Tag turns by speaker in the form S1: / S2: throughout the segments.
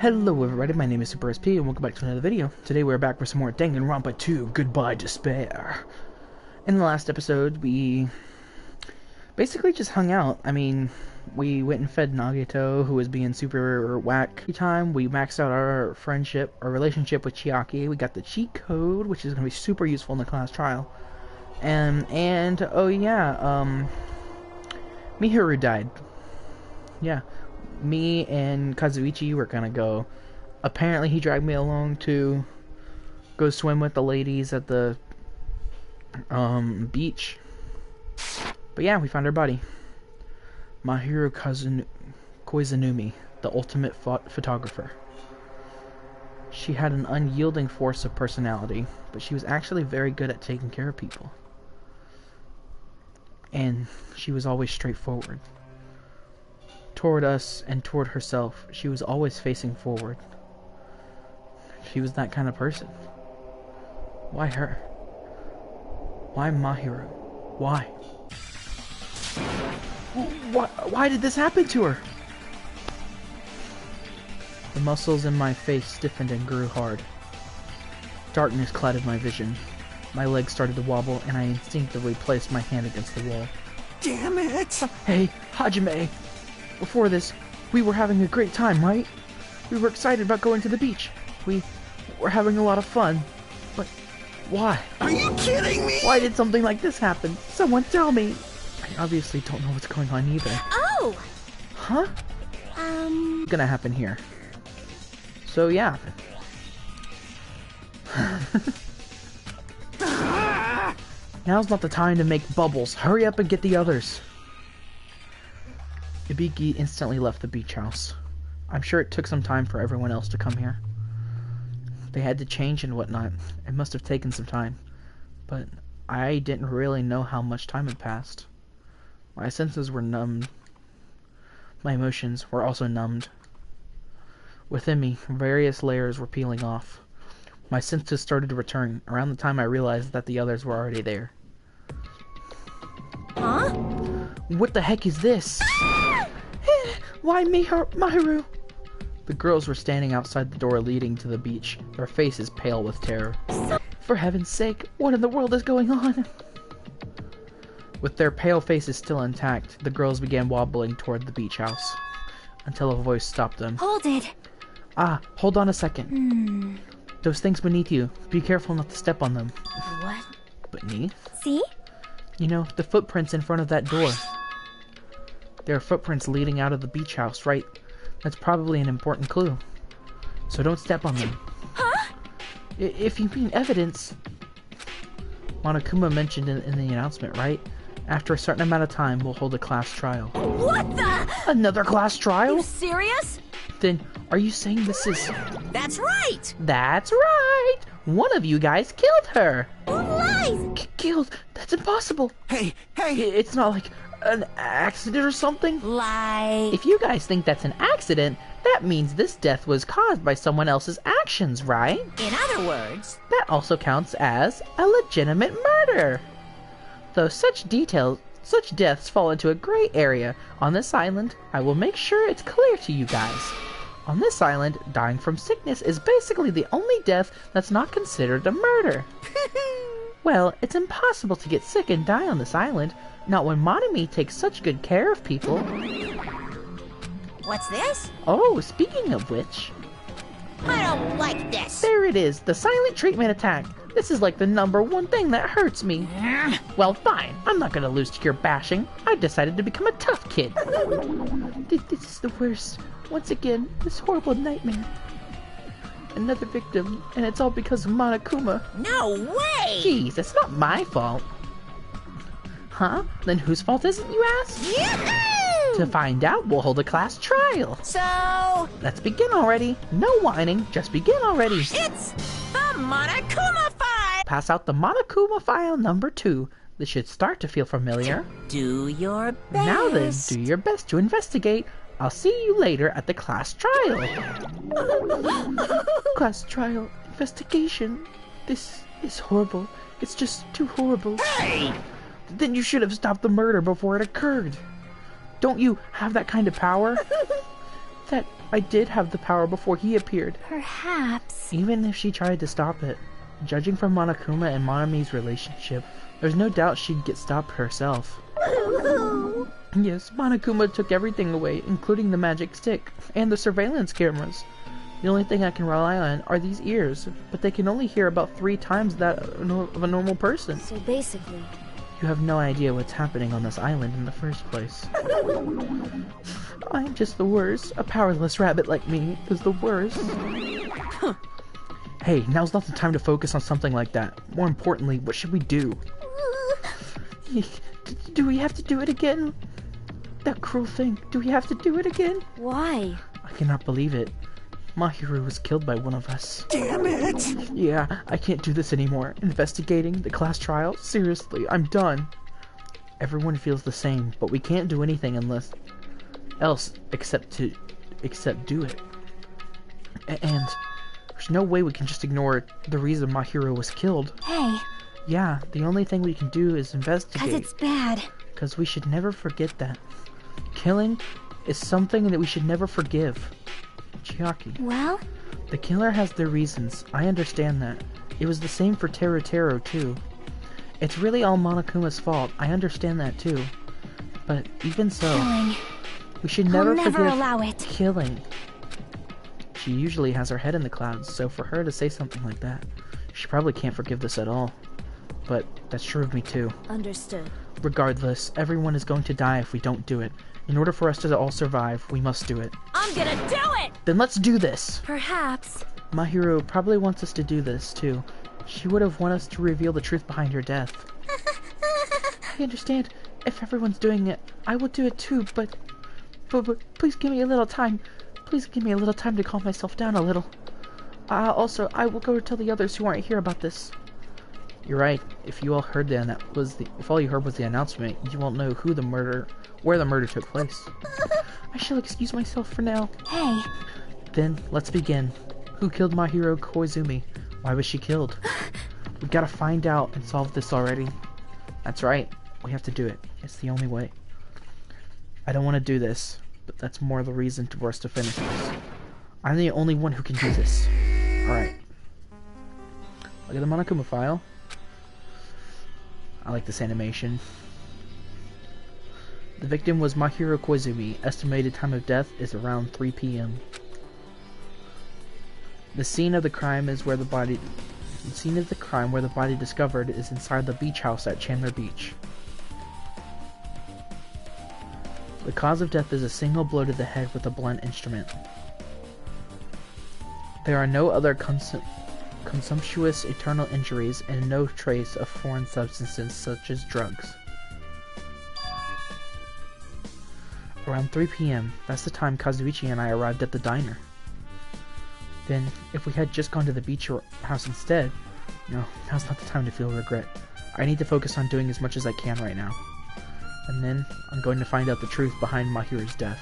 S1: Hello everybody, my name is Super SP and welcome back to another video. Today we're back with some more Danganronpa 2, Goodbye Despair. In the last episode, we basically just hung out. I mean, we went and fed Nagito, who was being super whack. Every time we maxed out our relationship with Chiaki. We got the cheat code, which is going to be super useful in the class trial. And oh yeah, Mihiru died. Yeah. Me and Kazuichi were gonna go. Apparently he dragged me along to go swim with the ladies at the beach. But yeah, we found her body. Mihiru Koizunumi, the ultimate photographer. She had an unyielding force of personality, but she was actually very good at taking care of people. And she was always straightforward. Toward us and toward herself, she was always facing forward. She was that kind of person. Why her? Why Mihiru? Why? Why did this happen to her? The muscles in my face stiffened and grew hard. Darkness clouded my vision. My legs started to wobble, and I instinctively placed my hand against the wall.
S2: Damn it!
S1: Hey, Hajime! Before this, we were having a great time, right? We were excited about going to the beach. We were having a lot of fun. But why?
S2: Are you kidding me?
S1: Why did something like this happen? Someone tell me! I obviously don't know what's going on either.
S3: Oh!
S1: Huh? Gonna happen here. So yeah. Now's not the time to make bubbles. Hurry up and get the others. Ibiki instantly left the beach house. I'm sure it took some time for everyone else to come here. They had to change and whatnot. It must have taken some time. But I didn't really know how much time had passed. My senses were numbed. My emotions were also numbed. Within me, various layers were peeling off. My senses started to return around the time I realized that the others were already there.
S3: Huh?
S1: What the heck is this? Why Mihiru? The girls were standing outside the door leading to the beach, their faces pale with terror. For heaven's sake, what in the world is going on? With their pale faces still intact, the girls began wobbling toward the beach house, until a voice stopped them.
S3: Hold it!
S1: Ah, hold on a second. Those things beneath you, be careful not to step on them.
S3: What?
S1: Beneath?
S3: See?
S1: You know, the footprints in front of that door. There are footprints leading out of the beach house, right? That's probably an important clue. So don't step on them.
S3: Huh?
S1: If you mean evidence... Monokuma mentioned in the announcement, right? After a certain amount of time, we'll hold a class trial.
S3: What the?
S1: Another class trial?
S3: You serious?
S1: Then, are you saying this is...
S3: That's right!
S1: That's right! One of you guys killed her!
S3: Who lies?
S1: Killed? That's impossible!
S2: Hey!
S1: It's not like an accident or something?
S3: Lie.
S1: If you guys think that's an accident, that means this death was caused by someone else's actions, right?
S3: In other words...
S1: That also counts as a legitimate murder! Though such deaths fall into a gray area on this island, I will make sure it's clear to you guys. On this island, dying from sickness is basically the only death that's not considered a murder. Well, it's impossible to get sick and die on this island, not when Monami takes such good care of people.
S3: What's this?
S1: Oh, speaking of which...
S3: I don't like this.
S1: There it is, the silent treatment attack. This is like the #1 thing that hurts me. Well, fine. I'm not gonna lose to your bashing. I decided to become a tough kid. This is the worst. Once again, this horrible nightmare. Another victim, and it's all because of Monokuma.
S3: No way!
S1: Jeez, it's not my fault. Huh? Then whose fault is it, you ask?
S3: Yoo-hoo!
S1: To find out, we'll hold a class trial.
S3: So...
S1: Let's begin already. No whining, just begin already.
S3: It's the Monokuma file!
S1: Pass out the Monokuma file #2. This should start to feel familiar.
S3: Do your best.
S1: Now then, do your best to investigate. I'll see you later at the class trial. Class trial, investigation. This is horrible. It's just too horrible.
S2: Hey!
S1: Then you should have stopped the murder before it occurred. Don't you have that kind of power? That I did have the power before he appeared.
S3: Perhaps.
S1: Even if she tried to stop it. Judging from Monokuma and Monami's relationship, there's no doubt she'd get stopped herself. Yes, Monokuma took everything away, including the magic stick and the surveillance cameras. The only thing I can rely on are these ears, but they can only hear about 3 times that of a normal person.
S4: So basically...
S1: You have no idea what's happening on this island in the first place. I'm just the worst. A powerless rabbit like me is the worst. Hey, now's not the time to focus on something like that. More importantly, what should we do? Do we have to do it again? That cruel thing. Do we have to do it again?
S4: Why?
S1: I cannot believe it. Mahiru was killed by one of us.
S2: Damn it!
S1: Yeah, I can't do this anymore. Investigating, the class trial? Seriously, I'm done. Everyone feels the same, but we can't do anything except do it. And there's no way we can just ignore the reason Mahiru was killed.
S4: Hey,
S1: Yeah, the only thing we can do is investigate.
S4: 'cause it's bad.
S1: Because we should never forget that. Killing is something that we should never forgive. Chiaki.
S4: Well,
S1: The killer has their reasons. I understand that. It was the same for Teru too. It's really all Monokuma's fault. I understand that too. But even so,
S4: killing.
S1: we should
S4: I'll
S1: never
S4: never
S1: forgive
S4: allow it.
S1: killing. She usually has her head in the clouds, so for her to say something like that, she probably can't forgive this at all. But that's true of me too.
S4: Understood.
S1: Regardless, everyone is going to die if we don't do it. In order for us to all survive, we must do it.
S3: I'm gonna do it!
S1: Then let's do this!
S4: Perhaps.
S1: Mahiru probably wants us to do this, too. She would have wanted us to reveal the truth behind her death. I understand. If everyone's doing it, I will do it too, but please give me a little time. Please give me a little time to calm myself down a little. Also, I will go tell the others who aren't here about this. You're right. If you all heard if all you heard was the announcement, you won't know where the murder took place. I shall excuse myself for now.
S4: Hey,
S1: Then, let's begin. Who killed Mahiru Koizumi? Why was she killed? We gotta find out and solve this already. That's right. We have to do it. It's the only way. I don't want to do this, but that's more the reason for us to finish this. I'm the only one who can do this. Alright. Look at the Monokuma file. I like this animation. The victim was Mahiru Koizumi. Estimated time of death is around 3 p.m. The scene of the crime where the body discovered is inside the beach house at Chandler Beach. The cause of death is a single blow to the head with a blunt instrument. There are no other consumptuous internal injuries and no trace of foreign substances such as drugs. Around 3 p.m., that's the time Kazuichi and I arrived at the diner. Then, if we had just gone to the beach house instead, no, now's not the time to feel regret. I need to focus on doing as much as I can right now. And then, I'm going to find out the truth behind Mahiru's death.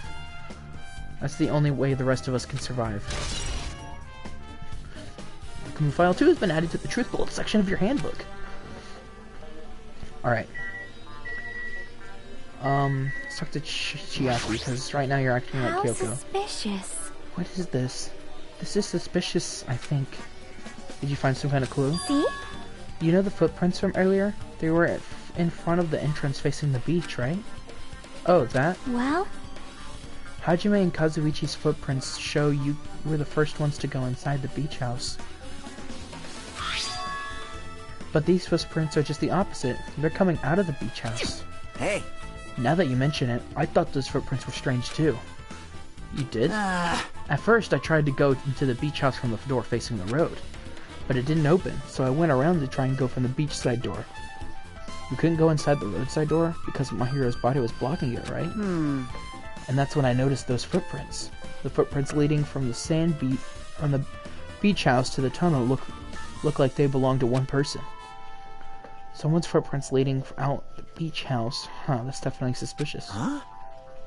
S1: That's the only way the rest of us can survive. File 2 has been added to the Truth Bullet section of your handbook. Alright. Let's talk to Chiaki, because right now you're acting like
S4: how
S1: Kyoko.
S4: suspicious.
S1: What is this? This is suspicious, I think. Did you find some kind of clue?
S4: See?
S1: You know the footprints from earlier? They were in front of the entrance facing the beach, right? Oh, that?
S4: Well,
S1: Hajime and Kazuichi's footprints show you were the first ones to go inside the beach house. But these footprints are just the opposite. They're coming out of the beach house.
S2: Hey.
S1: Now that you mention it, I thought those footprints were strange too. You did? At first, I tried to go into the beach house from the door facing the road, but it didn't open, so I went around to try and go from the beachside door. You couldn't go inside the roadside door because Mahiru's body was blocking it, right? And that's when I noticed those footprints. The footprints leading from the beach house to the tunnel look like they belong to one person. Someone's footprints leading out the beach house. Huh, that's definitely suspicious.
S2: Huh?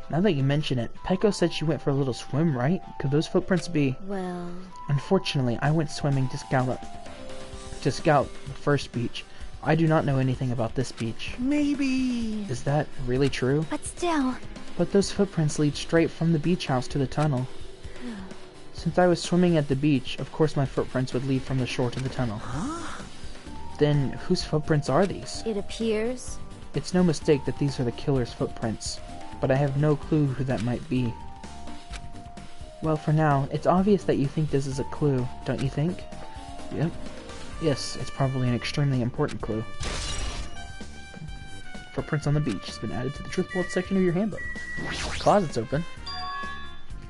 S1: Now that you mention it, Peko said she went for a little swim, right? Could those footprints be...
S4: well,
S1: Unfortunately, I went swimming to scout the first beach. I do not know anything about this beach.
S2: Maybe...
S1: Is that really true?
S4: but still,
S1: But those footprints lead straight from the beach house to the tunnel. Since I was swimming at the beach, of course my footprints would lead from the shore to the tunnel. Then, whose footprints are these?
S4: It appears.
S1: It's no mistake that these are the killer's footprints, but I have no clue who that might be. Well, for now, it's obvious that you think this is a clue, don't you think? Yep. Yes, it's probably an extremely important clue. Footprints on the beach has been added to the truth bolt section of your handbook. Closet's open.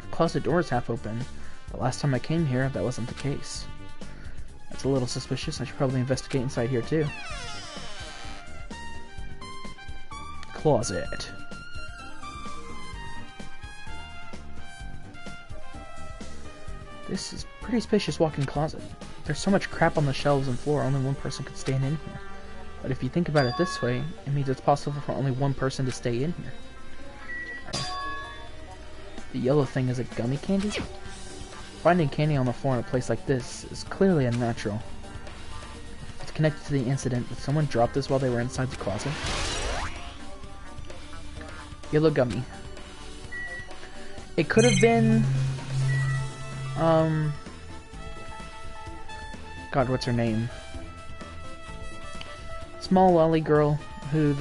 S1: Closet door is half open. The last time I came here, that wasn't the case. That's a little suspicious. I should probably investigate inside here too. Closet. This is a pretty spacious walk-in closet. There's so much crap on the shelves and floor, only one person could stand in here. But if you think about it this way, it means it's possible for only one person to stay in here. The yellow thing is a gummy candy? Finding candy on the floor in a place like this is clearly unnatural. It's connected to the incident that someone dropped this while they were inside the closet. Yellow gummy. It could have been... God, what's her name? Small lolly girl who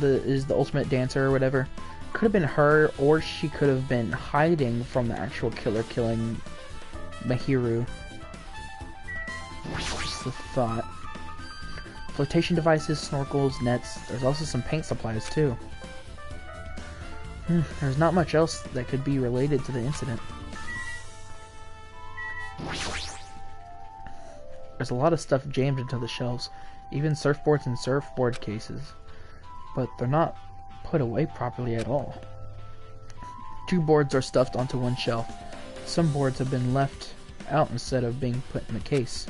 S1: is the ultimate dancer or whatever. Could have been her, or she could have been hiding from the actual killer killing Mahiru. Just the thought. Flotation devices, snorkels, nets. There's also some paint supplies too. There's not much else that could be related to the incident. There's a lot of stuff jammed into the shelves, even surfboards and surfboard cases, but they're not put away properly at all. 2 boards are stuffed onto one shelf. Some boards have been left out instead of being put in the case.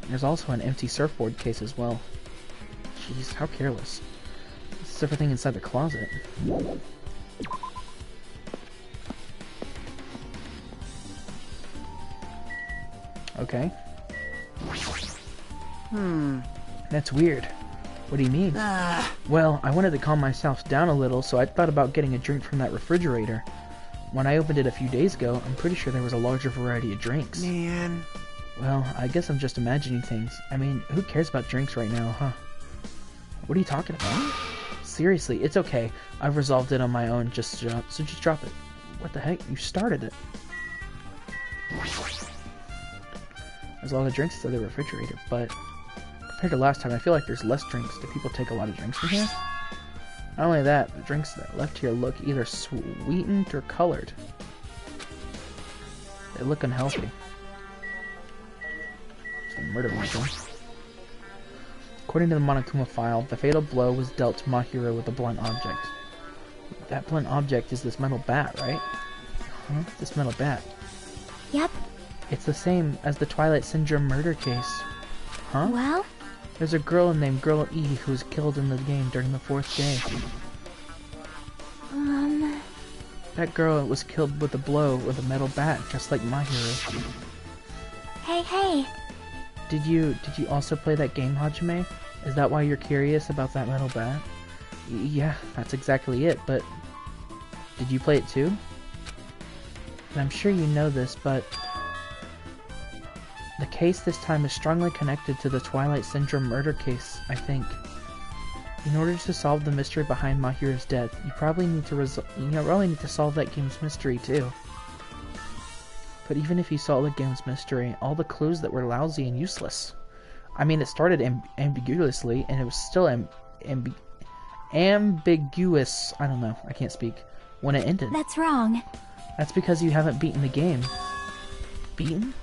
S1: There's also an empty surfboard case as well. Jeez, how careless. This is everything inside the closet. Okay. That's weird. What do you mean? Well, I wanted to calm myself down a little, so I thought about getting a drink from that refrigerator. When I opened it a few days ago, I'm pretty sure there was a larger variety of drinks.
S2: Man.
S1: Well, I guess I'm just imagining things. I mean, who cares about drinks right now, huh? What are you talking about? Seriously, it's okay. I've resolved it on my own, so just drop it. What the heck? You started it. There's a lot of drinks inside the refrigerator, but compared to last time, I feel like there's less drinks. Do people take a lot of drinks from here? Not only that, the drinks that are left here look either sweetened or colored. They look unhealthy. It's a murder weapon. According to the Monokuma file, the fatal blow was dealt to Mahiro with a blunt object. That blunt object is this metal bat, right? Huh? This metal bat.
S4: Yep.
S1: It's the same as the Twilight Syndrome murder case. Huh?
S4: Well?
S1: There's a girl named Girl E who was killed in the game during the 4th day. That girl was killed with a blow with a metal bat, just like Mahiro.
S4: Hey.
S1: Did you also play that game, Hajime? Is that why you're curious about that metal bat? Yeah, that's exactly it, but did you play it too? And I'm sure you know this, but the case this time is strongly connected to the Twilight Syndrome murder case, I think. In order to solve the mystery behind Mahiro's death, you probably need to solve that game's mystery too. But even if you solve the game's mystery, all the clues that were lousy and useless. I mean, it started ambiguously, and it was still ambiguous. I don't know, I can't speak. When it ended.
S4: That's wrong.
S1: That's because you haven't beaten the game. Beaten?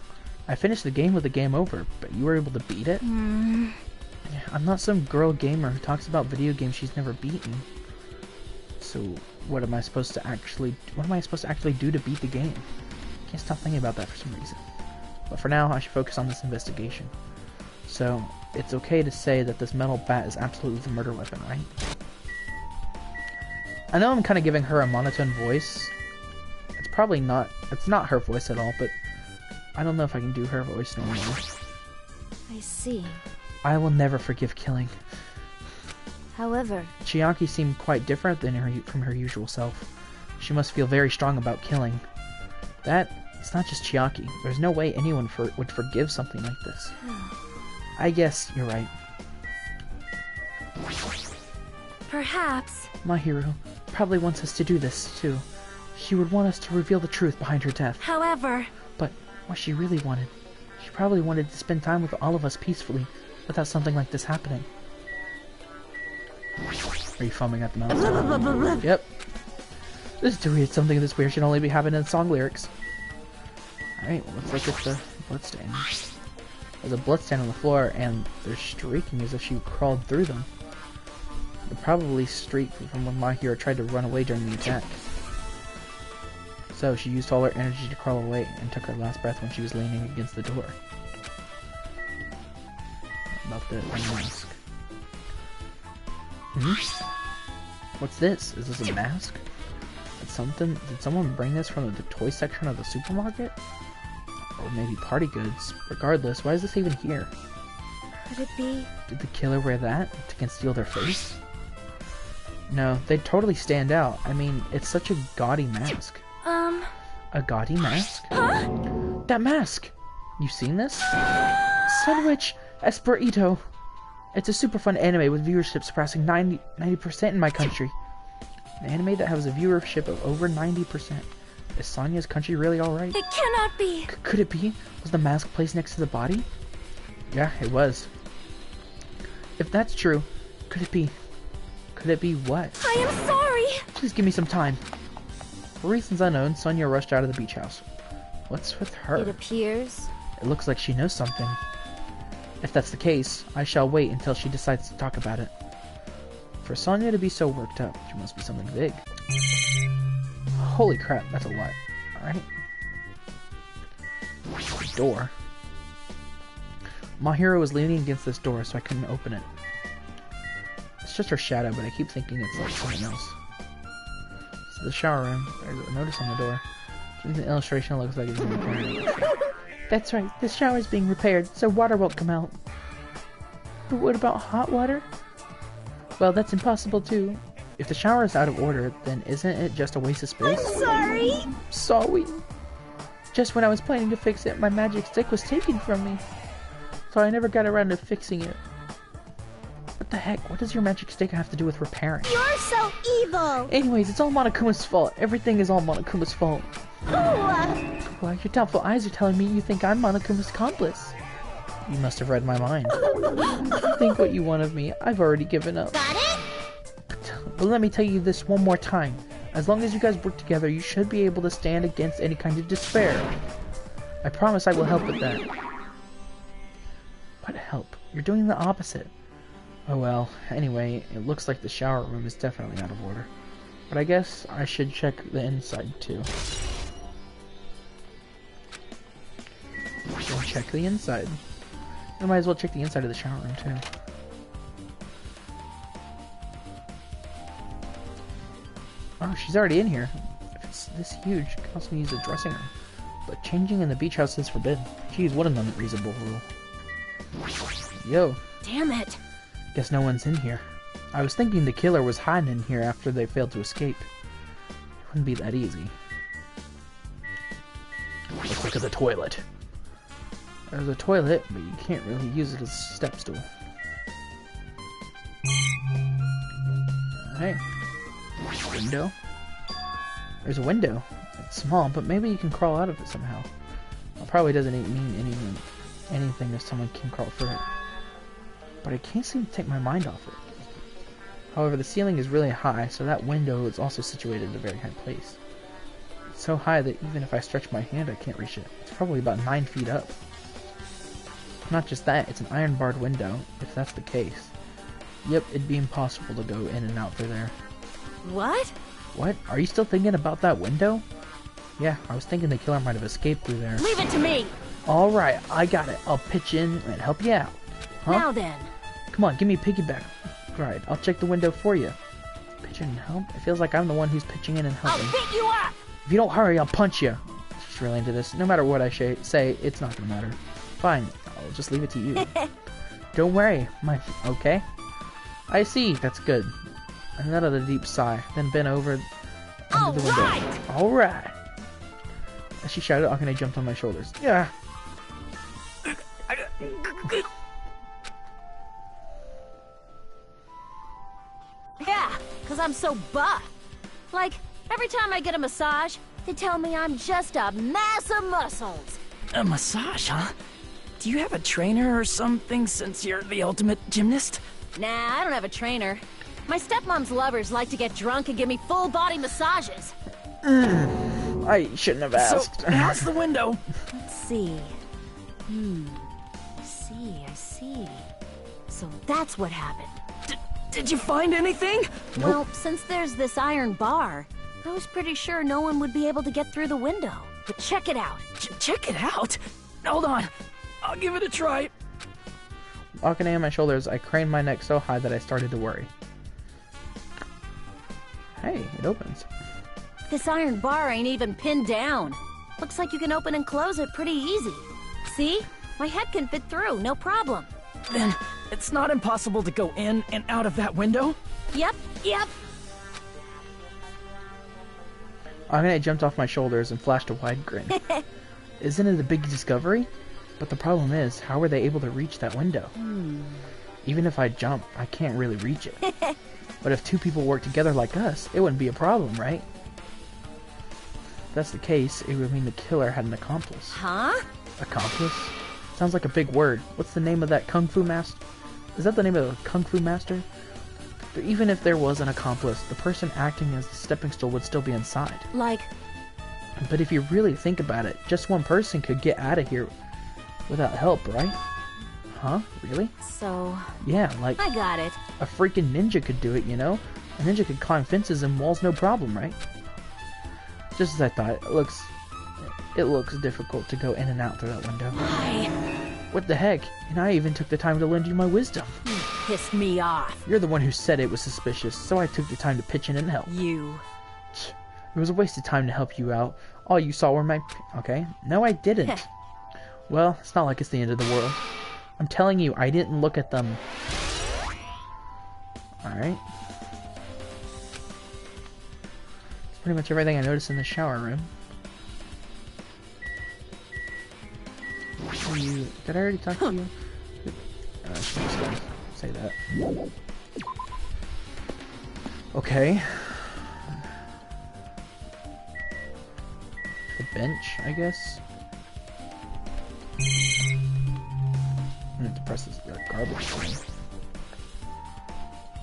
S1: I finished the game with the game over, but you were able to beat it? I'm not some girl gamer who talks about video games she's never beaten. So, what am I supposed to actually do to beat the game? I can't stop thinking about that for some reason. But for now, I should focus on this investigation. So, it's okay to say that this metal bat is absolutely the murder weapon, right? I know I'm kind of giving her a monotone voice. It's not her voice at all, but I don't know if I can do her voice no more.
S4: I see.
S1: I will never forgive killing.
S4: However,
S1: Chiaki seemed quite different from her usual self. She must feel very strong about killing. It's not just Chiaki. There's no way anyone would forgive something like this. I guess you're right.
S3: Perhaps.
S1: My hero probably wants us to do this, too. She would want us to reveal the truth behind her death.
S3: However,
S1: But what she really wanted, she probably wanted to spend time with all of us peacefully, without something like this happening. Are you foaming at the mouth? Yep. This is to read something this weird should only be happening in song lyrics. Alright, well, let's look at the bloodstain. There's a bloodstain on the floor, and they're streaking as if she crawled through them. They're probably streaked from when my hero tried to run away during the attack. So she used all her energy to crawl away and took her last breath when she was leaning against the door. About the mask. What's this? Is this a mask? Did someone bring this from the toy section of the supermarket? Or maybe party goods. Regardless, why is this even here?
S4: Could it be?
S1: Did the killer wear that to conceal their face? No, they'd totally stand out. I mean, it's such a gaudy mask. A gaudy mask?
S3: huh?
S1: That mask! You seen this? Sandwich Esperito! It's a super fun anime with viewership surpassing 90% in my country. An anime that has a viewership of over 90%. Is Sonya's country really alright?
S3: It cannot be.
S1: Could it be? Was the mask placed next to the body? Yeah, it was. If that's true, could it be? Could it be what?
S3: I am sorry.
S1: Please give me some time. For reasons unknown, Sonya rushed out of the beach house. What's with her?
S4: It appears.
S1: It looks like she knows something. If that's the case, I shall wait until she decides to talk about it. For Sonya to be so worked up, she must be something big. Holy crap, that's a lot. Alright. The door. My hero was leaning against this door, so I couldn't open it. It's just her shadow, but I keep thinking it's like something else. So the shower room. There's a notice on the door. The illustration looks like it's being repaired. That's right, the shower's being repaired, so water won't come out. But what about hot water? Well, that's impossible too. If the shower is out of order, then isn't it just a waste of space?
S3: I'm sorry.
S1: Sorry. Just when I was planning to fix it, my magic stick was taken from me. So I never got around to fixing it. What the heck? What does your magic stick have to do with repairing?
S3: You're so evil.
S1: Anyways, it's all Monokuma's fault. Everything is all Monokuma's fault.
S3: Ooh.
S1: Well, your doubtful eyes are telling me you think I'm Monokuma's accomplice. You must have read my mind. Think what you want of me. I've already given up.
S3: Got it?
S1: But let me tell you this one more time. As long as you guys work together, you should be able to stand against any kind of despair. I promise I will help with that. What help? You're doing the opposite. Oh well, anyway, it looks like the shower room is definitely out of order. But I guess I should check the inside too. So check the inside. I might as well check the inside of the shower room too. Oh, she's already in here. If it's this huge, you can also use the dressing room. But changing in the beach house is forbidden. Geez, what an unreasonable rule. Yo.
S3: Damn it.
S1: Guess no one's in here. I was thinking the killer was hiding in here after they failed to escape. It wouldn't be that easy. Let's look at the toilet. There's a toilet, but you can't really use it as a step stool. Hey. Window? There's a window. It's small, but maybe you can crawl out of it somehow. It probably doesn't mean anything if someone can crawl through it. But I can't seem to take my mind off it. However, the ceiling is really high, so that window is also situated in a very high place. It's so high that even if I stretch my hand, I can't reach it. It's probably about 9 feet up. Not just that, it's an iron-barred window, if that's the case. Yep, it'd be impossible to go in and out through there.
S3: What?
S1: What? Are you still thinking about that window? Yeah, I was thinking the killer might have escaped through there.
S3: Leave it to me.
S1: Alright, I got it. I'll pitch in and help you out. Huh?
S3: Now then.
S1: Come on, give me a piggyback. Right, I'll check the window for you. Pitch in and help? It feels like I'm the one who's pitching in and
S3: I'll
S1: helping.
S3: beat you up.
S1: If you don't hurry, I'll punch you. She's really into this. No matter what I say, it's not gonna matter. Fine, I'll just leave it to you. Don't worry, okay? I see, that's good. Another deep sigh, then bend over under the window. Alright! As she shouted, Akane jumped on my shoulders. Yeah.
S3: Yeah, because I'm so buff. Like, every time I get a massage, they tell me I'm just a mass of muscles.
S5: A massage, huh? Do you have a trainer or something since you're the ultimate gymnast?
S3: Nah, I don't have a trainer. My stepmom's lovers like to get drunk and give me full-body massages.
S1: I shouldn't have asked.
S5: So, how's the window?
S3: Let's see. I see. So that's what happened.
S5: Did you find anything?
S3: Well, since there's this iron bar, I was pretty sure no one would be able to get through the window. But check it out.
S5: Check it out. Hold on. I'll give it a try.
S1: Akane on my shoulders, I craned my neck so high that I started to worry. Hey, it opens.
S3: This iron bar ain't even pinned down. Looks like you can open and close it pretty easy. See? My head can fit through, no problem.
S5: Then, it's not impossible to go in and out of that window?
S3: Yep.
S1: Akane jumped off my shoulders and flashed a wide grin. Isn't it a big discovery? But the problem is, how were they able to reach that window? Even if I jump, I can't really reach it. But if two people work together like us, it wouldn't be a problem, right? If that's the case, it would mean the killer had an accomplice.
S3: Huh?
S1: Accomplice? Sounds like a big word. What's the name of that kung fu master? Is that the name of the kung fu master? But even if there was an accomplice, the person acting as the stepping stool would still be inside.
S3: Like...
S1: But if you really think about it, just one person could get out of here without help, right? Huh? Really?
S3: So...
S1: Yeah, like
S3: I got it.
S1: a freaking ninja could do it, you know? A ninja could climb fences and walls no problem, right? Just as I thought, it looks difficult to go in and out through that window.
S3: Why?
S1: What the heck? And I even took the time to lend you my wisdom.
S3: You pissed me off.
S1: You're the one who said it was suspicious, so I took the time to pitch in and help.
S3: You.
S1: It was a waste of time to help you out. All you saw were my... Okay. No, I didn't. Well, it's not like it's the end of the world. I'm telling you, I didn't look at them. Alright. That's pretty much everything I noticed in the shower room. Did I already talk to you? I should just gonna say that. Okay. The bench, I guess. I have to press this garbage thing.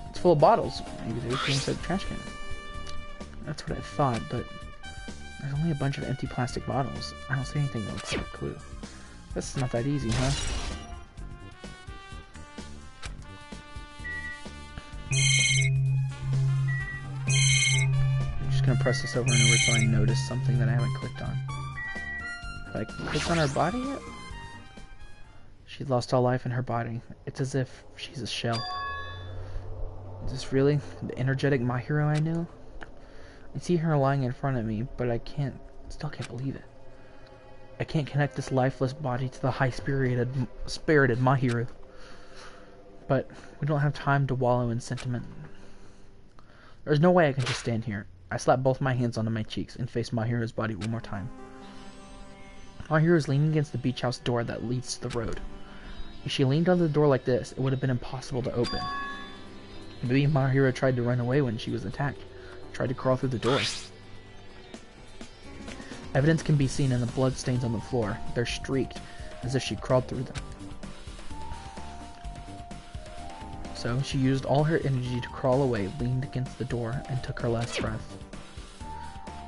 S1: It's full of bottles. Maybe they came inside the trash can. That's what I thought, but there's only a bunch of empty plastic bottles. I don't see anything that looks like a clue. This is not that easy, huh? I'm just gonna press this over and over until I notice something that I haven't clicked on. Have I clicked on her body yet? She lost all life in her body. It's as if she's a shell. Is this really the energetic My Hero I knew? I see her lying in front of me, but I still can't believe it. I can't connect this lifeless body to the high-spirited My Hero. But we don't have time to wallow in sentiment. There's no way I can just stand here. I slap both my hands onto my cheeks and face My Hero's body one more time. My Hero is leaning against the beach house door that leads to the road. If she leaned on the door like this, it would have been impossible to open. Maybe My Hero tried to run away when she was attacked. Tried to crawl through the door. Evidence can be seen in the blood stains on the floor. They're streaked, as if she crawled through them. So, she used all her energy to crawl away, leaned against the door, and took her last breath.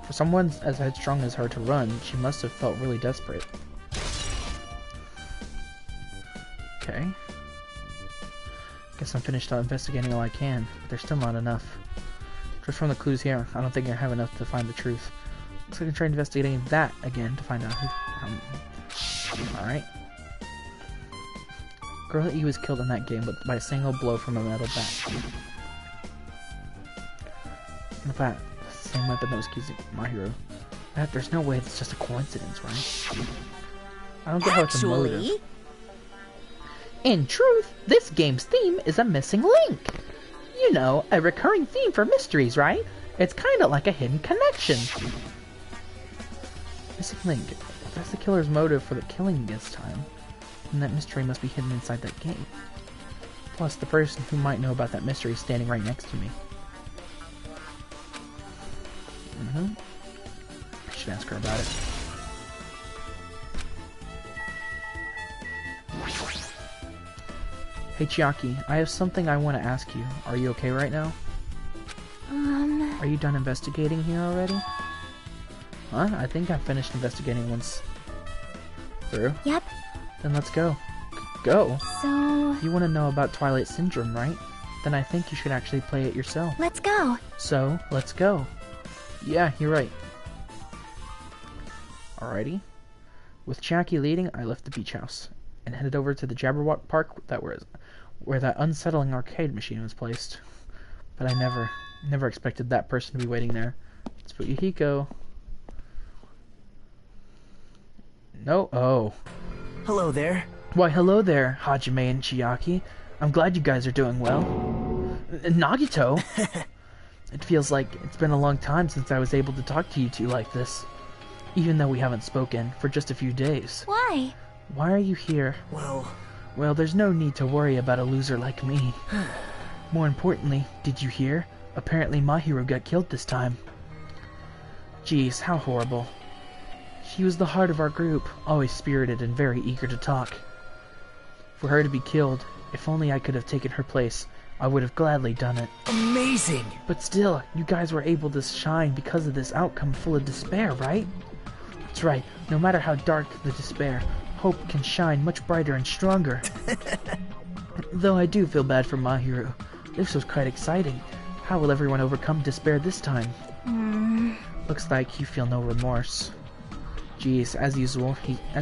S1: For someone as headstrong as her to run, she must have felt really desperate. Okay. Guess I'm finished investigating all I can, but there's still not enough. Just from the clues here, I don't think I have enough to find the truth. Looks like I can try investigating that again to find out who... Alright. Girl E was killed in that game by a single blow from a metal bat. In fact, the same weapon that was accusing My Hero. There's no way it's just a coincidence, right? I don't get how it's a motive. In truth, this game's theme is a missing link. You know, a recurring theme for mysteries, right? It's kinda like a hidden connection. missing link. If that's the killer's motive for the killing this time, then that mystery must be hidden inside that gate. Plus, the person who might know about that mystery is standing right next to me. I should ask her about it. Hey Chiaki, I have something I want to ask you. Are you okay right now? Are you done investigating here already? Huh? I think I finished investigating once through.
S4: Yep.
S1: Then let's go. Go?
S4: So...
S1: You want to know about Twilight Syndrome, right? Then I think you should actually play it yourself.
S4: let's go.
S1: So, let's go. Yeah, you're right. Alrighty. With Chiaki leading, I left the beach house and headed over to the Jabberwock Park where that unsettling arcade machine was placed. But I never expected that person to be waiting there. It's Fuyuhiko. No? Oh.
S5: Hello there.
S1: Why, hello there, Hajime and Chiaki. I'm glad you guys are doing well. Nagito! It feels like it's been a long time since I was able to talk to you two like this. Even though we haven't spoken for just a few days.
S4: Why?
S1: Why are you here? Well, there's no need to worry about a loser like me. More importantly, did you hear? Apparently Mahiru got killed this time. Jeez, how horrible. She was the heart of our group, always spirited and very eager to talk. For her to be killed, if only I could have taken her place, I would have gladly done it.
S5: Amazing!
S1: But still, you guys were able to shine because of this outcome full of despair, right? That's right, no matter how dark the despair, hope can shine much brighter and stronger. Though I do feel bad for Mahiru. This was quite exciting. How will everyone overcome despair this time? Looks like you feel no remorse. Jeez, as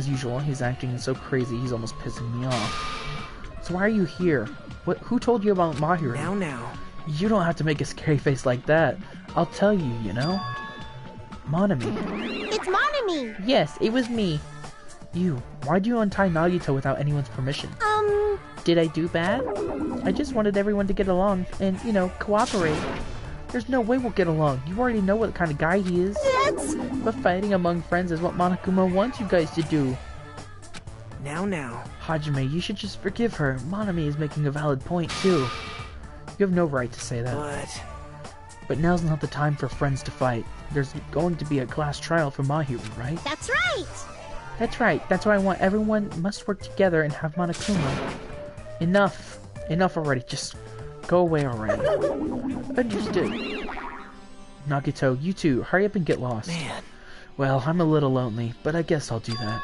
S1: usual, he's acting so crazy he's almost pissing me off. So why are you here? Who told you about Mahiru?
S5: Now.
S1: You don't have to make a scary face like that. I'll tell you, you know? Monami.
S4: It's Monami!
S1: Yes, it was me. You, why'd you untie Nagito without anyone's permission? Did I do bad? I just wanted everyone to get along and, you know, cooperate. There's no way we'll get along. You already know what kind of guy he is.
S4: That's...
S1: But fighting among friends is what Monokuma wants you guys to do.
S5: Now.
S1: Hajime, you should just forgive her. Monami is making a valid point, too. You have no right to say that. But now's not the time for friends to fight. There's going to be a class trial for Mahiru, right?
S4: That's right!
S1: That's right. That's why I want everyone must work together and have Monokuma. Enough. Enough already. Just go away already. Understood. Nagito, you two, hurry up and get lost.
S5: Man.
S1: Well, I'm a little lonely, but I guess I'll do that.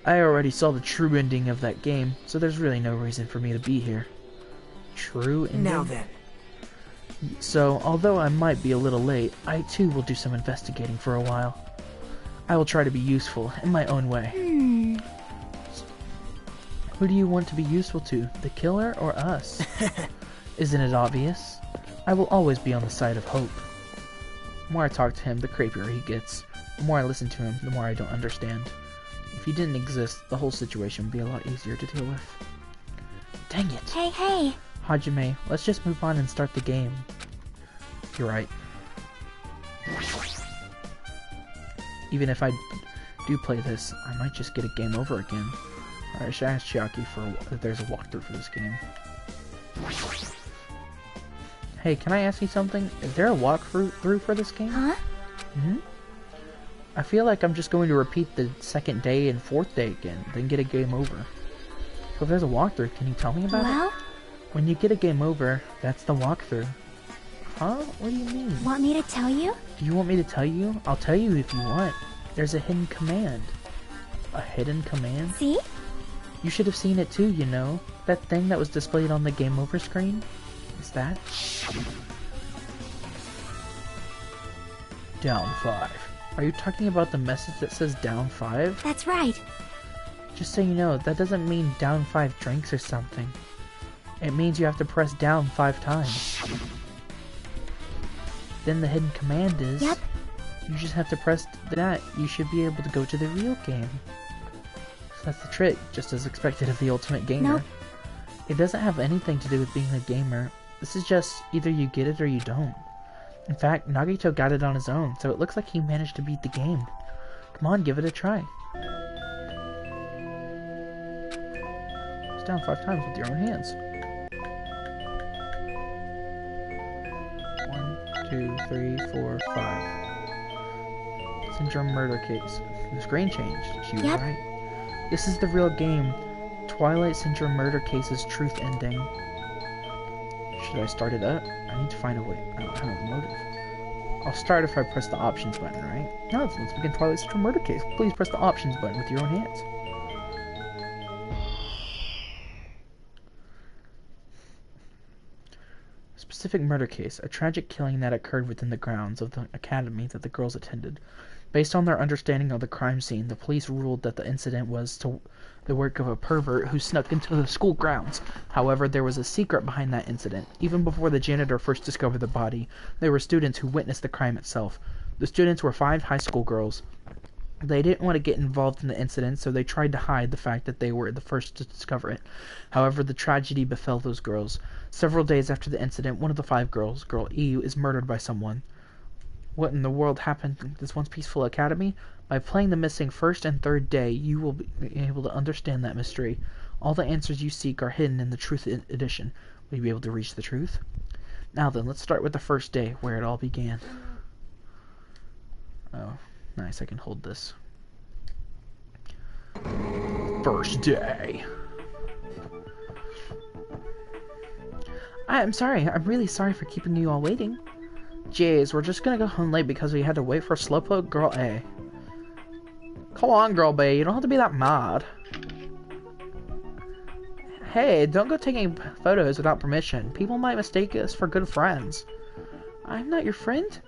S1: I already saw the true ending of that game, so there's really no reason for me to be here. True ending?
S5: Now then.
S1: So, although I might be a little late, I too will do some investigating for a while. I will try to be useful in my own way. Who do you want to be useful to, the killer or us? Isn't it obvious? I will always be on the side of hope. The more I talk to him, the creepier he gets. The more I listen to him, the more I don't understand. If he didn't exist, the whole situation would be a lot easier to deal with. Dang it!
S4: Hey!
S1: Hajime, let's just move on and start the game. You're right. Even if I do play this, I might just get a game over again. Alright, I should ask Chiaki if there's a walkthrough for this game. Hey, can I ask you something? Is there a walkthrough for this game?
S4: Huh?
S1: I feel like I'm just going to repeat the second day and fourth day again, then get a game over. So if there's a walkthrough, can you tell me about it? When you get a game over, that's the walkthrough. Huh? What do you mean?
S4: Want me to tell you?
S1: Do you want me to tell you? I'll tell you if you want. There's a hidden command. A hidden command?
S4: See?
S1: You should have seen it too, you know. That thing that was displayed on the game over screen? Is that? Down 5. Are you talking about the message that says down 5?
S4: That's right.
S1: Just so you know, that doesn't mean down 5 drinks or something. It means you have to press down 5 times. Then the hidden command is...
S4: Yep.
S1: You just have to press that. You should be able to go to the real game. So that's the trick, just as expected of the ultimate gamer.
S4: Nope.
S1: It doesn't have anything to do with being a gamer. This is just either you get it or you don't. In fact, Nagito got it on his own, so it looks like he managed to beat the game. Come on, give it a try. It's down 5 times with your own hands. 1, 2, 3, 4, 5. Syndrome murder case. The screen changed. She was
S4: Yep.
S1: right. This is the real game. Twilight Syndrome murder case's truth ending. Should I start it up? I need to find a way. I don't have a motive. I'll start if I press the options button, right? No, let's begin Twilight Syndrome murder case. Please press the options button with your own hands. Specific murder case, a tragic killing that occurred within the grounds of the academy that the girls attended. Based on their understanding of the crime scene, the police ruled that the incident was the work of a pervert who snuck into the school grounds. However, there was a secret behind that incident. Even before the janitor first discovered the body, there were students who witnessed the crime itself. The students were 5 high school girls. They didn't want to get involved in the incident, so they tried to hide the fact that they were the first to discover it. However, the tragedy befell those girls. Several days after the incident, one of the 5 girls, Girl E, is murdered by someone. What in the world happened in this once peaceful academy? By playing the missing first and third day, you will be able to understand that mystery. All the answers you seek are hidden in the Truth Edition. Will you be able to reach the truth? Now then, let's start with the first day, where it all began. Oh, nice, I can hold this. First day. I'm sorry, I'm really sorry for keeping you all waiting. Jeez, we're just gonna go home late because we had to wait for Slowpoke Girl A. Come on, Girl B, you don't have to be that mad. Hey, don't go taking photos without permission. People might mistake us for good friends. I'm not your friend?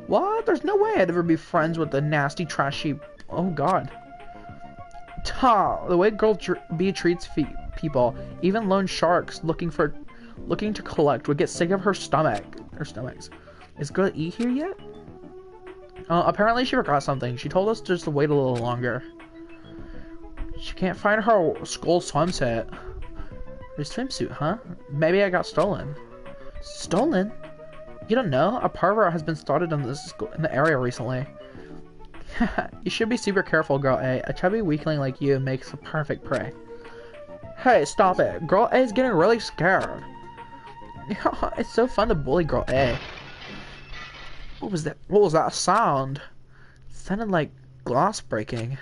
S1: What? There's no way I'd ever be friends with the nasty, trashy... Oh, God. The way Girl B treats people, even lone sharks looking to collect would get sick of her stomachs. Is Girl E here yet? Apparently she forgot something. She told us just to wait a little longer. She can't find her school swimsuit. Her swimsuit, huh? Maybe I got stolen. Stolen? You don't know? A pervert has been started in the area recently. You should be super careful, Girl A. A chubby weakling like you makes a perfect prey. Hey, stop it. Girl A is getting really scared. It's so fun to bully Girl A. What was that? What was that sound? It sounded like glass breaking.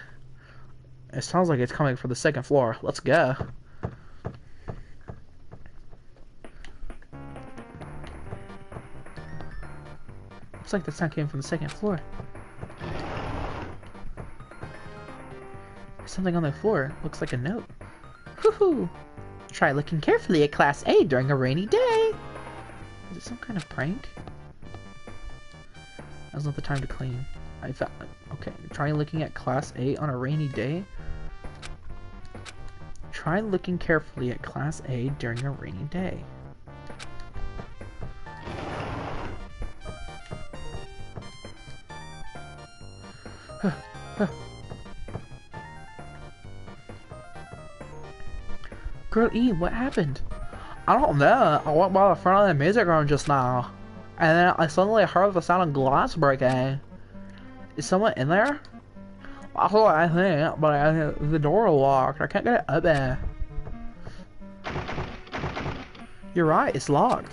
S1: It sounds like it's coming from the 2nd floor. Let's go. Looks like the sound came from the 2nd floor. There's something on the floor. Looks like a note. Woohoo! Try looking carefully at Class A during a rainy day. Is it some kind of prank? Now's not the time to clean. Okay, try looking at Class A on a rainy day. Try looking carefully at Class A during a rainy day. Girl E, what happened? I don't know. I went by the front of the music room just now, and then I suddenly heard the sound of glass breaking. Is someone in there? That's what I think, but the door is locked. I can't get it open. You're right, it's locked.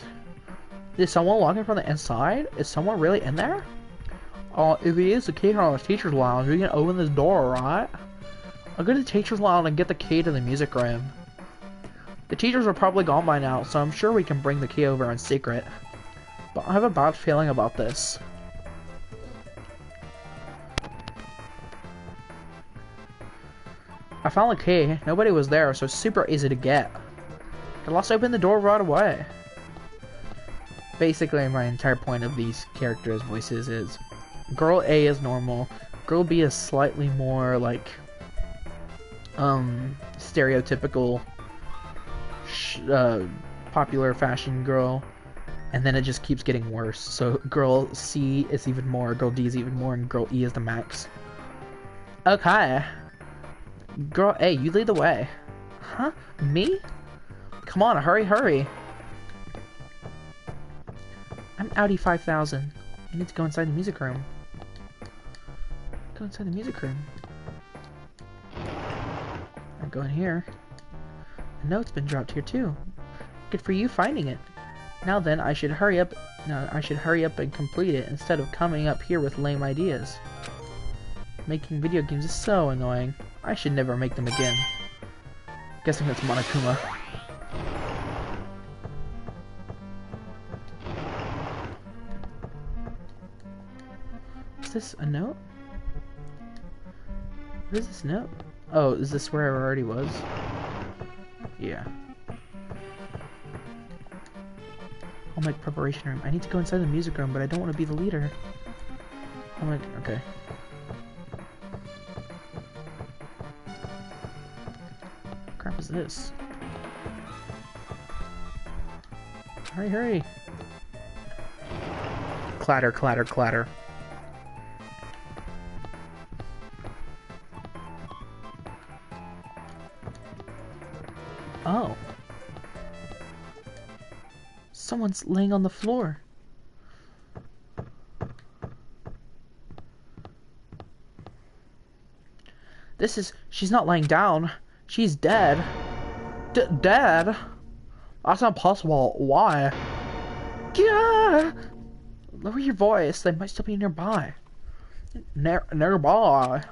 S1: Is someone locking from the inside? Is someone really in there? If he is the key from the teacher's lounge, we can open this door, right? I'll go to the teacher's lounge and get the key to the music room. The teachers are probably gone by now, so I'm sure we can bring the key over in secret. But I have a bad feeling about this. I found the key. Nobody was there, so it's super easy to get. Let's open the door right away. Basically, my entire point of these characters' voices is Girl A is normal. Girl B is slightly more like stereotypical popular fashion girl, and then it just keeps getting worse. So Girl C is even more, Girl D is even more, and Girl E is the max. Okay. Girl A, you lead the way. Huh? Me? Come on, hurry. I'm Audi 5000. I need to go inside the music room. Go inside the music room. I go in here. A note's been dropped here too. Good for you finding it. Now then, I should hurry up. No, I should hurry up and complete it instead of coming up here with lame ideas. Making video games is so annoying. I should never make them again. Guessing that's Monokuma. Is this a note? What is this note? Oh, is this where I already was? Yeah. I'll make preparation room. I need to go inside the music room, but I don't want to be the leader. I'm like, okay. What crap is this? Hurry, hurry! Clatter, clatter, clatter. Oh. Someone's laying on the floor. She's not laying down. She's dead. Dead? That's not possible. Why? Yeah. Lower your voice. They might still be nearby. Nearby?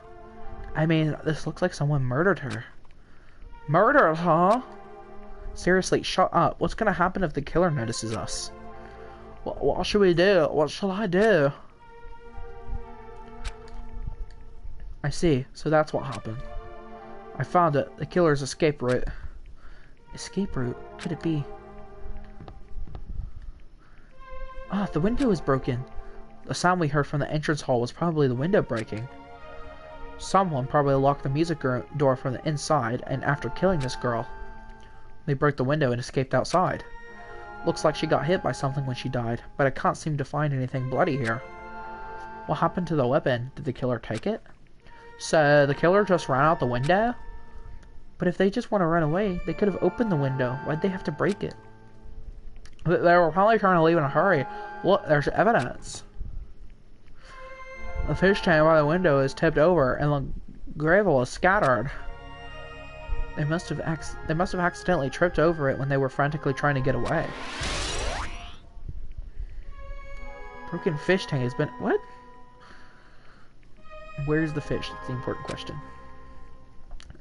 S1: I mean, this looks like someone murdered her. Murdered, huh? Seriously, shut up. What's gonna happen if the killer notices us? What should we do? What shall I do? I see. So that's what happened. I found it. The killer's escape route. Escape route? Could it be? Ah, the window is broken. The sound we heard from the entrance hall was probably the window breaking. Someone probably locked the music door from the inside, and after killing this girl, they broke the window and escaped outside. Looks like she got hit by something when she died, but I can't seem to find anything bloody here. What happened to the weapon? Did the killer take it? So, the killer just ran out the window? But if they just want to run away, they could have opened the window. Why'd they have to break it? They were probably trying to leave in a hurry. Look, there's evidence. The fish tank by the window is tipped over, and the gravel is scattered. They must have accidentally tripped over it when they were frantically trying to get away. Broken fish tank has been... What? Where's the fish? That's the important question.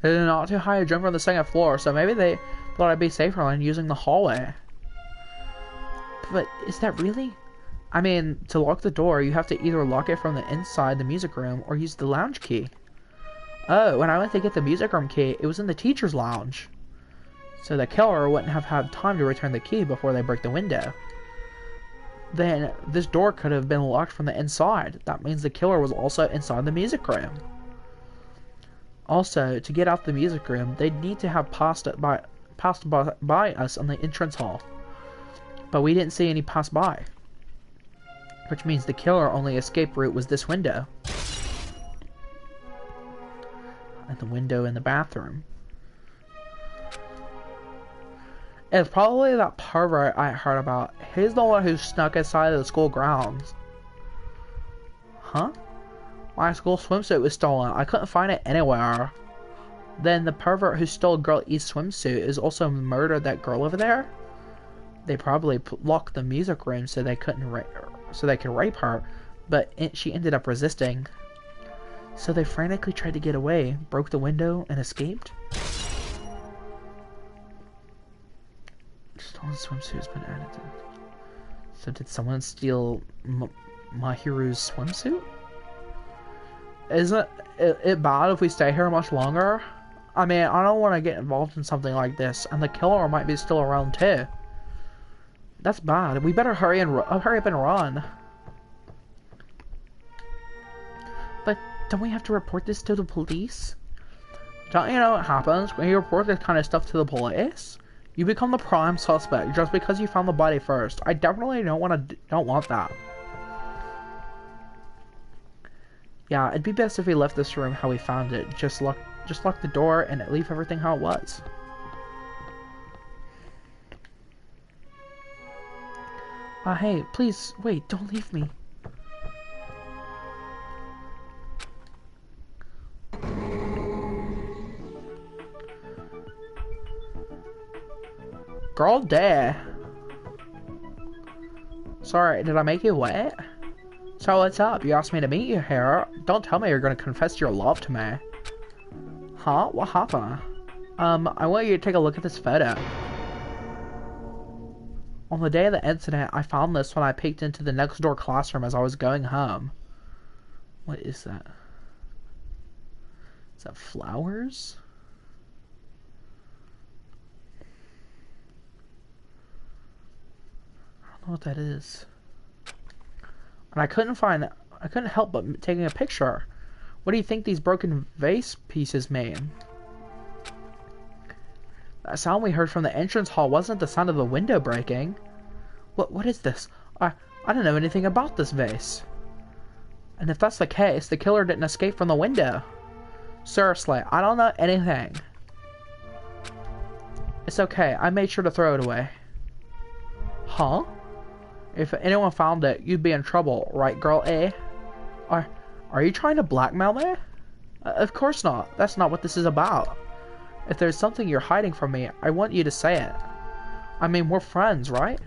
S1: It is not too high to jump from the second floor, so maybe they thought I'd be safer than using the hallway. But is that really? I mean, to lock the door, you have to either lock it from the inside the music room or use the lounge key. Oh, when I went to get the music room key, it was in the teacher's lounge. So the killer wouldn't have had time to return the key before they break the window. Then, this door could have been locked from the inside. That means the killer was also inside the music room. Also, to get out the music room, they'd need to have passed by us on the entrance hall. But we didn't see any pass by. Which means the killer only escape route was this window. And the window in the bathroom. It's probably that pervert I heard about. He's the one who snuck inside of the school grounds. Huh? My school swimsuit was stolen. I couldn't find it anywhere. Then the pervert who stole Girl E's swimsuit is also murdered that girl over there? They probably locked the music room so they could rape her, but she ended up resisting. So they frantically tried to get away, broke the window, and escaped? Stolen swimsuit has been added to. So did someone steal Mahiru's swimsuit? Isn't it bad if we stay here much longer? I mean, I don't want to get involved in something like this, and the killer might be still around too. That's bad. We better hurry up and run. But don't we have to report this to the police? Don't you know what happens when you report this kind of stuff to the police? You become the prime suspect just because you found the body first. I definitely don't want that. Yeah, it'd be best if we left this room how we found it. Just lock the door and leave everything how it was. Hey, please, wait, don't leave me. Girl, dare. Sorry, did I make you wet? So what's up? You asked me to meet you here. Don't tell me you're gonna confess your love to me. Huh? What happened? I want you to take a look at this photo. On the day of the incident, I found this when I peeked into the next door classroom as I was going home. What is that? Is that flowers? I don't know what that is. And I couldn't help but taking a picture. What do you think these broken vase pieces mean? That sound we heard from the entrance hall wasn't the sound of the window breaking. What is this? I don't know anything about this vase. And if that's the case, the killer didn't escape from the window. Seriously, I don't know anything. It's okay, I made sure to throw it away. Huh? If anyone found it, you'd be in trouble, right, girl A? Are you trying to blackmail me? Of course not. That's not what this is about. If there's something you're hiding from me, I want you to say it. I mean, we're friends, right?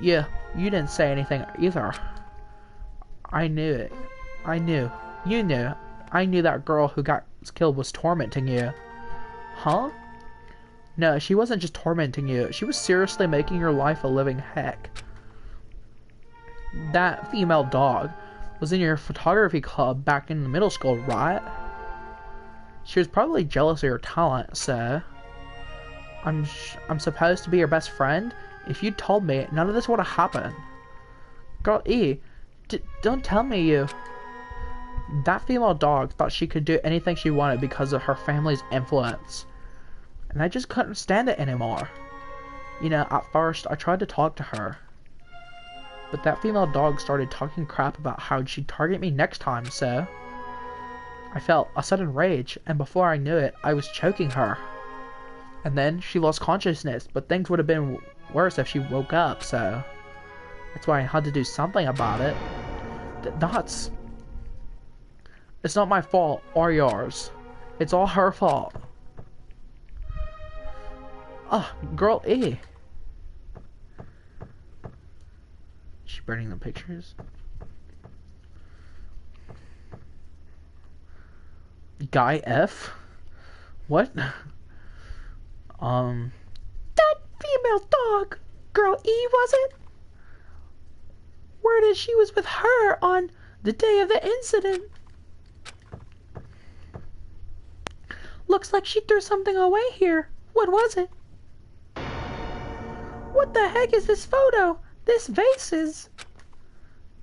S1: Yeah, you didn't say anything either. I knew it. I knew. You knew. I knew that girl who got killed was tormenting you. Huh? No, she wasn't just tormenting you. She was seriously making your life a living heck. That female dog was in your photography club back in the middle school, right? She was probably jealous of your talent, so... I'm supposed to be your best friend? If you told me, none of this would have happened. Girl E, don't tell me you... That female dog thought she could do anything she wanted because of her family's influence. And I just couldn't stand it anymore. You know, at first, I tried to talk to her. But that female dog started talking crap about how she'd target me next time, so... I felt a sudden rage, and before I knew it, I was choking her. And then she lost consciousness, but things would have been worse if she woke up, so... That's why I had to do something about it. It's not my fault, or yours. It's all her fault. Ah, girl E. Is she burning the pictures? Guy F? What? That female dog, girl E, was it? Word is she was with her on the day of the incident. Looks like she threw something away here. What was it? What the heck is this photo? This vase is...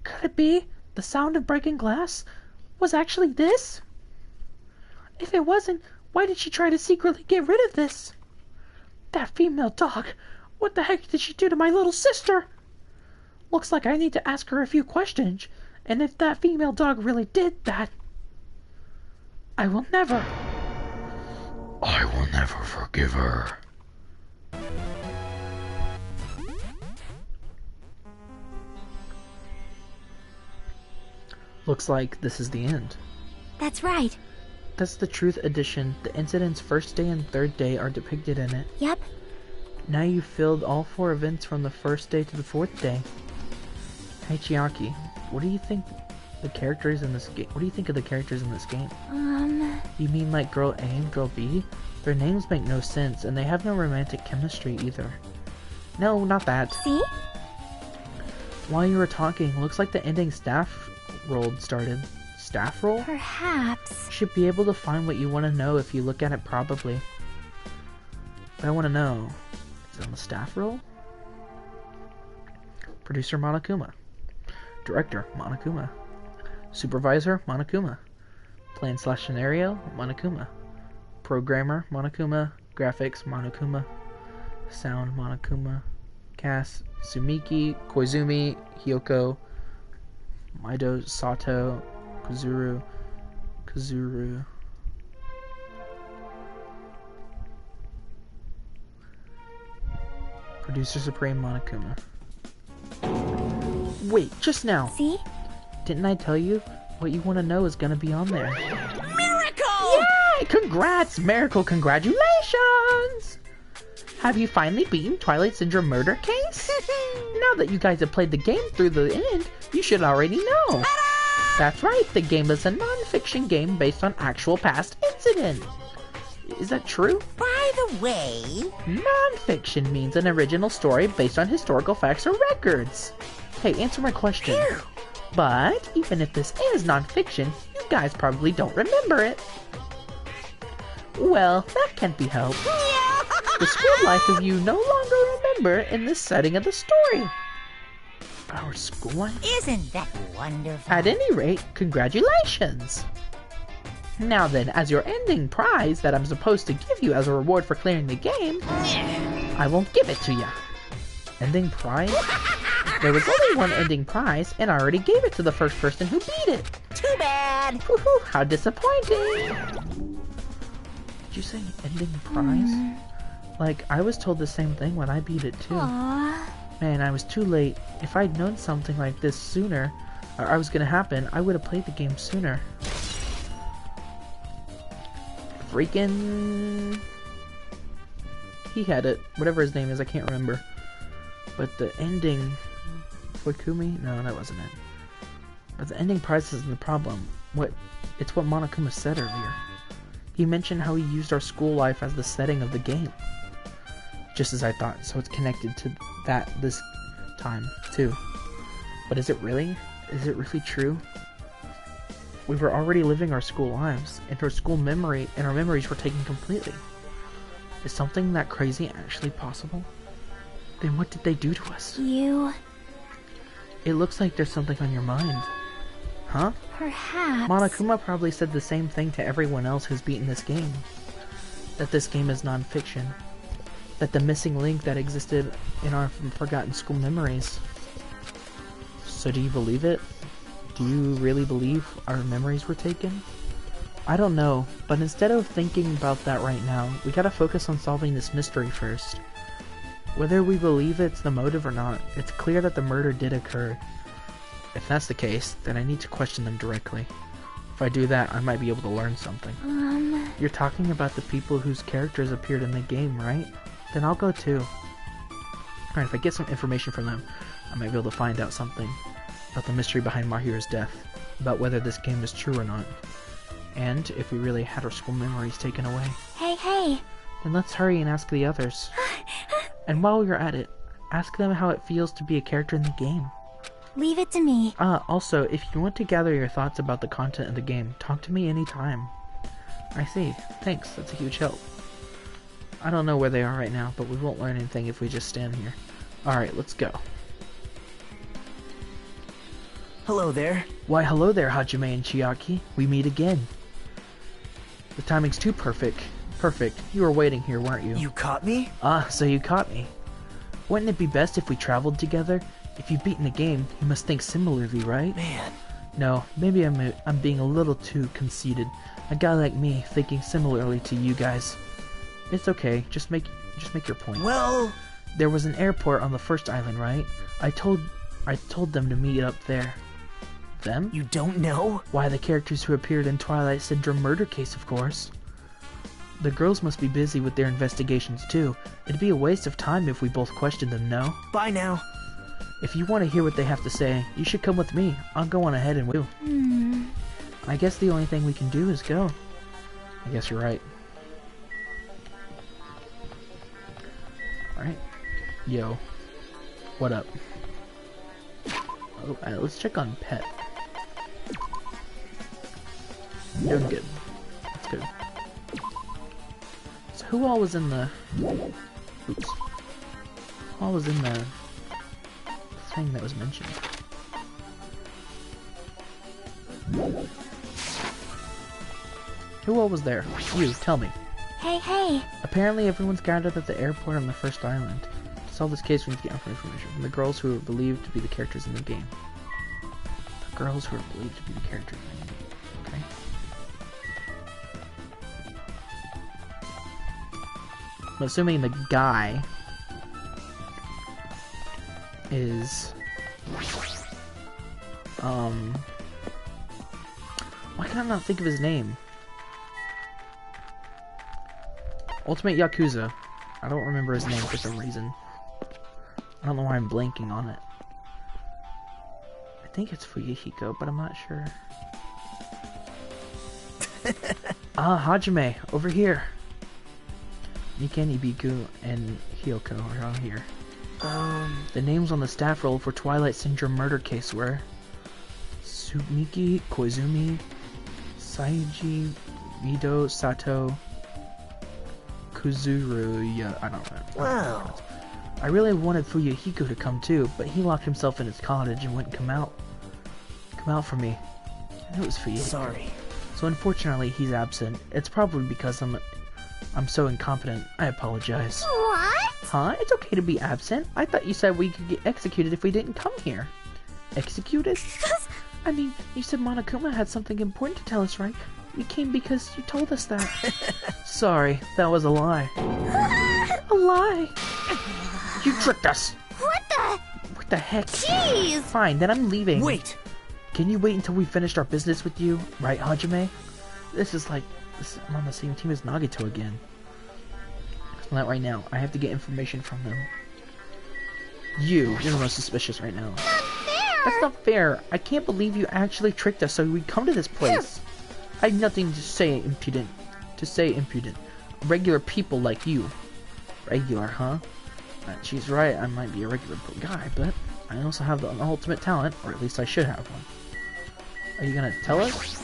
S1: Could it be the sound of breaking glass was actually this? If it wasn't, why did she try to secretly get rid of this? That female dog, what the heck did she do to my little sister? Looks like I need to ask her a few questions, and if that female dog really did that, I will never forgive her. Looks like this is the end.
S4: That's right.
S1: That's the Truth Edition. The incident's first day and third day are depicted in it.
S4: Yep.
S1: Now you've filled all 4 events from the first day to the 4th day. Hey Chiaki, what do you think the characters in this game? What do you think of the characters in this game? You mean like Girl A and Girl B? Their names make no sense, and they have no romantic chemistry either. No, not that.
S4: See?
S1: While you were talking, looks like the ending staff roll started. Staff roll?
S4: Perhaps.
S1: You should be able to find what you want to know if you look at it probably. But I want to know, is it on the staff roll? Producer Monokuma. Director Monokuma. Supervisor Monokuma. Plan/scenario Monokuma. Programmer Monokuma. Graphics Monokuma. Sound Monokuma. Cast Sumiki, Koizumi, Hyoko, Maido, Sato, Kazuru. Producer Supreme Monokuma. Wait, just now.
S4: See?
S1: Didn't I tell you? What you want to know is gonna be on there.
S5: Miracle!
S1: Yay! Congrats, Miracle! Congratulations! Have you finally beaten Twilight Syndrome murder case? Now that you guys have played the game through the end, you should already know. That's right, the game is a non-fiction game based on actual past incidents. Is that true?
S2: By the way...
S1: Non-fiction means an original story based on historical facts or records. Hey, answer my question.
S2: Phew.
S1: But even if this is non-fiction, you guys probably don't remember it. Well, that can't be helped. The school life of you no longer remember in this setting of the story. Our school life?
S2: Isn't that wonderful?
S1: At any rate, congratulations! Now then, as your ending prize that I'm supposed to give you as a reward for clearing the game, I won't give it to you. Ending prize? There was only one ending prize, and I already gave it to the first person who beat it.
S2: Too bad.
S1: Woohoo, how disappointing! Did you say ending prize? Like, I was told the same thing when I beat it too.
S4: Aww.
S1: Man, I was too late. If I'd known something like this sooner, or I was gonna happen, I would have played the game sooner. Freaking... He had it. Whatever his name is, I can't remember. But the ending... Wakumi? No, that wasn't it. But the ending prize isn't the problem. It's what Monokuma said earlier. He mentioned how he used our school life as the setting of the game. Just as I thought, so it's connected to that this time, too. But is it really? Is it really true? We were already living our school lives, and our school memory and our memories were taken completely. Is something that crazy actually possible? Then what did they do to us?
S4: You...
S1: It looks like there's something on your mind. Huh?
S4: perhaps...
S1: Monokuma probably said the same thing to everyone else who's beaten this game. That this game is non-fiction. That the missing link that existed in our forgotten school memories. So do you believe it? Do you really believe our memories were taken? I don't know, but instead of thinking about that right now, we gotta focus on solving this mystery first. Whether we believe it's the motive or not, it's clear that the murder did occur. If that's the case, then I need to question them directly. If I do that, I might be able to learn something. You're talking about the people whose characters appeared in the game, right? Then I'll go too. Alright, if I get some information from them, I might be able to find out something about the mystery behind Mahiru's death, about whether this game is true or not, and if we really had our school memories taken away.
S4: Hey.
S1: Then let's hurry and ask the others. And while you're at it, ask them how it feels to be a character in the game.
S4: Leave it to me.
S1: Also, if you want to gather your thoughts about the content of the game, talk to me anytime. I see. Thanks, that's a huge help. I don't know where they are right now, but we won't learn anything if we just stand here. Alright, let's go.
S5: Hello there.
S1: Why, hello there, Hajime and Chiaki. We meet again. The timing's too perfect. Perfect. You were waiting here, weren't you?
S5: You caught me?
S1: So you caught me. Wouldn't it be best if we traveled together? If you've beaten the game, you must think similarly, right?
S5: Man.
S1: No, maybe I'm being a little too conceited. A guy like me thinking similarly to you guys. It's okay. Just make your point.
S5: Well...
S1: There was an airport on the first island, right? I told them to meet up there. Them?
S5: You don't know?
S1: Why, the characters who appeared in Twilight Syndrome murder case, of course. The girls must be busy with their investigations too. It'd be a waste of time if we both questioned them, no?
S5: Bye now.
S1: If you want to hear what they have to say, you should come with me. I'll go on ahead and wait. I guess the only thing we can do is go. I guess you're right. Alright. Yo. What up? Oh, let's check on Pet. Doing good. That's good. So who all was in the... Oops. Who all was in the thing that was mentioned? Who all was there? You, tell me.
S4: Hey.
S1: Apparently everyone's gathered at the airport on the first island. To solve this case, we need to get information from the girls who are believed to be the characters in the game. The girls who are believed to be the characters in the game. Okay. I'm assuming the guy is... Why can I not think of his name? Ultimate Yakuza. I don't remember his name for some reason. I don't know why I'm blanking on it. I think it's Fuyuhiko, but I'm not sure. Ah, Hajime, over here. Miken, Ibiku, and Hyoko are all here. The names on the staff roll for Twilight Syndrome murder case were Tsumiki, Koizumi, Saiji, Mido, Sato, Kuzuruya. I don't know.
S2: Whoa.
S1: I really wanted Fuyuhiko to come too, but he locked himself in his cottage and wouldn't come out. Come out for me. And it was Fuyuhiko.
S5: Sorry.
S1: So unfortunately, he's absent. It's probably because I'm so incompetent. I apologize.
S4: What?
S1: Huh? It's okay to be absent. I thought you said we could get executed if we didn't come here. Executed? I mean, you said Monokuma had something important to tell us, right? We came because you told us that. Sorry, that was a lie. A lie? You tricked us!
S4: What the?
S1: What the heck?
S4: Jeez!
S1: Fine, then I'm leaving.
S5: Wait!
S1: Can you wait until we finished our business with you? Right, Hajime? I'm on the same team as Nagito again. Not right now. I have to get information from them. You're the most suspicious right now. That's not fair. I can't believe you actually tricked us so we'd come to this place. I have nothing to say impudent. Regular people like you. Regular, huh? She's right, I might be a regular guy, but I also have the ultimate talent, or at least I should have one. Are you gonna tell us?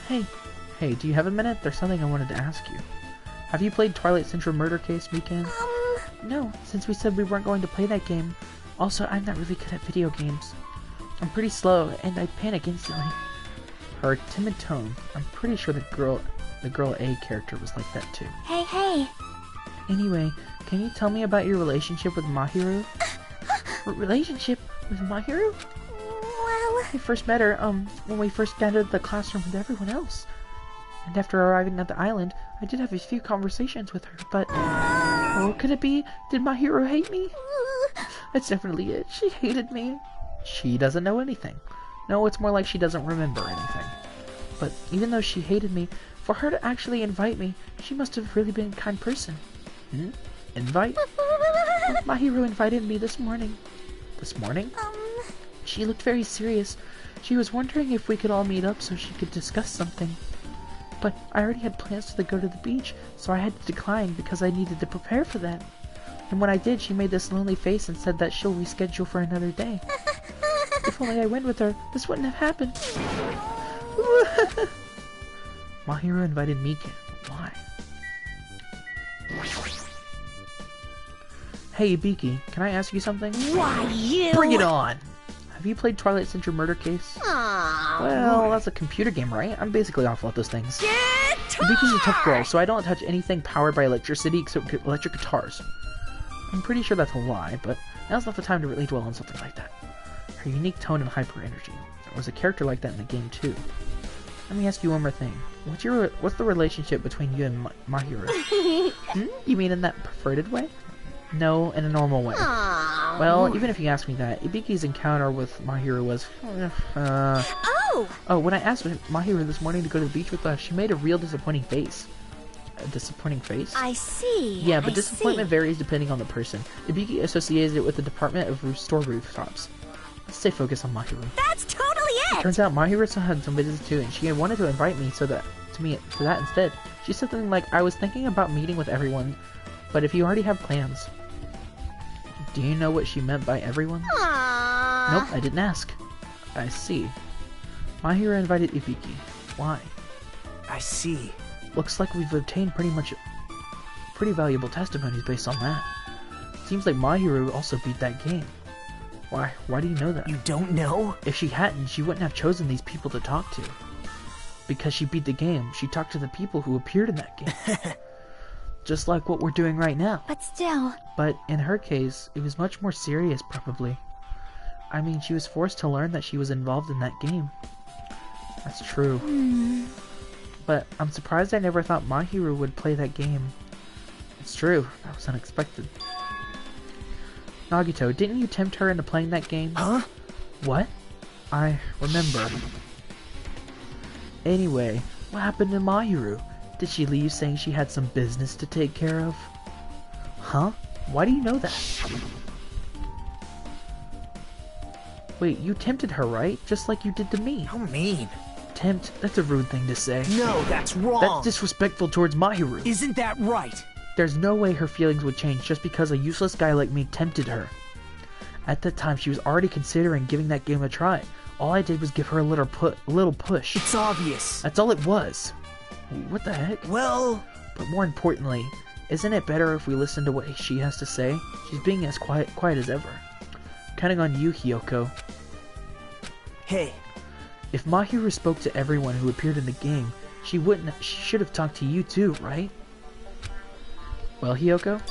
S1: Hey, do you have a minute? There's something I wanted to ask you. Have you played Twilight Syndrome Murder Case, Mikan? No, since we said we weren't going to play that game. Also, I'm not really good at video games. I'm pretty slow, and I panic instantly. Her timid tone. I'm pretty sure the girl A character was like that too.
S4: Hey.
S1: Anyway, can you tell me about your relationship with Mahiru? Relationship with Mahiru?
S4: Well,
S1: I first met her, when we first entered the classroom with everyone else. And after arriving at the island, I did have a few conversations with her, but... what could it be? Did Mahiru hate me? That's definitely it. She hated me. She doesn't know anything. No, it's more like she doesn't remember anything. But even though she hated me, for her to actually invite me, she must have really been a kind person. Invite? Mahiru invited me this morning. This morning? She looked very serious. She was wondering if we could all meet up so she could discuss something. But I already had plans to go to the beach, so I had to decline because I needed to prepare for that. And when I did, she made this lonely face and said that she'll reschedule for another day. If only I went with her, this wouldn't have happened. Mahiru invited Mika. Why? Hey, Ibiki, can I ask you something?
S3: Why, you?
S1: Bring it on! Have you played Twilight Syndrome Murder Case? Well, that's a computer game, right? I'm basically awful at those things. Ibiki's a tough girl, so I don't touch anything powered by electricity except electric guitars. I'm pretty sure that's a lie, but now's not the time to really dwell on something like that. Her unique tone and hyper energy. There was a character like that in the game too. Let me ask you one more thing. What's the relationship between you and Mahiru? You mean in that perverted way? No, in a normal way. Well, even if you ask me that, Ibiki's encounter with Mahiru was... Oh, when I asked Mahiru this morning to go to the beach with us, she made a real disappointing face. A disappointing face?
S4: I see.
S1: Yeah, but disappointment varies depending on the person. Ibiki associates it with the Department of Store Rooftops. Let's stay focused on Mahiru.
S3: That's totally it!
S1: Turns out Mahiru had some business too, and she wanted to invite me to that instead. She said something like, I was thinking about meeting with everyone, but if you already have plans... Do you know what she meant by everyone? Nope, I didn't ask. I see. Mahiru invited Ibiki. Why?
S5: I see.
S1: Looks like we've obtained pretty valuable testimonies based on that. Seems like Mahiru also beat that game. Why do you know that?
S5: You don't know?
S1: If she hadn't, she wouldn't have chosen these people to talk to. Because she beat the game, she talked to the people who appeared in that game. Just like what we're doing right now.
S4: But still...
S1: But in her case, it was much more serious, probably. I mean, she was forced to learn that she was involved in that game. That's true. But I'm surprised I never thought Mahiru would play that game. It's true, that was unexpected. Nagito, didn't you tempt her into playing that game?
S5: Huh?
S1: What? I remember. Anyway, what happened to Mahiru? Did she leave saying she had some business to take care of? Huh? Why do you know that? Wait, you tempted her, right? Just like you did to me.
S5: How mean.
S1: Tempt? That's a rude thing to say.
S5: No, that's wrong.
S1: That's disrespectful towards Mahiru.
S5: Isn't that right?
S1: There's no way her feelings would change just because a useless guy like me tempted her. At that time, she was already considering giving that game a try. All I did was give her a little push.
S5: It's obvious.
S1: That's all it was. What the heck?
S5: Well...
S1: But more importantly, isn't it better if we listen to what she has to say? She's being as quiet as ever. Counting on you, Hiyoko.
S5: Hey.
S1: If Mahiru spoke to everyone who appeared in the game, she should have talked to you too, right? Well, Hiyoko?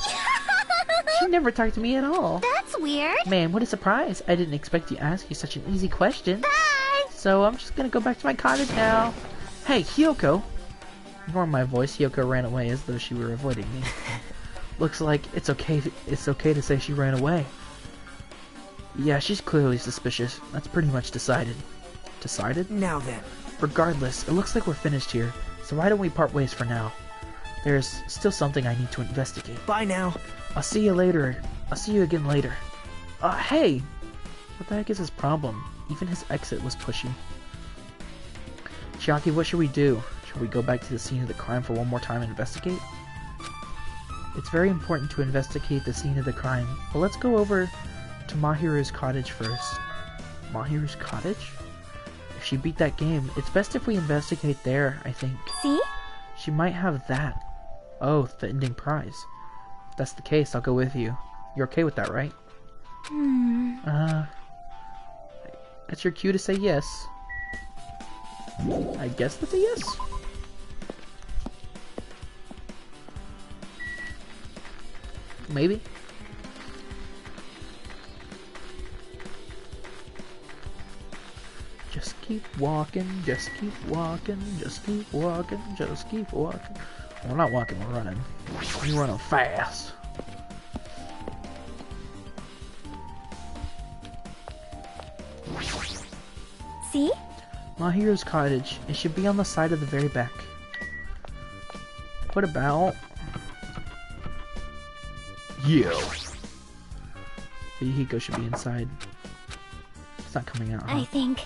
S1: She never talked to me at all.
S4: That's weird.
S1: Man, what a surprise. I didn't expect to ask you such an easy question.
S4: Bye.
S1: So I'm just gonna go back to my cottage now. Hey, Hiyoko! Ignoring my voice, Hiyoko ran away as though she were avoiding me. Looks like it's okay to say she ran away. Yeah, she's clearly suspicious. That's pretty much decided. Decided?
S5: Now then.
S1: Regardless, it looks like we're finished here, so why don't we part ways for now? There's still something I need to investigate.
S5: Bye now.
S1: I'll see you later. I'll see you again later. Hey! What the heck is his problem? Even his exit was pushy. Chiaki, what should we do? Should we go back to the scene of the crime for one more time and investigate? It's very important to investigate the scene of the crime, but let's go over to Mahiru's cottage first. Mahiru's cottage? If she beat that game, it's best if we investigate there, I think.
S4: See?
S1: She might have that. Oh, the ending prize. If that's the case, I'll go with you. You're okay with that, right? That's your cue to say yes. I guess that's a yes. Maybe. Just keep walking, just keep walking, just keep walking, just keep walking. Well, we're not walking, we're running. We're running fast.
S4: See?
S1: Mahiru's cottage. It should be on the side of the very back. What about... Yeah. Fuyuhiko should be inside. It's not coming out, huh?
S4: I think.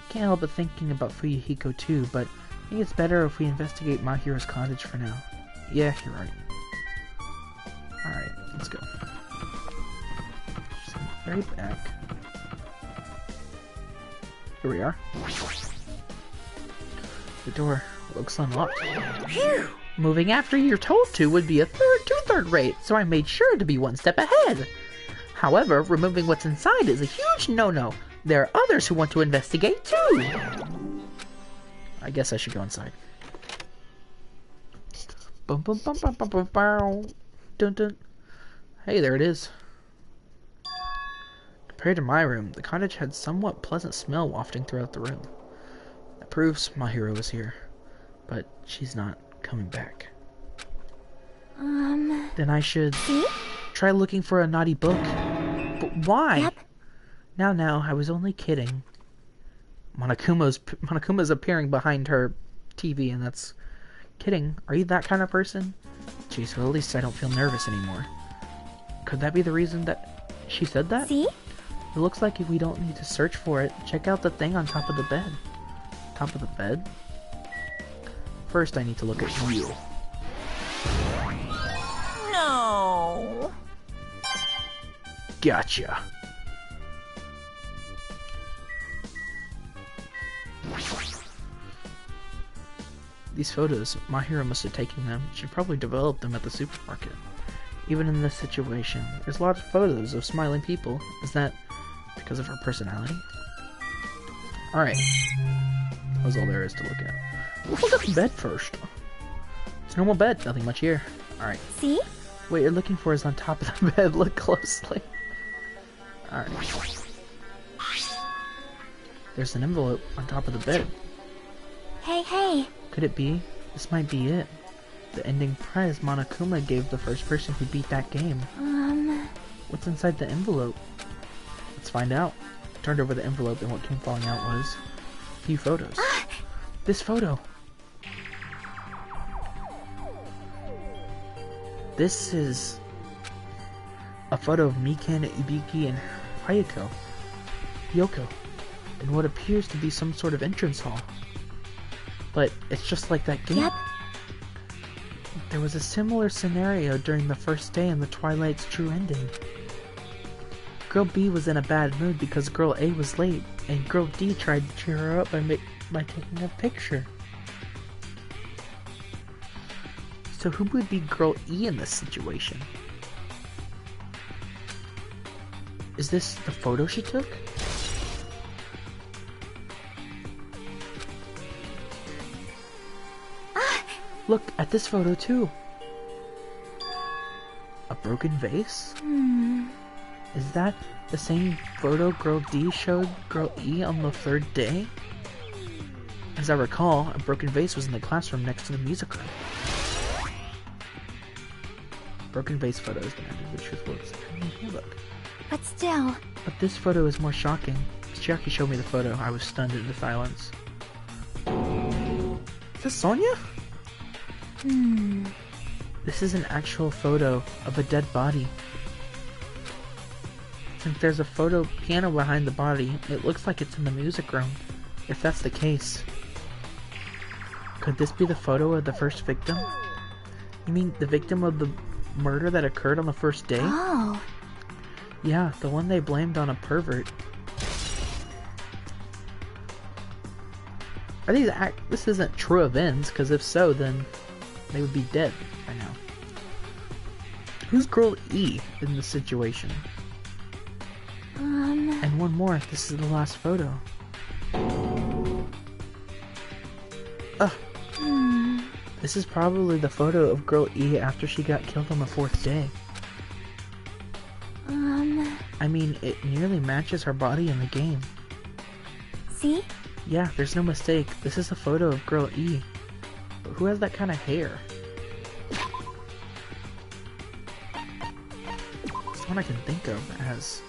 S1: Can't help but thinking about Fuyuhiko too, but I think it's better if we investigate Mahiru's cottage for now. Yeah, you're right. Alright, let's go. Just in the very back. Here we are. The door looks unlocked.
S5: Phew!
S1: Moving after you're told to would be a two-third rate, so I made sure to be one step ahead. However, removing what's inside is a huge no-no. There are others who want to investigate too. I guess I should go inside. Bum, bum, bum, bum, bum, bum, bum. Dun, dun. Hey, there it is. Compared to my room, the cottage had somewhat pleasant smell wafting throughout the room. That proves Mahiru is here, but she's not coming back. Then I should try looking for a naughty book. But why?
S4: Yep.
S1: Now, I was only kidding. Monokuma's appearing behind her TV, and that's kidding. Are you that kind of person? Jeez, well, at least I don't feel nervous anymore. Could that be the reason that she said that?
S4: See?
S1: It looks like we don't need to search for it. Check out the thing on top of the bed. Top of the bed? First, I need to look at you.
S2: No.
S1: Gotcha. These photos, Mahiru must have taken them. She probably developed them at the supermarket. Even in this situation, there's lots of photos of smiling people. Is that because of her personality? Alright. That was all there is to look at. Let's look at the bed first. It's a normal bed, nothing much here. Alright.
S4: See?
S1: What you're looking for is on top of the bed. Look closely. Alright. There's an envelope on top of the bed.
S4: Hey.
S1: Could it be? This might be it. The ending prize Monokuma gave the first person who beat that game. What's inside the envelope? Let's find out. I turned over the envelope and what came falling out was a few photos. This photo. This is a photo of Mikan, Ibiki, and Yoko, in what appears to be some sort of entrance hall. But it's just like that game.
S4: Yep.
S1: There was a similar scenario during the first day in the Twilight's true ending. Girl B was in a bad mood because Girl A was late, and Girl D tried to cheer her up by taking a picture. So who would be Girl E in this situation? Is this the photo she took? Look at this photo too. A broken vase? Is that the same photo Girl D showed Girl E on the third day? As I recall, a broken vase was in the classroom next to the music room. Broken vase photo is gonna be the truth looks. Look.
S4: But still.
S1: But this photo is more shocking. Chiaki showed me the photo. I was stunned into silence. Is this Sonia? This is an actual photo of a dead body. Since there's a photo piano behind the body, it looks like it's in the music room. If that's the case, could this be the photo of the first victim? You mean the victim of the murder that occurred on the first day?
S4: Oh.
S1: Yeah, the one they blamed on a pervert. Are these this isn't true events, because if so, then they would be dead by now. Who's Girl E in this situation? And one more, this is the last photo. This is probably the photo of Girl E after she got killed on the fourth day. I mean, it nearly matches her body in the game.
S4: See?
S1: Yeah, there's no mistake. This is a photo of Girl E. But who has that kind of hair? It's one I can think of as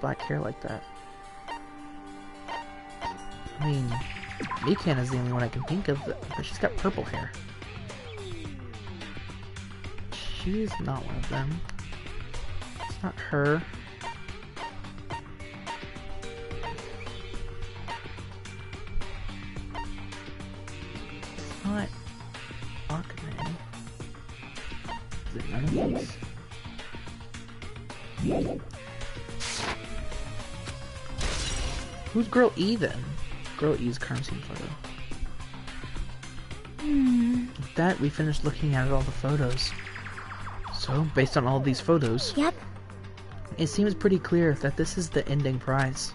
S1: black hair like that. I mean, Mikan is the only one I can think of, but she's got purple hair. She's not one of them. It's not her. It's not Akane. Is it none of these? Who's Girl E then? Girl E's crime scene photo. With that, we finished looking at all the photos. So, based on all these photos,
S4: Yep.
S1: it seems pretty clear that this is the ending prize.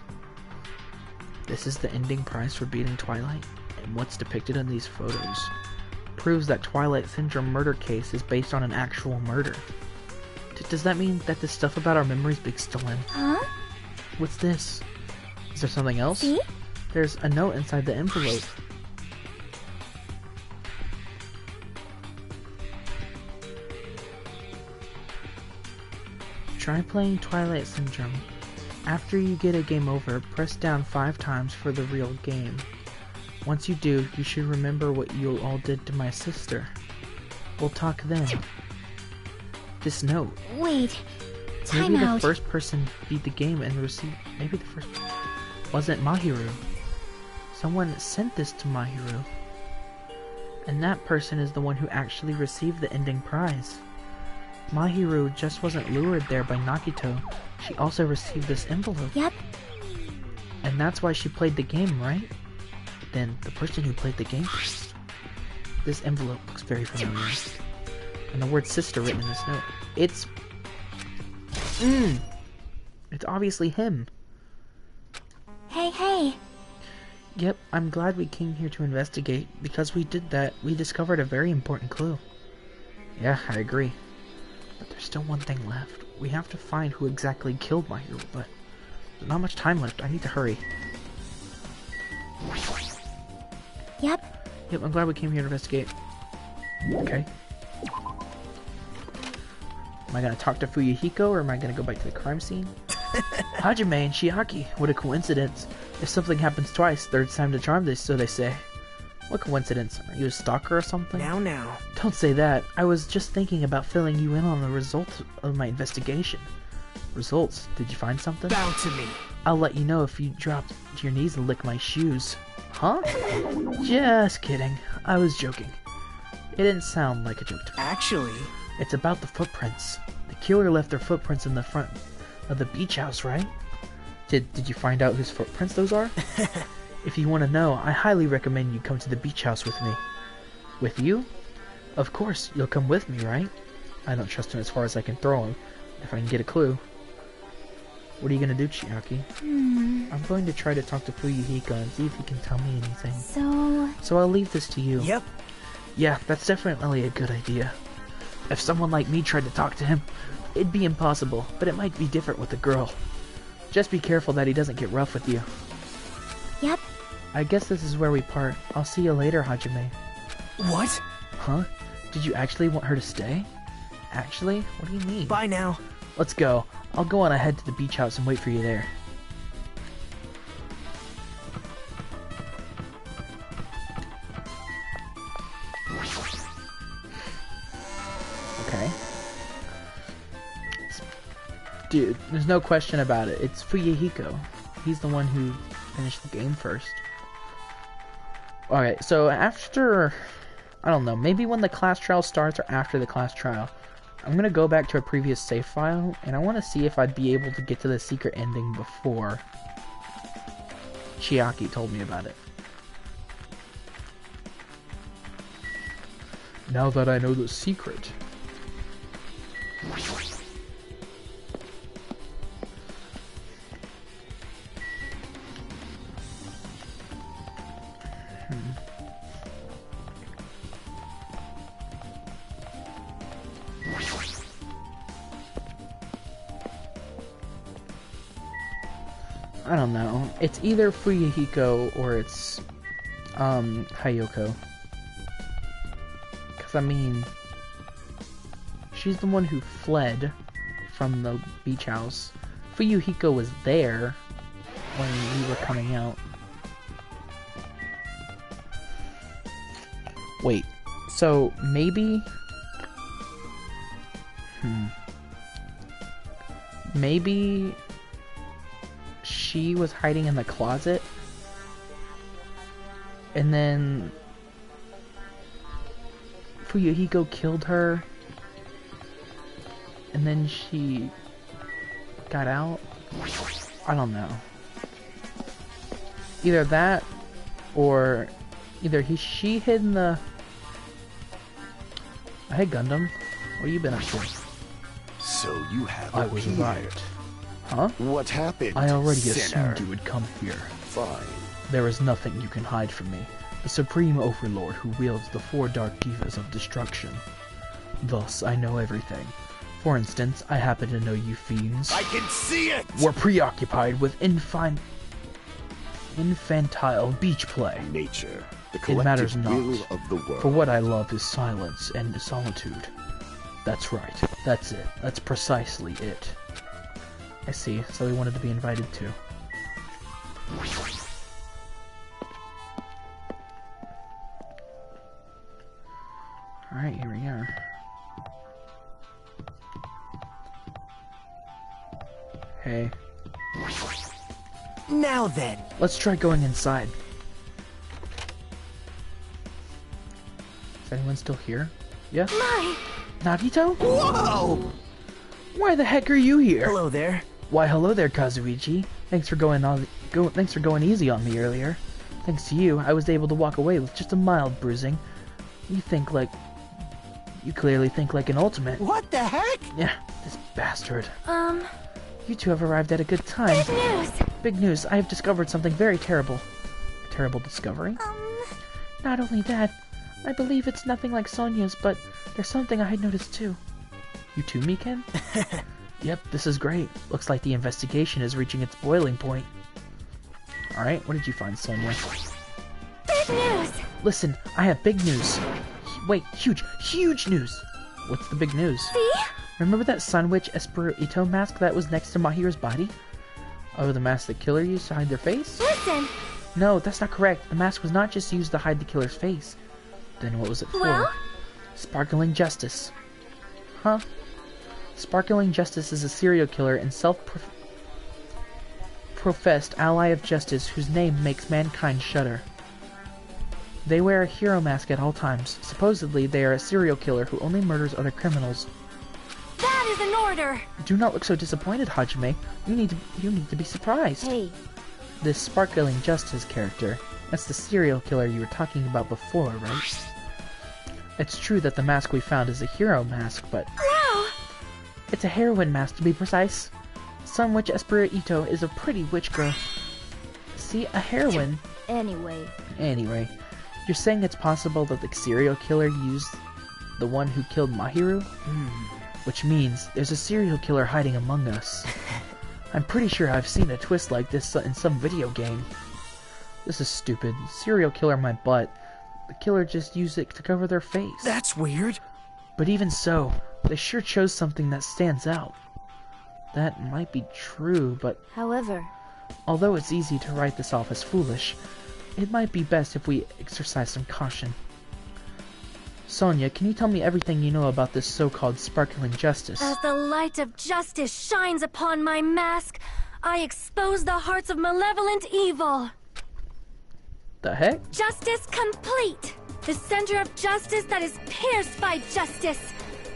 S1: This is the ending prize for beating Twilight, and what's depicted in these photos proves that Twilight Syndrome murder case is based on an actual murder. Does that mean that this stuff about our memories being stolen?
S4: Huh?
S1: What's this? Is there something else?
S4: See?
S1: There's a note inside the envelope. Try playing Twilight Syndrome. After you get a game over, press down 5 times for the real game. Once you do, you should remember what you all did to my sister. We'll talk then. This note.
S4: Wait.
S1: Maybe
S4: Time
S1: the
S4: out.
S1: first person beat the game and received. Maybe the first wasn't Mahiru. Someone sent this to Mahiru. And that person is the one who actually received the ending prize. Mahiru just wasn't lured there by Nagito. She also received this envelope.
S4: Yep.
S1: And that's why she played the game, right? Then the person who played the game. This envelope looks very familiar. And the word sister written in this note. It's obviously him.
S4: Hey.
S1: Yep, I'm glad we came here to investigate. Because we did that, we discovered a very important clue. Yeah, I agree. But there's still one thing left. We have to find who exactly killed Mahiru, but there's not much time left. I need to hurry.
S4: Yep.
S1: Yep, I'm glad we came here to investigate. Okay. Am I gonna talk to Fuyuhiko, or am I gonna go back to the crime scene? Hajime and Chiaki, what a coincidence. If something happens twice, third time the charm, so they say. What coincidence? Are you a stalker or something?
S5: Now.
S1: Don't say that. I was just thinking about filling you in on the results of my investigation. Results? Did you find something?
S5: Bow to me.
S1: I'll let you know if you drop to your knees and lick my shoes. Huh? Just kidding. I was joking. It didn't sound like a joke to me.
S5: Actually,
S1: It's about the footprints. The killer left their footprints in the front of the beach house, right? Did you find out whose footprints those are? If you want to know, I highly recommend you come to the beach house with me. With you? Of course, you'll come with me, right? I don't trust him as far as I can throw him, if I can get a clue. What are you gonna do, Chiaki? I'm going to try to talk to Fuyuhiko and see if he can tell me anything. So I'll leave this to you.
S5: yep.
S1: Yeah, that's definitely a good idea. If someone like me tried to talk to him, it'd be impossible, but it might be different with a girl. Just be careful that he doesn't get rough with you.
S4: Yep.
S1: I guess this is where we part. I'll see you later, Hajime.
S5: What?
S1: Huh? Did you actually want her to stay? Actually? What do you mean?
S5: Bye now.
S1: Let's go. I'll go on ahead to the beach house and wait for you there. Okay. Dude, there's no question about it. It's Fuyuhiko. He's the one who finished the game first. Alright, so after... I don't know, maybe when the class trial starts or after the class trial, I'm gonna go back to a previous save file, and I want to see if I'd be able to get to the secret ending before Chiaki told me about it. Now that I know the secret. I don't know. It's either Fuyuhiko or it's Hayoko. Cause I mean, she's the one who fled from the beach house. Fuyuhiko was there when we were coming out. Wait, so maybe... Maybe she was hiding in the closet, and then Fuyuhiko killed her, and then she got out? I don't know. Either that, or either she hid in the... Hey Gundam, what have you been up to?
S6: So you have
S1: I was
S6: appeared.
S1: right. Huh?
S6: What happened?
S1: I already
S6: sinner?
S1: assumed you would come here.
S6: Fine.
S1: There is nothing you can hide from me, the Supreme Overlord who wields the 4 Dark Divas of Destruction. Thus, I know everything. For instance, I happen to know you fiends
S6: I can see it!
S1: were preoccupied with infantile beach play.
S6: Nature, the
S1: It matters
S6: collective
S1: not,
S6: will of the world.
S1: for what I love is silence and solitude. That's right. That's it. That's precisely it. I see. So he wanted to be invited too. Alright, here we are. Hey.
S5: Now then.
S1: Let's try going inside. Is anyone still here? Yeah?
S4: My!
S1: Nagito?
S5: Whoa!
S1: Why the heck are you here?
S5: Hello there.
S1: Why, hello there, Kazuichi. Thanks for going easy on me earlier. Thanks to you, I was able to walk away with just a mild bruising. You clearly think like an ultimate.
S5: What the heck?
S1: Yeah, this bastard. You two have arrived at a good time.
S4: Big news!
S1: Big news, I have discovered something very terrible. A terrible discovery? Not only that, I believe it's nothing like Sonia's, but there's something I had noticed too. You too, Miken? Yep, this is great. Looks like the investigation is reaching its boiling point. Alright, what did you find, Sonia?
S4: Big news!
S1: Listen, I have big news. Wait, huge news! What's the big news?
S4: See?
S1: Remember that Sun Witch Esperito mask that was next to Mahira's body? Oh, the mask the killer used to hide their face?
S4: Listen!
S1: No, that's not correct. The mask was not just used to hide the killer's face. Then what was it for?
S3: Well?
S1: Sparkling Justice. Huh? Sparkling Justice is a serial killer and self-professed ally of justice whose name makes mankind shudder. They wear a hero mask at all times. Supposedly, they are a serial killer who only murders other criminals.
S3: That is an order!
S1: Do not look so disappointed, Hajime. You need to be surprised.
S3: Hey,
S1: This Sparkling Justice character, that's the serial killer you were talking about before, right? It's true that the mask we found is a hero mask, but...
S3: wow!
S1: It's a heroine mask, to be precise. Some witch Espirito is a pretty witch girl. See, a heroine...
S3: Anyway,
S1: You're saying it's possible that the serial killer used the one who killed Mahiru? Which means there's a serial killer hiding among us. I'm pretty sure I've seen a twist like this in some video game. This is stupid. Serial killer my butt. The killer just used it to cover their face.
S5: That's weird.
S1: But even so, they sure chose something that stands out. That might be true, but
S3: however,
S1: although it's easy to write this off as foolish, it might be best if we exercise some caution. Sonia, can you tell me everything you know about this so-called Sparkling Justice?
S3: as the light of justice shines upon my mask, I expose the hearts of malevolent evil.
S1: The heck?
S3: Justice complete! The center of justice that is pierced by justice!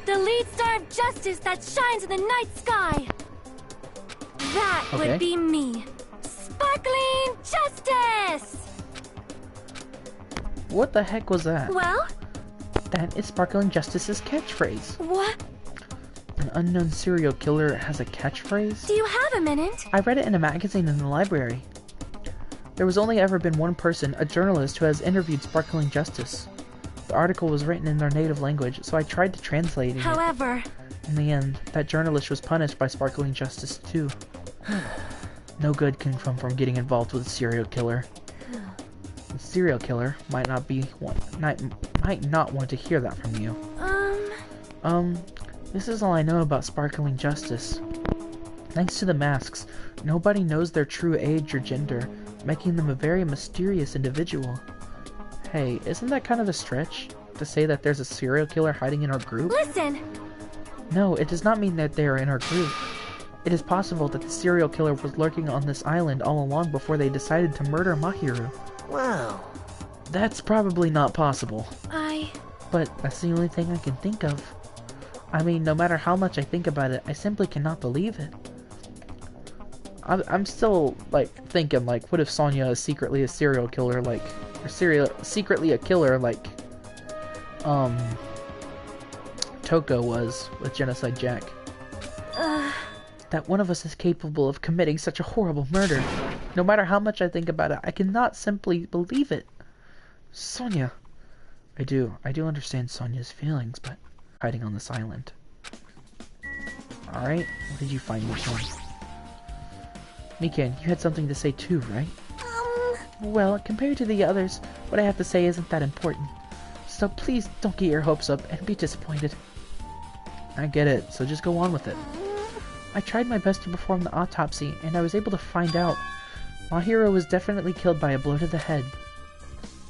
S3: The lead star of justice that shines in the night sky! That
S1: Okay.
S3: would be me! Sparkling Justice!
S1: What the heck was that?
S3: Well,
S1: That is Sparkling Justice's catchphrase.
S3: what?
S1: An unknown serial killer has a catchphrase?
S3: Do you have a minute?
S1: I read it in a magazine in the library. There was only ever been one person, a journalist, who has interviewed Sparkling Justice. The article was written in their native language, so I tried to translate it.
S3: However,
S1: In the end, that journalist was punished by Sparkling Justice too. No good can come from getting involved with a serial killer. The serial killer might not want to hear that from you. This is all I know about Sparkling Justice. Thanks to the masks, nobody knows their true age or gender, making them a very mysterious individual. Hey, isn't that kind of a stretch? To say that there's a serial killer hiding in our group?
S3: listen!
S1: No, it does not mean that they are in our group. It is possible that the serial killer was lurking on this island all along before they decided to murder Mahiru.
S2: Wow.
S1: That's probably not possible.
S3: I...
S1: But that's the only thing I can think of. I mean, no matter how much I think about it, I simply cannot believe it. I'm still, like, thinking, like, what if Sonya is secretly a serial killer, like, or secretly a killer, like, Toko was with Genocide Jack. That one of us is capable of committing such a horrible murder. No matter how much I think about it, I cannot simply believe it. Sonya. I do understand Sonya's feelings, but hiding on this island. Alright, what did you find this one? Mikan, you had something to say too, right? Well, compared to the others, what I have to say isn't that important. So please don't get your hopes up and be disappointed. I get it, so just go on with it. I tried my best to perform the autopsy, and I was able to find out. Mahiru was definitely killed by a blow to the head.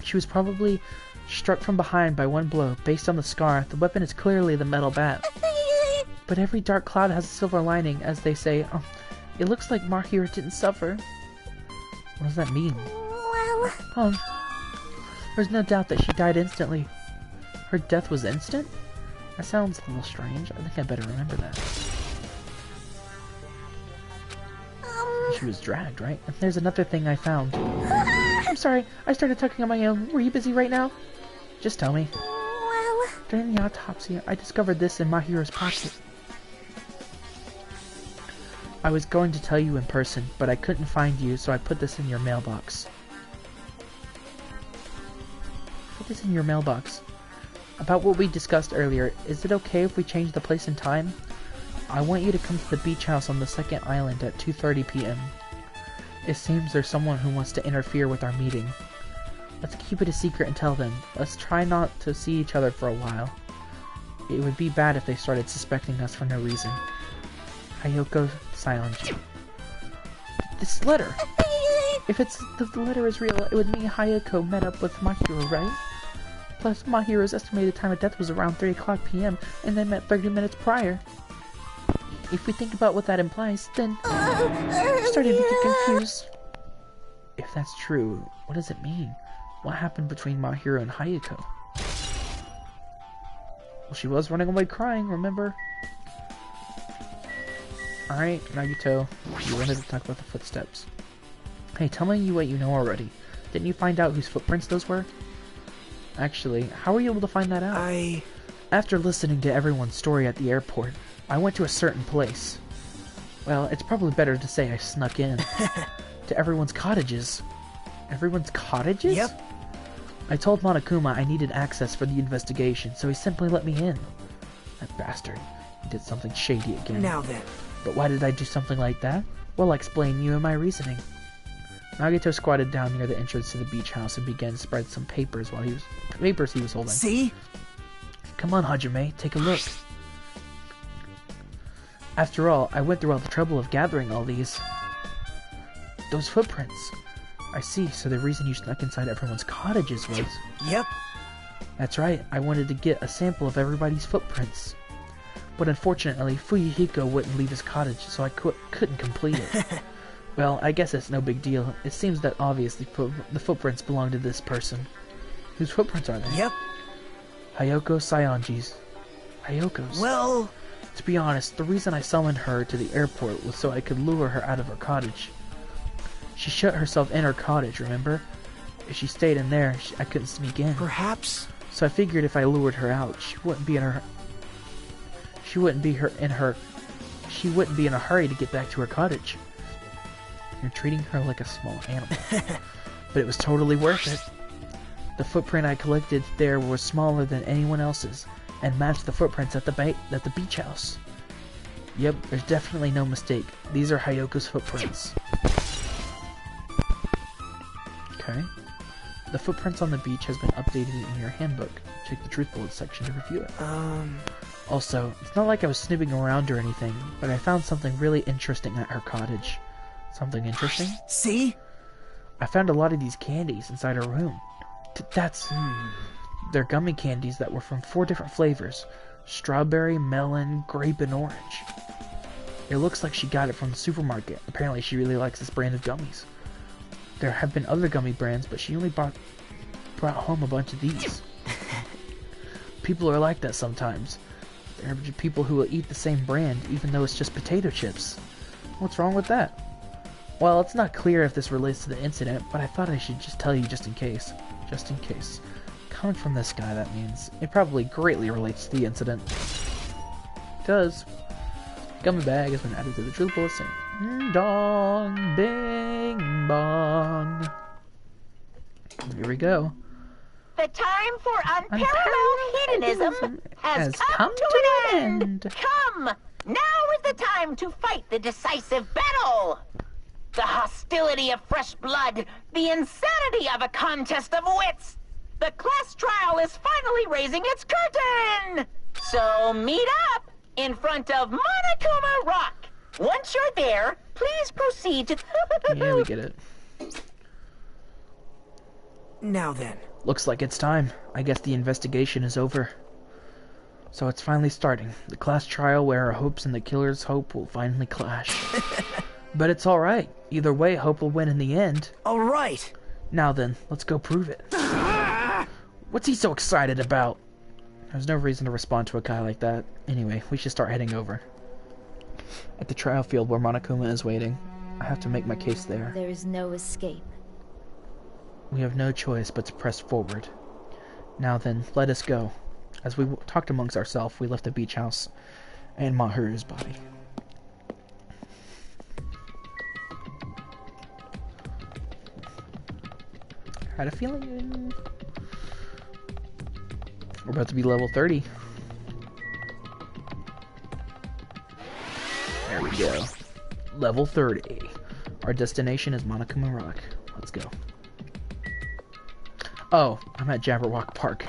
S1: She was probably struck from behind by one blow. Based on the scar, the weapon is clearly the metal bat. But every dark cloud has a silver lining, as they say. It looks like Mahiru didn't suffer. What does that mean?
S4: Well,
S1: There's no doubt that she died instantly. Her death was instant? That sounds a little strange. I think I better remember that. She was dragged, right? And there's another thing I found. I'm sorry, I started talking on my own. Were you busy right now? Just tell me.
S4: well,
S1: During the autopsy, I discovered this in Mahiru's pocket. I was going to tell you in person, but I couldn't find you, so I put this in your mailbox. Put this in your mailbox. About what we discussed earlier, is it okay if we change the place and time? I want you to come to the beach house on the second island at 2:30 p.m. It seems there's someone who wants to interfere with our meeting. Let's keep it a secret until then. Let's try not to see each other for a while. It would be bad if they started suspecting us for no reason. Hayoko Silent. This letter! If the letter is real, it would mean Hayako met up with Mahiro, right? Plus, Mahiro's estimated time of death was around 3 o'clock p.m., and they met 30 minutes prior. If we think about what that implies, then I'm starting to get confused. If that's true, what does it mean? What happened between Mahiro and Hayako? Well, she was running away crying, remember? Alright, Nagito, you wanted to talk about the footsteps. Hey, tell me what you know already. Didn't you find out whose footprints those were? Actually, how were you able to find that out? After listening to everyone's story at the airport, I went to a certain place. Well, it's probably better to say I snuck in. To everyone's cottages. Everyone's cottages?
S5: Yep.
S1: I told Monokuma I needed access for the investigation, so he simply let me in. That bastard. He did something shady again.
S5: Now then.
S1: But why did I do something like that? Well, I'll explain you and my reasoning. Nagito squatted down near the entrance to the beach house and began to spread some papers he was holding.
S5: See?
S1: Come on, Hajime, take a look. After all, I went through all the trouble of gathering all these. Those footprints. I see, so the reason you snuck inside everyone's cottages was...
S5: Yep.
S1: That's right, I wanted to get a sample of everybody's footprints. But unfortunately, Fuyuhiko wouldn't leave his cottage, so I couldn't complete it. Well, I guess it's no big deal. It seems that obviously the footprints belong to this person. Whose footprints are they?
S5: Yep.
S1: Hayako Sayonji's. Hayako's.
S5: Well...
S1: To be honest, the reason I summoned her to the airport was so I could lure her out of her cottage. She shut herself in her cottage, remember? If she stayed in there, I couldn't sneak in.
S5: Perhaps.
S1: So I figured if I lured her out, she wouldn't be in a hurry to get back to her cottage. You're treating her like a small animal. But it was totally worth it. The footprint I collected there was smaller than anyone else's, and matched the footprints at the beach house. Yep, there's definitely no mistake. These are Hayako's footprints. Okay. The footprints on the beach has been updated in your handbook. Check the truth bullets section to review it. Also, it's not like I was snooping around or anything, but I found something really interesting at her cottage. Something interesting?
S5: See?
S1: I found a lot of these candies inside her room. They're gummy candies that were from 4 different flavors. Strawberry, melon, grape, and orange. It looks like she got it from the supermarket. Apparently she really likes this brand of gummies. There have been other gummy brands, but she only brought home a bunch of these. People are like that sometimes. There are people who will eat the same brand, even though it's just potato chips. What's wrong with that? Well, it's not clear if this relates to the incident, but I thought I should just tell you just in case. Just in case. Coming from this guy, that means it probably greatly relates to the incident. It does. Gummy bag has been added to the truth bulletin. Dong, bing, bong. Here we go.
S2: The time for unparalleled hedonism has come to an end. Come! Now is the time to fight the decisive battle! The hostility of fresh blood, the insanity of a contest of wits! The class trial is finally raising its curtain! So meet up in front of Monokuma Rock! Once you're there, please proceed to...
S1: Yeah, we get it.
S5: Now then.
S1: Looks like it's time. I guess the investigation is over. So it's finally starting. The class trial where our hopes and the killer's hope will finally clash. But it's alright. Either way, hope will win in the end.
S5: Alright.
S1: Now then, let's go prove it. What's he so excited about? There's no reason to respond to a guy like that. Anyway, we should start heading over. At the trial field where Monokuma is waiting, I have to make my case there.
S4: There is no escape.
S1: We have no choice but to press forward. Now then, let us go. As we talked amongst ourselves, we left the beach house and Mahiru's body. Had a feeling we're about to be level 30. There we go. Level 30. Our destination is Monokuma Rock. Let's go. Oh, I'm at Jabberwock Park.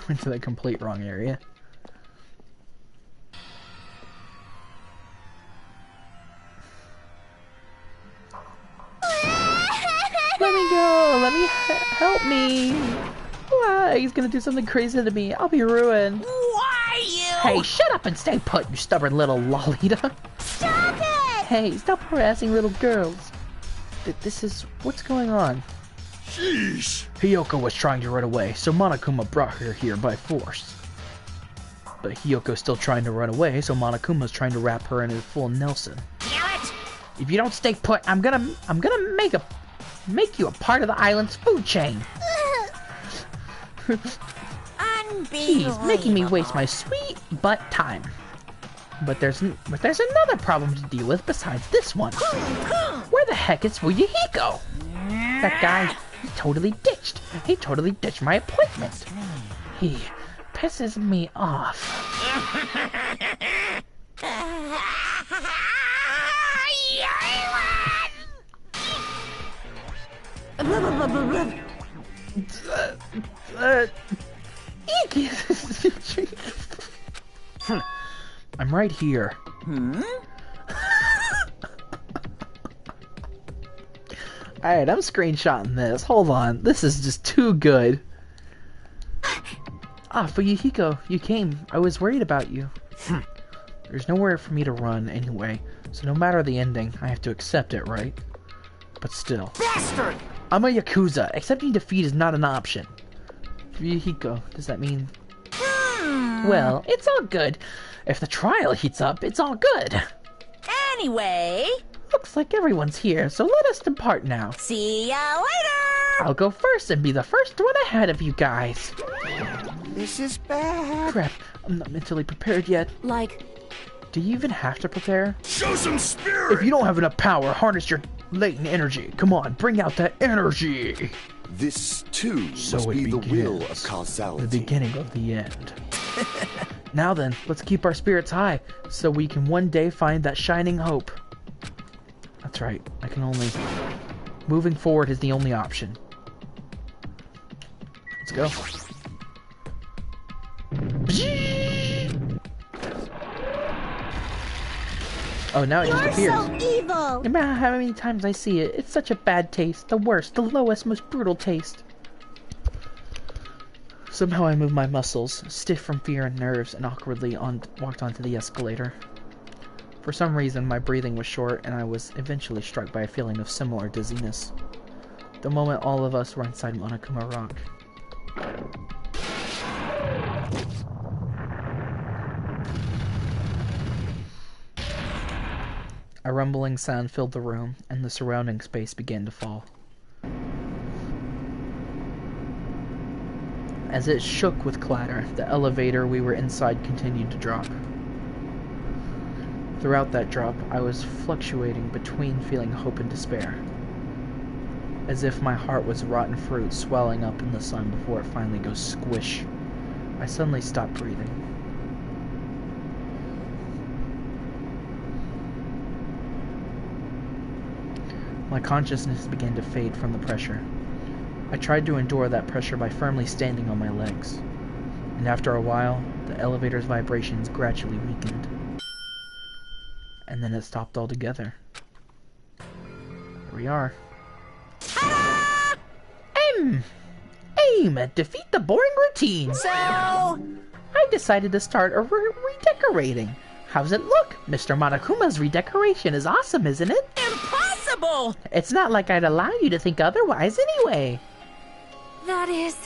S1: Went to the complete wrong area. help me. Why? He's gonna do something crazy to me. I'll be ruined.
S5: Why you?
S1: Hey, shut up and stay put, you stubborn little Lolita.
S4: Stop it!
S1: Hey, stop harassing little girls. This is... what's going on?
S6: Sheesh.
S1: Hiyoko was trying to run away, so Monokuma brought her here by force. But Hiyoko's still trying to run away, so Monokuma's trying to wrap her in a full Nelson.
S2: Damn it!
S1: If you don't stay put, I'm gonna make you a part of the island's food chain. He's making me waste my sweet butt time. But there's another problem to deal with besides this one. Where the heck is Fuyuhiko? That guy, he totally ditched my appointment. He pisses me off. I'm right here. Alright, I'm screenshotting this. Hold on. This is just too good. Ah, Fuyuhiko, you came. I was worried about you. There's nowhere for me to run anyway, so no matter the ending, I have to accept it, right? But still.
S2: Bastard!
S1: I'm a Yakuza. Accepting defeat is not an option. Fuyuhiko, does that mean... Well, it's all good. If the trial heats up, it's all good.
S2: Anyway...
S1: Looks like everyone's here, so let us depart now.
S2: See ya later!
S1: I'll go first and be the first one ahead of you guys.
S6: This is bad.
S1: Crap, I'm not mentally prepared yet.
S3: Like,
S1: Do you even have to prepare?
S6: Show some spirit!
S1: If you don't have enough power, harness your latent energy. Come on, bring out that energy.
S6: This, too,
S1: So
S6: must
S1: it
S6: be the will
S1: begins.
S6: of causality.
S1: The beginning of the end. Now then, let's keep our spirits high, so we can one day find that shining hope. That's right, I can only... Moving forward is the only option. Let's go. Oh, now it just
S4: You're
S1: appears.
S4: so evil!
S1: No matter how many times I see it, it's such a bad taste. The worst, the lowest, most brutal taste. Somehow I moved my muscles, stiff from fear and nerves, and awkwardly walked onto the escalator. For some reason, my breathing was short, and I was eventually struck by a feeling of similar dizziness. The moment all of us were inside Monokuma Rock. A rumbling sound filled the room, and the surrounding space began to fall. As it shook with clatter, the elevator we were inside continued to drop. Throughout that drop, I was fluctuating between feeling hope and despair. As if my heart was rotten fruit swelling up in the sun before it finally goes squish. I suddenly stopped breathing. My consciousness began to fade from the pressure. I tried to endure that pressure by firmly standing on my legs, and after a while, the elevator's vibrations gradually weakened. And then it stopped altogether. Here we are. Aim! Defeat the boring routine!
S2: So...
S1: I decided to start a redecorating. How's it look? Mr. Monokuma's redecoration is awesome, isn't it?
S2: Impossible!
S1: It's not like I'd allow you to think otherwise anyway.
S3: that is...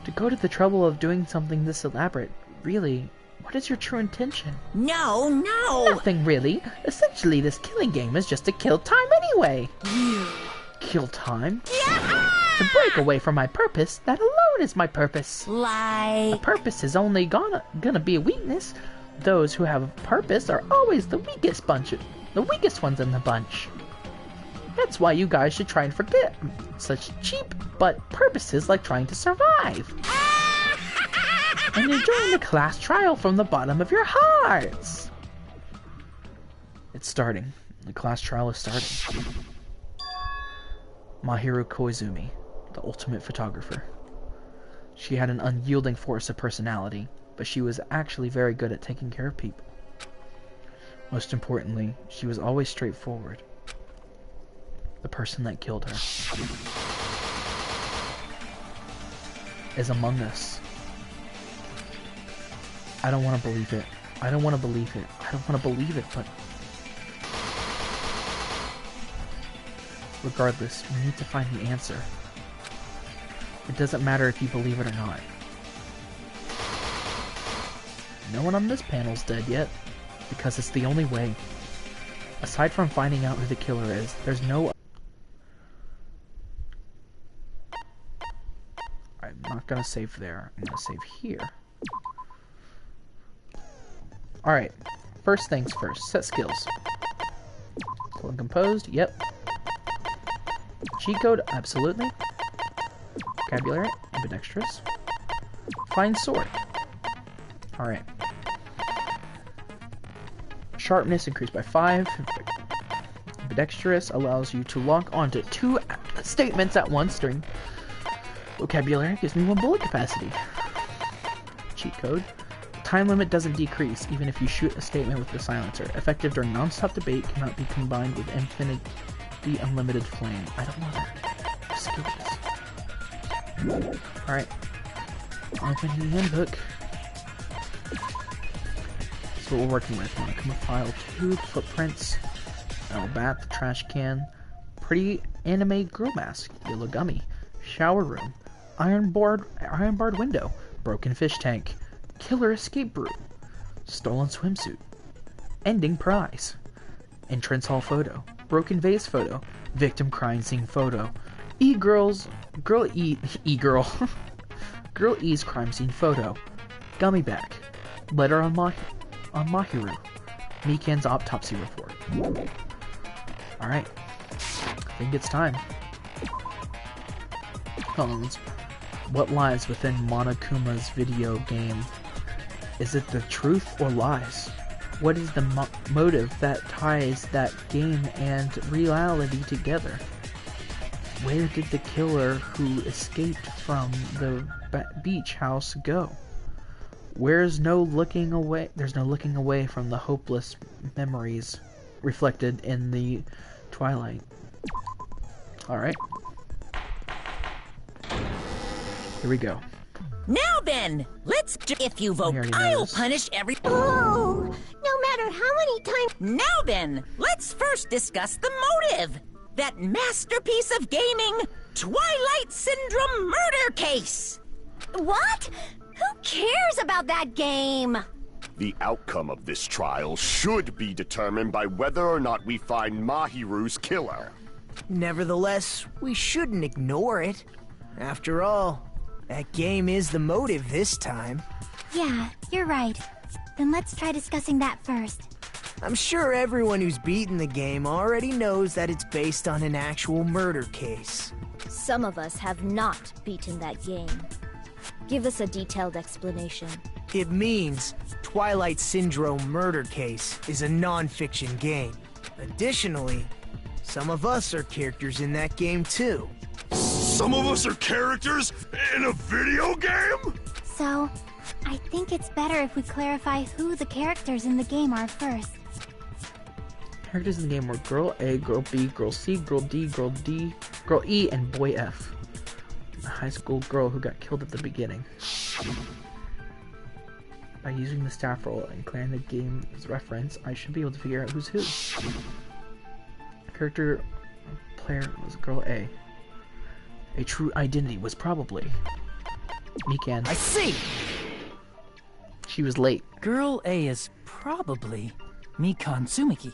S1: To go to the trouble of doing something this elaborate, really, what is your true intention?
S2: No!
S1: Nothing really. Essentially, this killing game is just to kill time anyway. Kill time? To break away from my purpose, that alone is my purpose. A
S2: Like...
S1: purpose is only gonna be a weakness. Those who have a purpose are always the weakest ones in the bunch. That's why you guys should try and forget such cheap but purposes like trying to survive. And enjoying the class trial from the bottom of your hearts. It's starting. The class trial is starting. Mahiru Koizumi, the ultimate photographer. She had an unyielding force of personality, but she was actually very good at taking care of people. Most importantly, she was always straightforward. The person that killed her. is among us. I don't want to believe it. I don't want to believe it. I don't want to believe it, but... regardless, we need to find the answer. It doesn't matter if you believe it or not. No one on this panel's dead yet, because it's the only way. Aside from finding out who the killer is, there's no... I'm not gonna save there. I'm gonna save here. Alright, first things first. Set skills. Cool and composed, yep. Cheat code, absolutely. Vocabulary, ambidextrous. Find sword. Alright. Sharpness increased by 5. Ambidextrous allows you to lock onto 2 statements at once during... Vocabulary gives me 1 bullet capacity. Cheat code. Time limit doesn't decrease, even if you shoot a statement with the silencer. Effective during non-stop debate, cannot be combined with the unlimited flame. I don't know that skill is. Alright. Open the handbook. That's what we're working with. Monokuma file, tube, footprints, metal bat, the trash can, pretty anime girl mask, yellow gummy, shower room, iron barred window, broken fish tank, killer escape route, stolen swimsuit, ending prize, entrance hall photo, broken vase photo, victim crime scene photo, girl E's crime scene photo, gummy bag, letter on Mahiru, Mikan's autopsy report. Alright, I think it's time. What lies within Monokuma's video game? Is it the truth or lies? What is the motive that ties that game and reality together? Where did the killer who escaped from the beach house go? There's no looking away from the hopeless memories reflected in the twilight. Alright. Here we go.
S2: Now then, if you vote, I'll punish every...
S4: Oh, no matter how many times...
S2: Now then, let's first discuss the motive. That masterpiece of gaming, Twilight Syndrome murder case.
S3: What? Who cares about that game?
S6: The outcome of this trial should be determined by whether or not we find Mahiru's killer.
S7: Nevertheless, we shouldn't ignore it. After all, that game is the motive this time.
S3: Yeah, you're right. Then let's try discussing that first.
S7: I'm sure everyone who's beaten the game already knows that it's based on an actual murder case.
S8: Some of us have not beaten that game. Give us a detailed explanation.
S7: It means Twilight Syndrome Murder Case is a non-fiction game. Additionally, some of us are characters in that game too.
S6: Some of us are characters in a video game?
S3: So, I think it's better if we clarify who the characters in the game are first.
S1: Characters in the game were Girl A, Girl B, Girl C, Girl D, Girl E, and Boy F. The high school girl who got killed at the beginning. By using the staff roll and clearing the game's reference, I should be able to figure out who's who. Character player was Girl A. A true identity was probably Mikan.
S5: I see!
S1: She was late.
S5: Girl A is probably Mikan Tsumiki.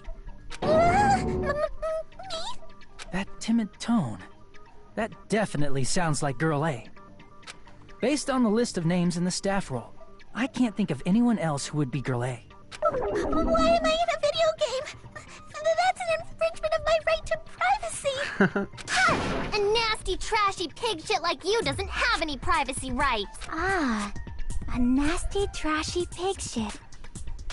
S5: That timid tone. That definitely sounds like Girl A. Based on the list of names in the staff roll, I can't think of anyone else who would be Girl A.
S4: Why am I in a video game? That's an infringement of my right to privacy.
S3: Ha! A nasty, trashy pig shit like you doesn't have any privacy rights. Ah, a nasty, trashy pig shit.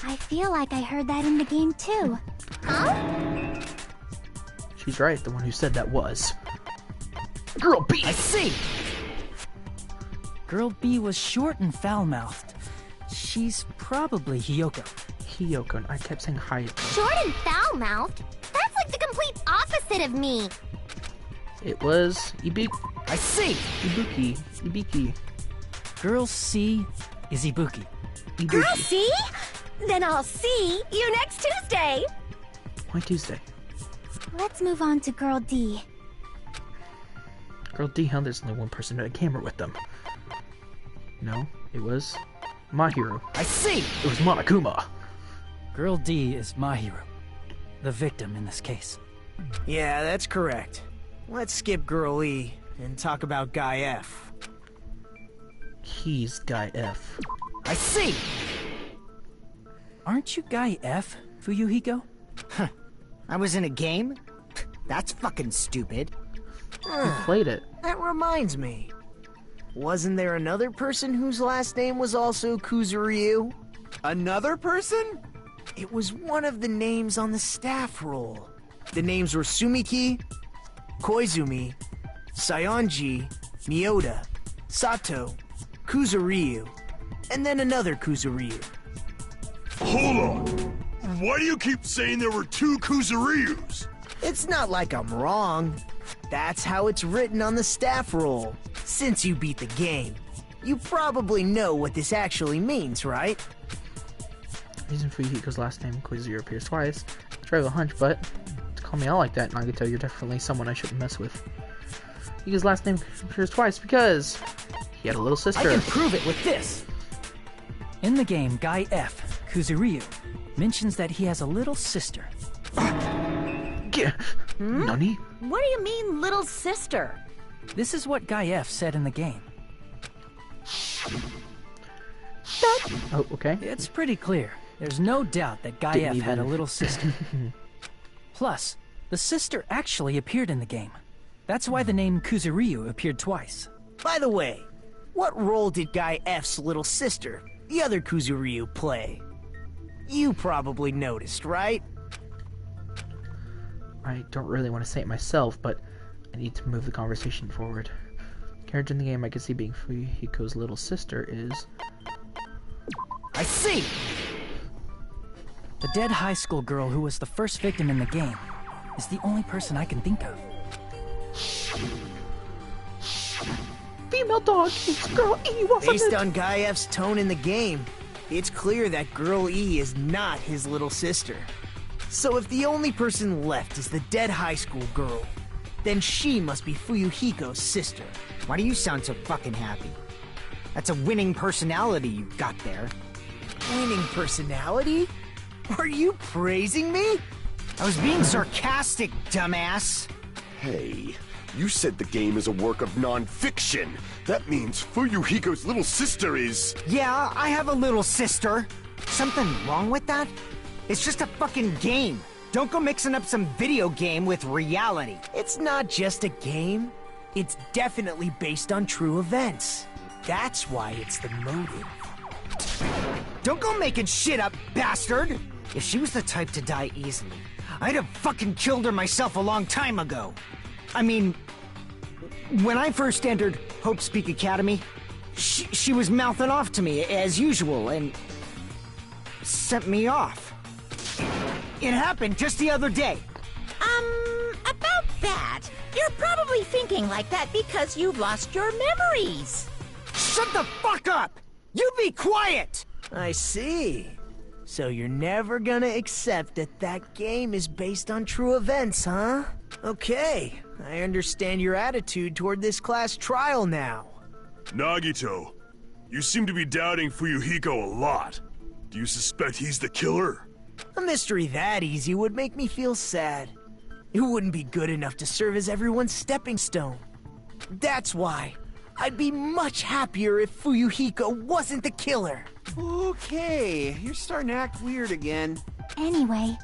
S3: I feel like I heard that in the game too. Huh?
S1: She's right, the one who said that was Girl B!
S5: I see! Girl B was short and foul-mouthed. She's probably Hiyoko.
S1: Hiyoko. I kept saying Hayako.
S3: Short and foul-mouthed? That's like the complete opposite of me.
S1: It was Ibuki.
S5: I see!
S1: Ibiki.
S5: Girl C is Ibuki.
S8: Girl, see? Then I'll see you next Tuesday.
S1: Why Tuesday?
S3: Let's move on to Girl D.
S1: Girl D, huh? There's only one person at a camera with them. No, it was Mahiru.
S7: I see!
S1: It was Monokuma.
S5: Girl D is Mahiru, the victim in this case.
S7: Yeah, that's correct. Let's skip Girl E and talk about Guy F.
S1: He's Guy F.
S7: I see!
S5: Aren't you Guy F, Fuyuhiko?
S9: I was in a game? That's fucking stupid.
S1: You played it.
S7: That reminds me. Wasn't there another person whose last name was also Kuzuryu?
S10: Another person?
S7: It was one of the names on the staff roll. The names were Sumiki, Koizumi, Sayonji, Miyoda, Sato, Kuzuryu, and then another Kuzuryu.
S6: Hold on! Why do you keep saying there were two Kuzuryus?
S7: It's not like I'm wrong. That's how it's written on the staff roll. Since you beat the game, you probably know what this actually means, right?
S1: Reason Fuyuhiko's last name, Koizuru, appears twice. I have a hunch, but to call me out like that, Nagito, you're definitely someone I shouldn't mess with. His last name appears twice because he had a little sister.
S5: I can prove it with this! In the game, Guy F, Kuzuryu, mentions that he has a little sister.
S1: Nani?
S8: What do you mean, little sister?
S5: This is what Guy F said in the game.
S1: Oh, okay.
S5: It's pretty clear. There's no doubt that Guy F had a little sister. Plus, the sister actually appeared in the game. That's why the name Kuzuryu appeared twice.
S7: By the way, what role did Guy F's little sister, the other Kuzuryu, play? You probably noticed, right?
S1: I don't really want to say it myself, but I need to move the conversation forward. The character in the game I could see being Fuyuhiko's little sister is...
S7: I see!
S5: The dead high school girl who was the first victim in the game is the only person I can think of.
S1: Female dog eats Girl E, wasn't
S7: Based
S1: it?
S7: on Guy F's tone in the game, it's clear that Girl E is not his little sister. So if the only person left is the dead high school girl, then she must be Fuyuhiko's sister.
S9: Why do you sound so fucking happy? That's a winning personality you've got there.
S7: Winning personality? Are you praising me?
S9: I was being sarcastic, dumbass.
S6: Hey, you said the game is a work of non-fiction. That means Fuyuhiko's little sister is...
S9: Yeah, I have a little sister. Something wrong with that? It's just a fucking game. Don't go mixing up some video game with reality.
S7: It's not just a game. It's definitely based on true events. That's why it's the motive.
S9: Don't go making shit up, bastard! If she was the type to die easily, I'd have fucking killed her myself a long time ago. I mean, when I first entered Hope's Peak Academy, she was mouthing off to me as usual and sent me off. It happened just the other day.
S2: About that, you're probably thinking like that because you've lost your memories.
S9: Shut the fuck up! You be quiet!
S7: I see. So you're never gonna accept that that game is based on true events, huh? Okay, I understand your attitude toward this class trial now.
S6: Nagito, you seem to be doubting Fuyuhiko a lot. Do you suspect he's the killer?
S7: A mystery that easy would make me feel sad. It wouldn't be good enough to serve as everyone's stepping stone. That's why I'd be much happier if Fuyuhiko wasn't the killer.
S10: Okay, you're starting to act weird again.
S3: Anyway,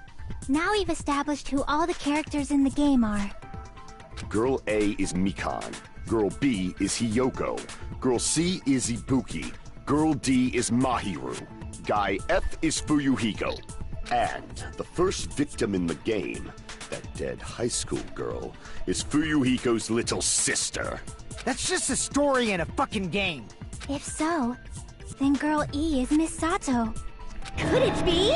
S3: now we've established who all the characters in the game are.
S6: Girl A is Mikan. Girl B is Hiyoko. Girl C is Ibuki. Girl D is Mahiru. Guy F is Fuyuhiko. And the first victim in the game, that dead high school girl, is Fuyuhiko's little sister.
S9: That's just a story in a fucking game.
S3: If so, then Girl E is Miss Sato.
S8: Could it be?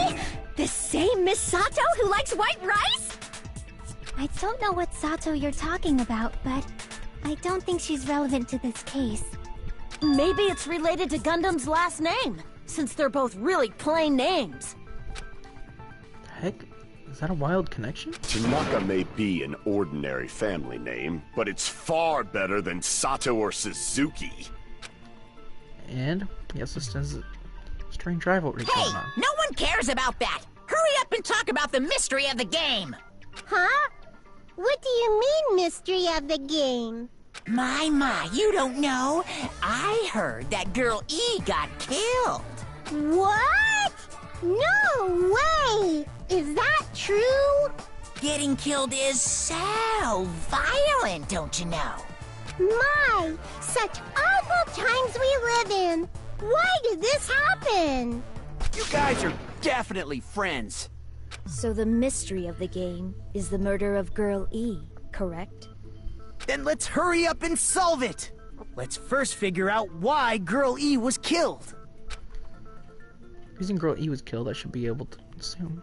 S8: The same Miss Sato who likes white rice?
S3: I don't know what Sato you're talking about, but I don't think she's relevant to this case.
S8: Maybe it's related to Gundam's last name, since they're both really plain names.
S1: Heck, is that a wild connection?
S6: Tanaka may be an ordinary family name, but it's far better than Sato or Suzuki.
S1: And yes, this is a strange rivalry going on.
S2: No one cares about that! Hurry up and talk about the mystery of the game!
S4: Huh? What do you mean, mystery of the game?
S2: My, you don't know? I heard that Girl E got killed.
S4: What? No way! Is that true?
S2: Getting killed is so violent, don't you know?
S4: My, such awful times we live in. Why did this happen?
S10: You guys are definitely friends.
S8: So the mystery of the game is the murder of Girl E, correct?
S7: Then let's hurry up and solve it! Let's first figure out why Girl E was killed.
S1: The reason Girl E was killed, I should be able to assume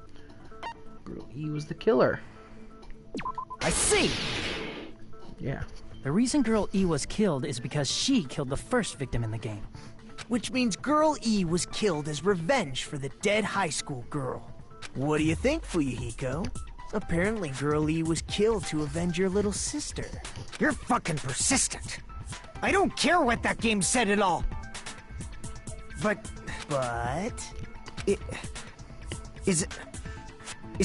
S1: Girl E was the killer.
S7: I see!
S1: Yeah.
S5: The reason Girl E was killed is because she killed the first victim in the game.
S7: Which means Girl E was killed as revenge for the dead high school girl. What do you think, Fuyuhiko? Apparently Girl E was killed to avenge your little sister.
S9: You're fucking persistent. I don't care what that game said at all. But is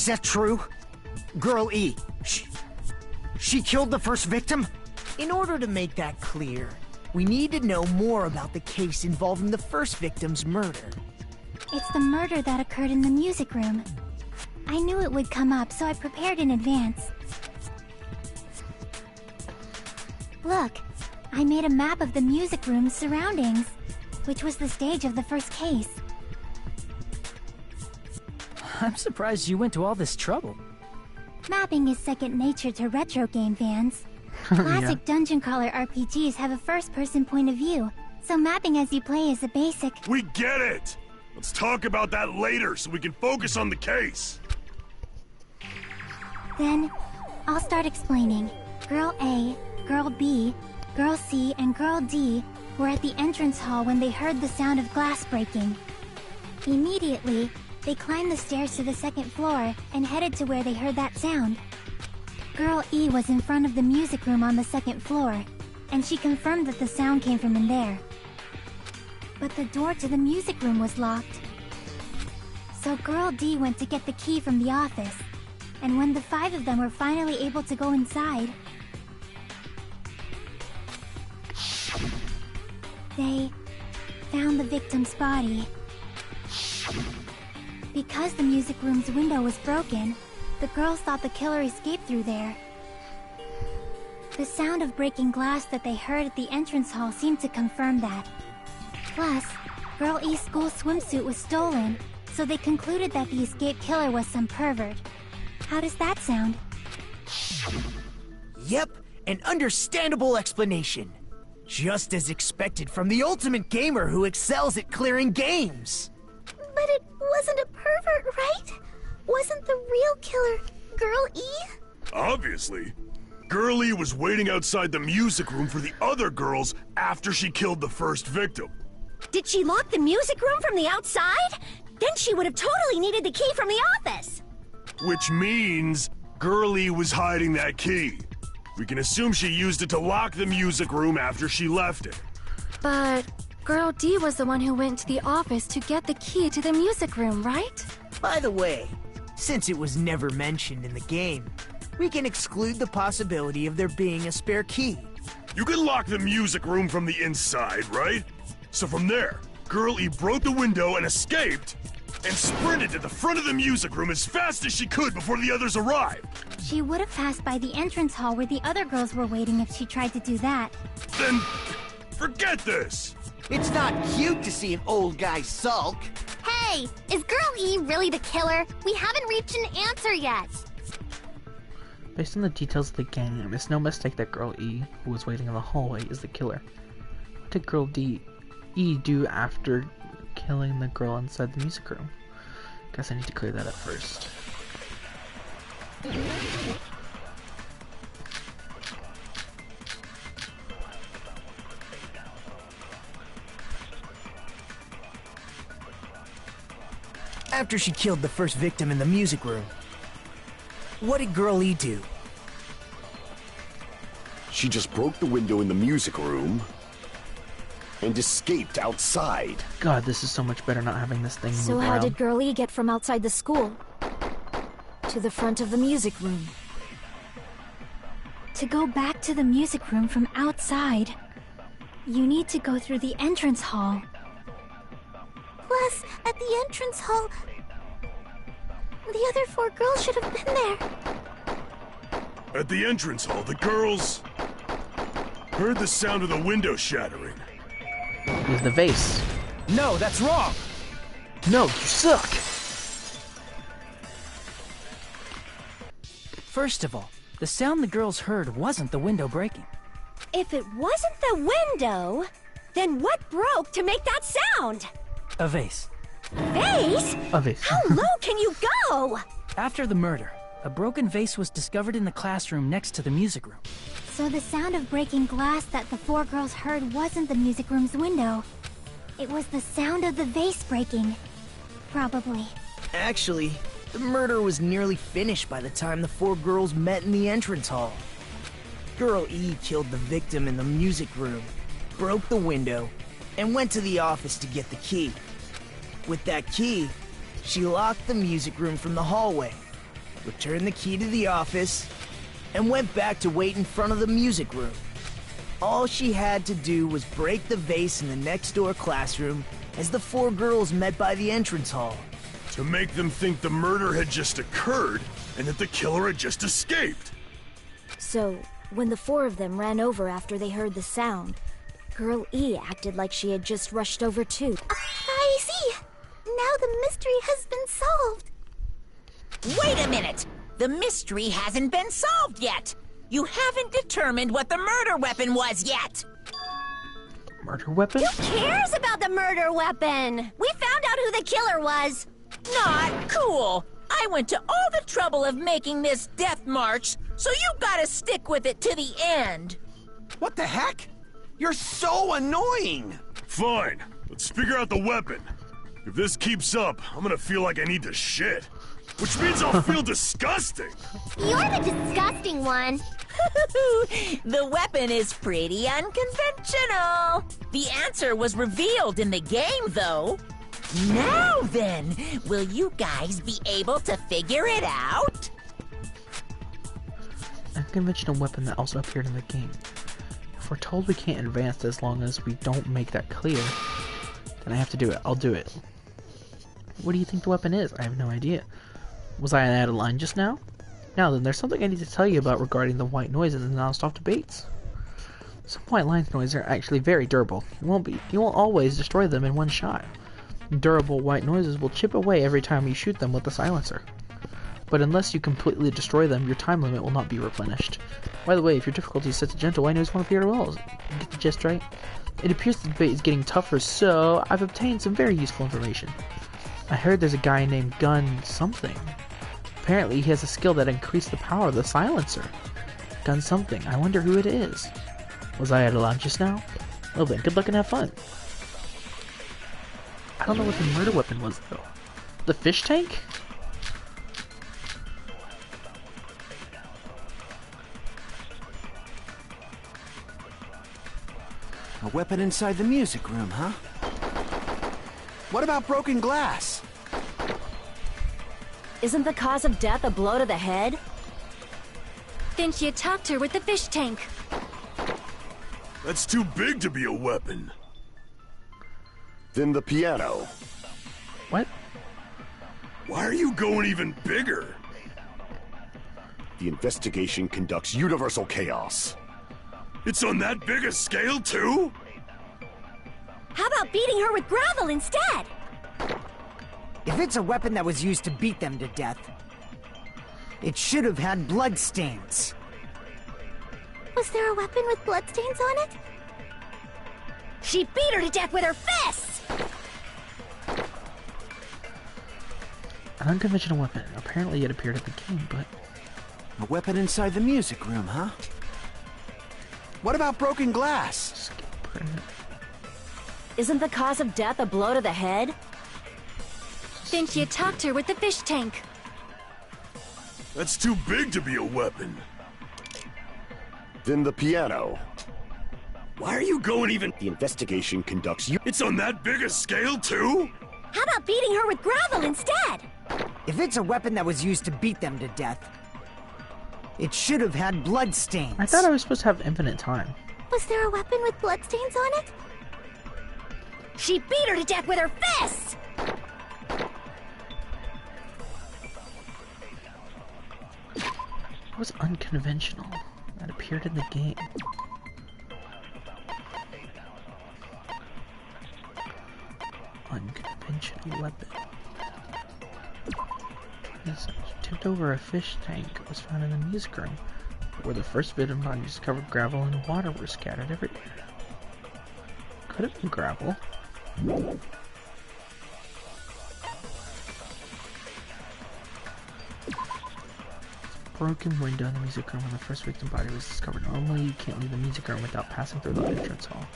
S9: that true? Girl E, she killed the first victim?
S7: In order to make that clear, we need to know more about the case involving the first victim's murder.
S3: It's the murder that occurred in the music room. I knew it would come up, so I prepared in advance. Look, I made a map of the music room's surroundings, which was the stage of the first case.
S5: I'm surprised you went to all this trouble.
S3: Mapping is second nature to retro game fans. Classic dungeon crawler RPGs have a first-person point of view, so mapping as you play is a basic...
S11: We get it! Let's talk about that later so we can focus on the case.
S3: Then, I'll start explaining. Girl A, Girl B, Girl C, and Girl D were at the entrance hall when they heard the sound of glass breaking. Immediately, they climbed the stairs to the second floor and headed to where they heard that sound. Girl E was in front of the music room on the second floor, and she confirmed that the sound came from in there. But the door to the music room was locked. So Girl D went to get the key from the office, and when the 5 of them were finally able to go inside, they found the victim's body. Because the music room's window was broken, the girls thought the killer escaped through there. The sound of breaking glass that they heard at the entrance hall seemed to confirm that. Plus, Girl E's school swimsuit was stolen, so they concluded that the escaped killer was some pervert. How does that sound?
S7: Yep, an understandable explanation. Just as expected from the ultimate gamer who excels at clearing games.
S4: But it wasn't a pervert, right? Wasn't the real killer Girl E?
S11: Obviously. Girl E was waiting outside the music room for the other girls after she killed the first victim.
S4: Did she lock the music room from the outside? Then she would have totally needed the key from the office.
S11: Which means Girl E was hiding that key. We can assume she used it to lock the music room after she left it.
S12: But Girl D was the one who went to the office to get the key to the music room, right?
S7: By the way, since it was never mentioned in the game, we can exclude the possibility of there being a spare key.
S11: You can lock the music room from the inside, right? So from there, Girl E broke the window and escaped, and sprinted to the front of the music room as fast as she could before the others arrived.
S3: She would have passed by the entrance hall where the other girls were waiting if she tried to do that.
S11: Then, forget this!
S10: It's not cute to see an old guy sulk.
S3: Hey, is Girl E really the killer? We haven't reached an answer yet.
S1: Based on the details of the game, it's no mistake that Girl E, who was waiting in the hallway, is the killer. What did Girl E do after killing the girl inside the music room? Guess I need to clear that up first.
S7: After she killed the first victim in the music room, what did Girl E do?
S6: She just broke the window in the music room and escaped outside.
S1: God, this is so much better not having this thing move
S8: So
S1: around.
S8: how did Girl E get from outside the school to the front of the music room?
S3: To go back to the music room from outside, you need to go through the entrance hall.
S4: Plus, at the entrance hall, the other 4 girls should have been there.
S11: At the entrance hall, the girls heard the sound of the window shattering.
S1: It was the vase.
S5: No, that's wrong!
S1: No, you suck!
S5: First of all, the sound the girls heard wasn't the window breaking.
S13: If it wasn't the window, then what broke to make that sound?
S5: A vase.
S13: Vase?
S1: A vase.
S13: How low can you go?
S5: After the murder, a broken vase was discovered in the classroom next to the music room.
S3: So the sound of breaking glass that the 4 girls heard wasn't the music room's window. It was the sound of the vase breaking. Probably.
S7: Actually, the murder was nearly finished by the time the 4 girls met in the entrance hall. Girl E killed the victim in the music room, broke the window, and went to the office to get the key. With that key, she locked the music room from the hallway, returned the key to the office, and went back to wait in front of the music room. All she had to do was break the vase in the next door classroom as the 4 girls met by the entrance hall.
S11: To make them think the murder had just occurred and that the killer had just escaped.
S8: So, when the 4 of them ran over after they heard the sound, Girl E acted like she had just rushed over too.
S4: I see. Now the mystery has been solved.
S2: Wait a minute! The mystery hasn't been solved yet! You haven't determined what the murder weapon was yet!
S1: Murder weapon?
S13: Who cares about the murder weapon? We found out who the killer was.
S2: Not cool! I went to all the trouble of making this death march, so you gotta stick with it to the end!
S10: What the heck? You're so annoying!
S11: Fine, let's figure out the weapon. If this keeps up, I'm gonna feel like I need to shit. Which means I'll feel disgusting!
S3: You're the disgusting one.
S2: The weapon is pretty unconventional. The answer was revealed in the game, though. Now then, will you guys be able to figure it out?
S1: Unconventional weapon that also appeared in the game. If we're told we can't advance as long as we don't make that clear, then I have to do it. I'll do it. What do you think the weapon is? I have no idea. Was I out of line just now? Now then, there's something I need to tell you about regarding the white noises and non-stop debates. Some white line noises are actually very durable. You won't always destroy them in one shot. Durable white noises will chip away every time you shoot them with the silencer. But unless you completely destroy them, your time limit will not be replenished. By the way, if your difficulty is set to gentle, white noise won't appear at all. Get the gist right? It appears the debate is getting tougher, so I've obtained some very useful information. I heard there's a guy named Gun something. Apparently he has a skill that increased the power of the silencer. Gun something. I wonder who it is. Was I out of line just now? Well then, good luck and have fun. I don't know what the murder weapon was though. The fish tank?
S10: A weapon inside the music room, huh? What about broken glass?
S8: Isn't the cause of death a blow to the head?
S12: Then she attacked her with the fish tank.
S11: That's too big to be a weapon.
S6: Then the piano.
S1: What?
S11: Why are you going even bigger?
S6: The investigation conducts universal chaos.
S11: It's on that big a scale, too?
S13: How about beating her with gravel instead?
S9: If it's a weapon that was used to beat them to death, it should have had bloodstains.
S4: Was there a weapon with bloodstains on it?
S13: She beat her to death with her fists!
S1: An unconventional weapon. Apparently it appeared in the game, but...
S10: A weapon inside the music room, huh? What about broken glass?
S8: Isn't the cause of death a blow to the head?
S12: Then she attacked her with the fish tank.
S11: That's too big to be a weapon.
S6: Then the piano.
S11: Why are you going even?
S6: The investigation conducts you.
S11: It's on that big a scale, too?
S13: How about beating her with gravel instead?
S9: If it's a weapon that was used to beat them to death, it should have had bloodstains.
S1: I thought I was supposed to have infinite time.
S4: Was there a weapon with bloodstains on it?
S13: She beat her to death with her fists!
S1: It was unconventional. That appeared in the game. Unconventional weapon. This tipped over a fish tank that was found in the music room, where the first bit of bodies covered gravel and water were scattered everywhere. Could have been gravel. Broken window in the music room when the first victim body was discovered. Normally you can't leave the music room without passing through the entrance hall.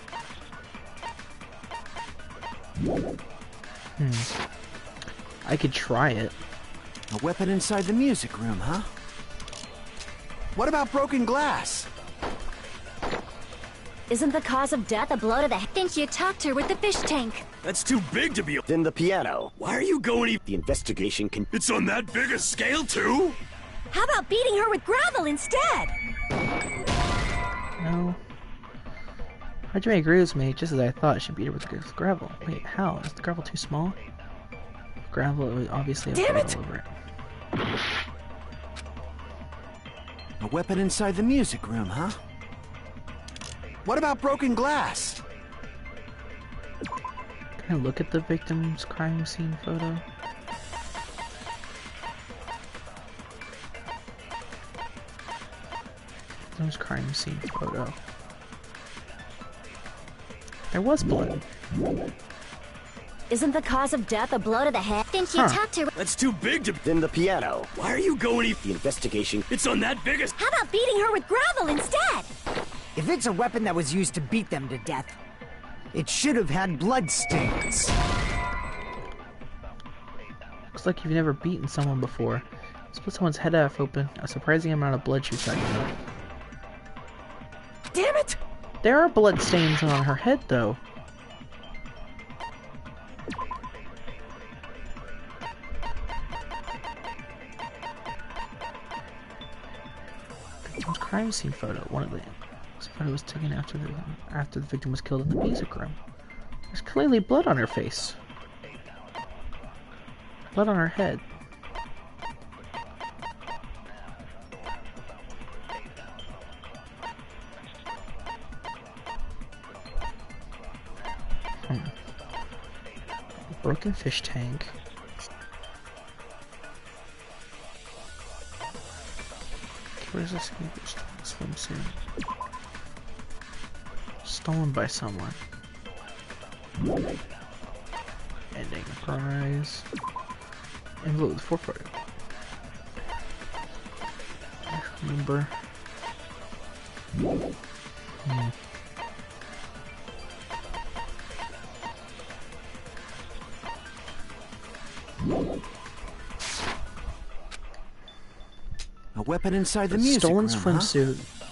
S1: I could try it.
S10: A weapon inside the music room, huh? What about broken glass?
S8: Isn't the cause of death a blow to the head?
S12: Then she attacked her with the fish tank.
S11: That's too big to be a...
S6: Then the piano.
S11: Why are you going even...
S6: The investigation can...
S11: It's on that big a scale, too?
S13: How about beating her with gravel instead?
S1: No. Hajime agrees with me, just as I thought. She beat her with gravel. Wait, how? Is the gravel too small? Gravel would obviously have gravel over it.
S10: A weapon inside the music room, huh? What about broken glass?
S1: Can I look at the victim's crime scene photo? Victim's crime scene photo. There was blood.
S8: Isn't the cause of death a blow to the head?
S12: Then she attacked her.
S11: That's too big to...
S6: Then the piano.
S11: Why are you going even...
S6: The investigation...
S11: It's on that big a...
S13: How about beating her with gravel instead?
S9: If it's a weapon that was used to beat them to death, it should have had bloodstains.
S1: Looks like you've never beaten someone before. Split someone's head half open. A surprising amount of blood shoots out your mouth.
S9: Damn it!
S1: There are blood stains on her head, though. Victim's crime scene photo. One of them. This photo was taken after the victim was killed in the music room. There's clearly blood on her face. Blood on her head. Broken fish tank. Where's this swimsuit? Stolen by someone. Ending prize. Envelope with 4 photo. Number.
S10: A weapon inside the music
S1: Stolen
S10: room,
S1: swimsuit.
S10: Huh?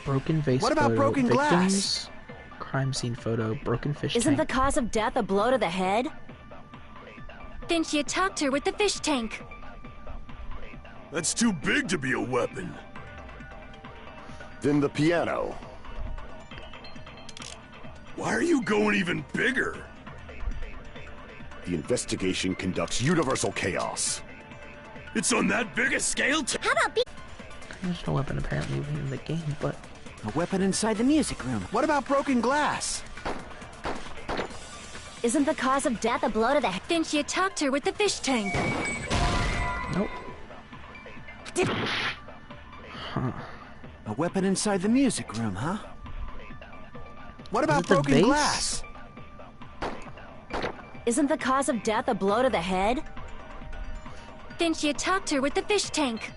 S1: Broken vase
S10: What
S1: photo.
S10: about broken
S1: Victims,
S10: glass?
S1: crime scene photo. Broken fish
S8: Isn't
S1: tank.
S8: the cause of death a blow to the head?
S12: Then she attacked her with the fish tank.
S11: That's too big to be a weapon.
S6: Then the piano.
S11: Why are you going even bigger?
S6: The investigation conducts universal chaos.
S11: It's on that big a scale, too?
S13: How about
S1: There's no weapon apparently in the game, but...
S10: A weapon inside the music room. What about broken glass?
S8: Isn't the cause of death a blow to the head?
S12: Then she attacked her with the fish tank.
S1: Nope. Huh.
S10: A weapon inside the music room, huh? What
S1: Is
S10: about
S1: it the
S10: broken
S1: vase?
S10: glass?
S8: Isn't the cause of death a blow to the head?
S12: Then she attacked her with the fish tank.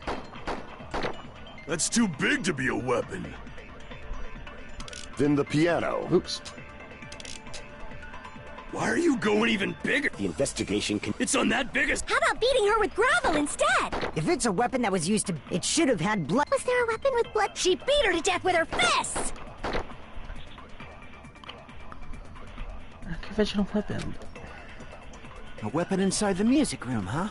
S11: That's too big to be a weapon.
S6: Then the piano.
S1: Oops.
S11: Why are you going even bigger?
S6: The investigation can...
S11: It's on that biggest...
S13: How about beating her with gravel instead?
S9: If it's a weapon that was used to... It should have had blood...
S4: Was there a weapon with blood?
S13: She beat her to death with her fists!
S1: A conventional weapon.
S10: A weapon inside the music room, huh?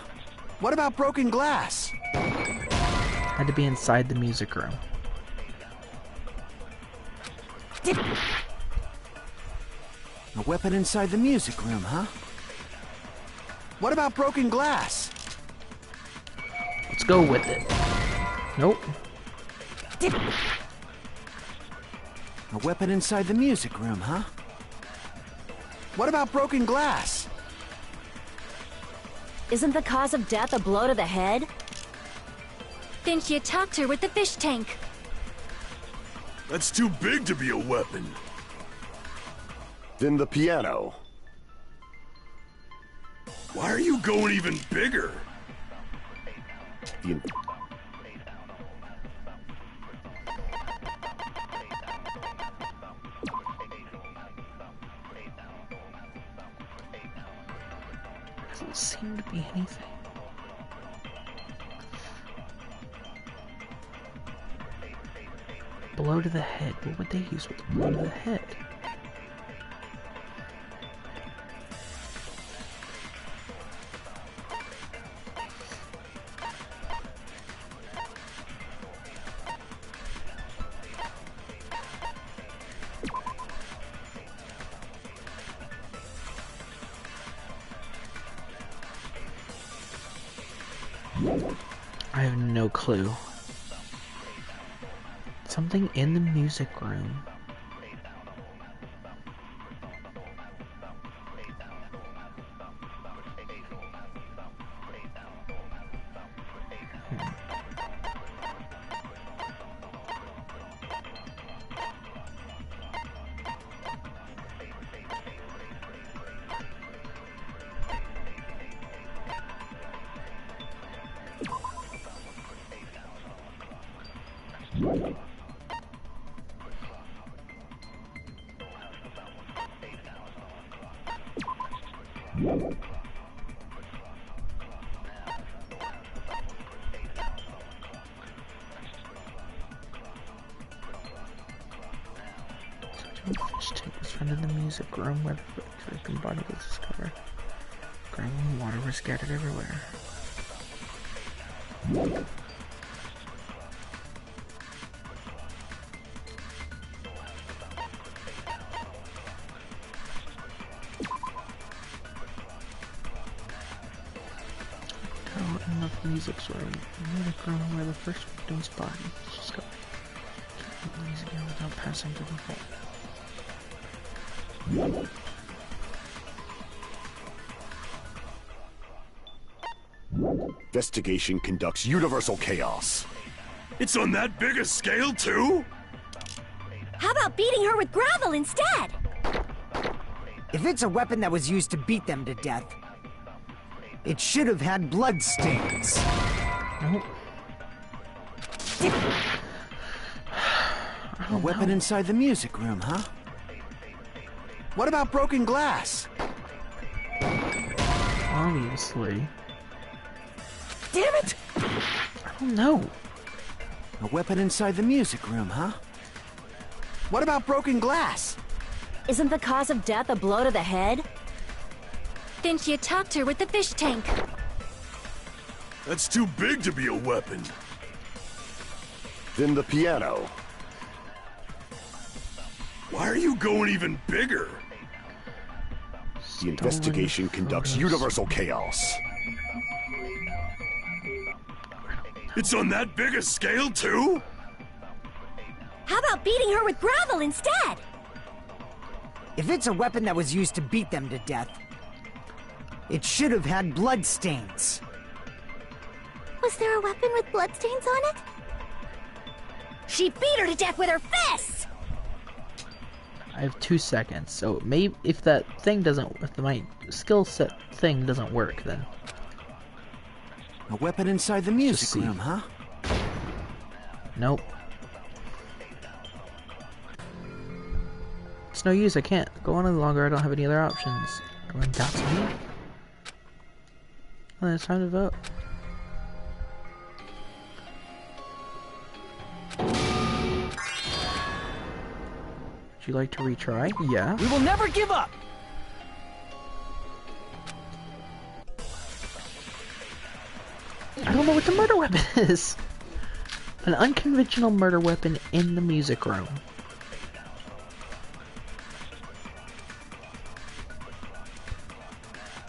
S10: What about broken glass?
S1: Had to be inside the music room.
S10: A weapon inside the music room, huh? What about broken glass?
S1: Let's go with it. Nope.
S10: A weapon inside the music room, huh? What about broken glass?
S8: Isn't the cause of death a blow to the head?
S12: Then she attacked her with the fish tank.
S11: That's too big to be a weapon.
S6: Then the piano.
S11: Why are you going even bigger?
S6: The...
S1: Doesn't seem to be anything. Blow to the head. What would they use with the blow to the head? I have no clue. Something in the music room. Fish tank was found in the music room where the victim body was discovered. Gravel and water were scattered everywhere. In the music's room, the music room where the first victim's body was discovered. Keep the music in without passing to the floor.
S6: Investigation conducts universal chaos.
S11: It's on that big a scale, too?
S13: How about beating her with gravel instead?
S9: If it's a weapon that was used to beat them to death, it should have had blood stains.
S1: Nope.
S10: A weapon inside the music room, huh? What about broken glass?
S1: Obviously.
S9: Damn it!
S1: I don't know.
S10: A weapon inside the music room, huh? What about broken glass?
S8: Isn't the cause of death a blow to the head?
S12: Then she attacked her with the fish tank.
S11: That's too big to be a weapon.
S6: Then the piano.
S11: Why are you going even bigger?
S6: The investigation conducts universal chaos.
S11: It's on that big a scale, too?
S13: How about beating her with gravel instead?
S9: If it's a weapon that was used to beat them to death, it should have had blood stains.
S4: Was there a weapon with bloodstains on it?
S13: She beat her to death with her fists!
S1: I have 2 seconds, so maybe if that thing doesn't, if my skill set thing doesn't work, then
S10: A weapon inside the music room, huh?
S1: nope. It's no use. I can't go on any longer. I don't have any other options. Everyone doubts me. Well, it's time to vote. Would you like to retry? Yeah.
S5: We will never give up!
S1: I don't know what the murder weapon is. An unconventional murder weapon in the music room.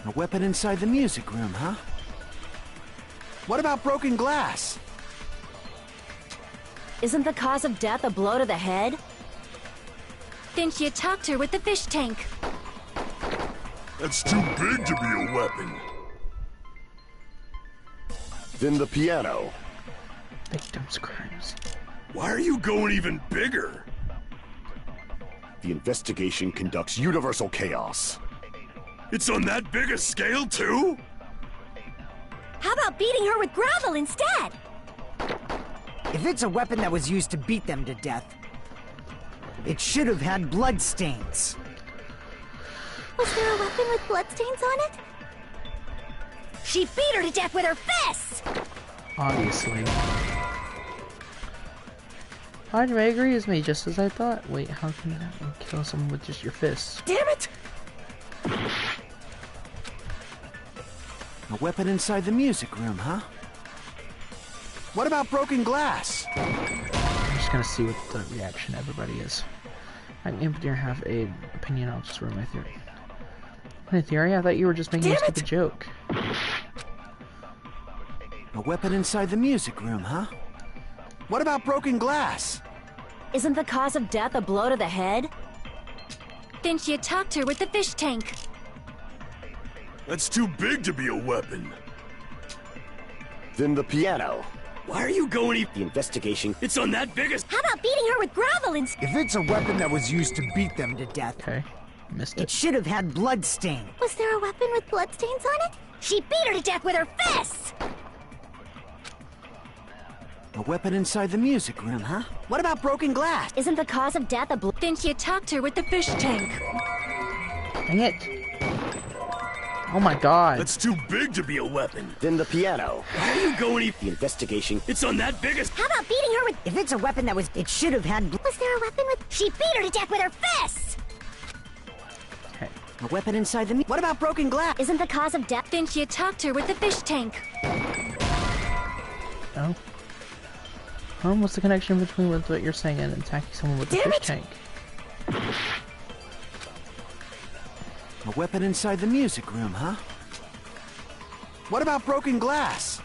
S10: A weapon inside the music room, huh? What about broken glass?
S8: Isn't the cause of death a blow to the head?
S12: Then she attacked her with the fish tank.
S11: That's too big to be a weapon.
S6: Then the piano.
S1: Victims' crimes.
S11: Why are you going even bigger?
S6: The investigation conducts universal chaos.
S11: It's on that big a scale, too?
S13: How about beating her with gravel instead?
S9: If it's a weapon that was used to beat them to death, it should have had bloodstains.
S4: Was there a weapon with bloodstains on it?
S13: She beat her to death with her fists!
S1: Obviously. Hard to agree with me, just as I thought. Wait, how can you kill someone with just your fists?
S9: Damn it!
S10: A weapon inside the music room, huh? What about broken glass?
S1: I'm just gonna see what the reaction everybody is. I'm able to have an opinion. I'll just ruin my theory. My theory? I thought you were just making a stupid joke.
S10: A weapon inside the music room, huh? What about broken glass?
S8: Isn't the cause of death a blow to the head?
S12: Then she attacked her with the fish tank.
S11: That's too big to be a weapon.
S6: Then the piano.
S11: Why are you going
S6: The investigation.
S11: It's on that big a...
S13: How about beating her with gravel instead?
S9: If it's a weapon that was used to beat them to death,
S1: Okay, missed
S9: it
S1: it.
S9: should have had bloodstains.
S4: Was there a weapon with bloodstains on it?
S13: She beat her to death with her fists!
S10: A weapon inside the music room, huh?
S9: What about broken glass?
S8: Isn't the cause of death a blow?
S12: Then she attacked her with the fish tank.
S1: Dang it! Oh my god.
S11: That's too big to be a weapon.
S6: Then the piano.
S11: Why are you going
S6: The investigation.
S11: It's on that big a...
S13: How about beating her with...
S9: If it's a weapon that was... it should have had...
S4: Was there a weapon with...
S13: She beat her to death with her fists!
S1: Okay.
S9: A weapon inside the... What about broken glass?
S8: Isn't the cause of death?
S12: Then she attacked her with the fish tank.
S1: Oh. What's the connection between what you're saying and attacking someone with a fish tank?
S10: A weapon inside the music room, huh? What about broken glass?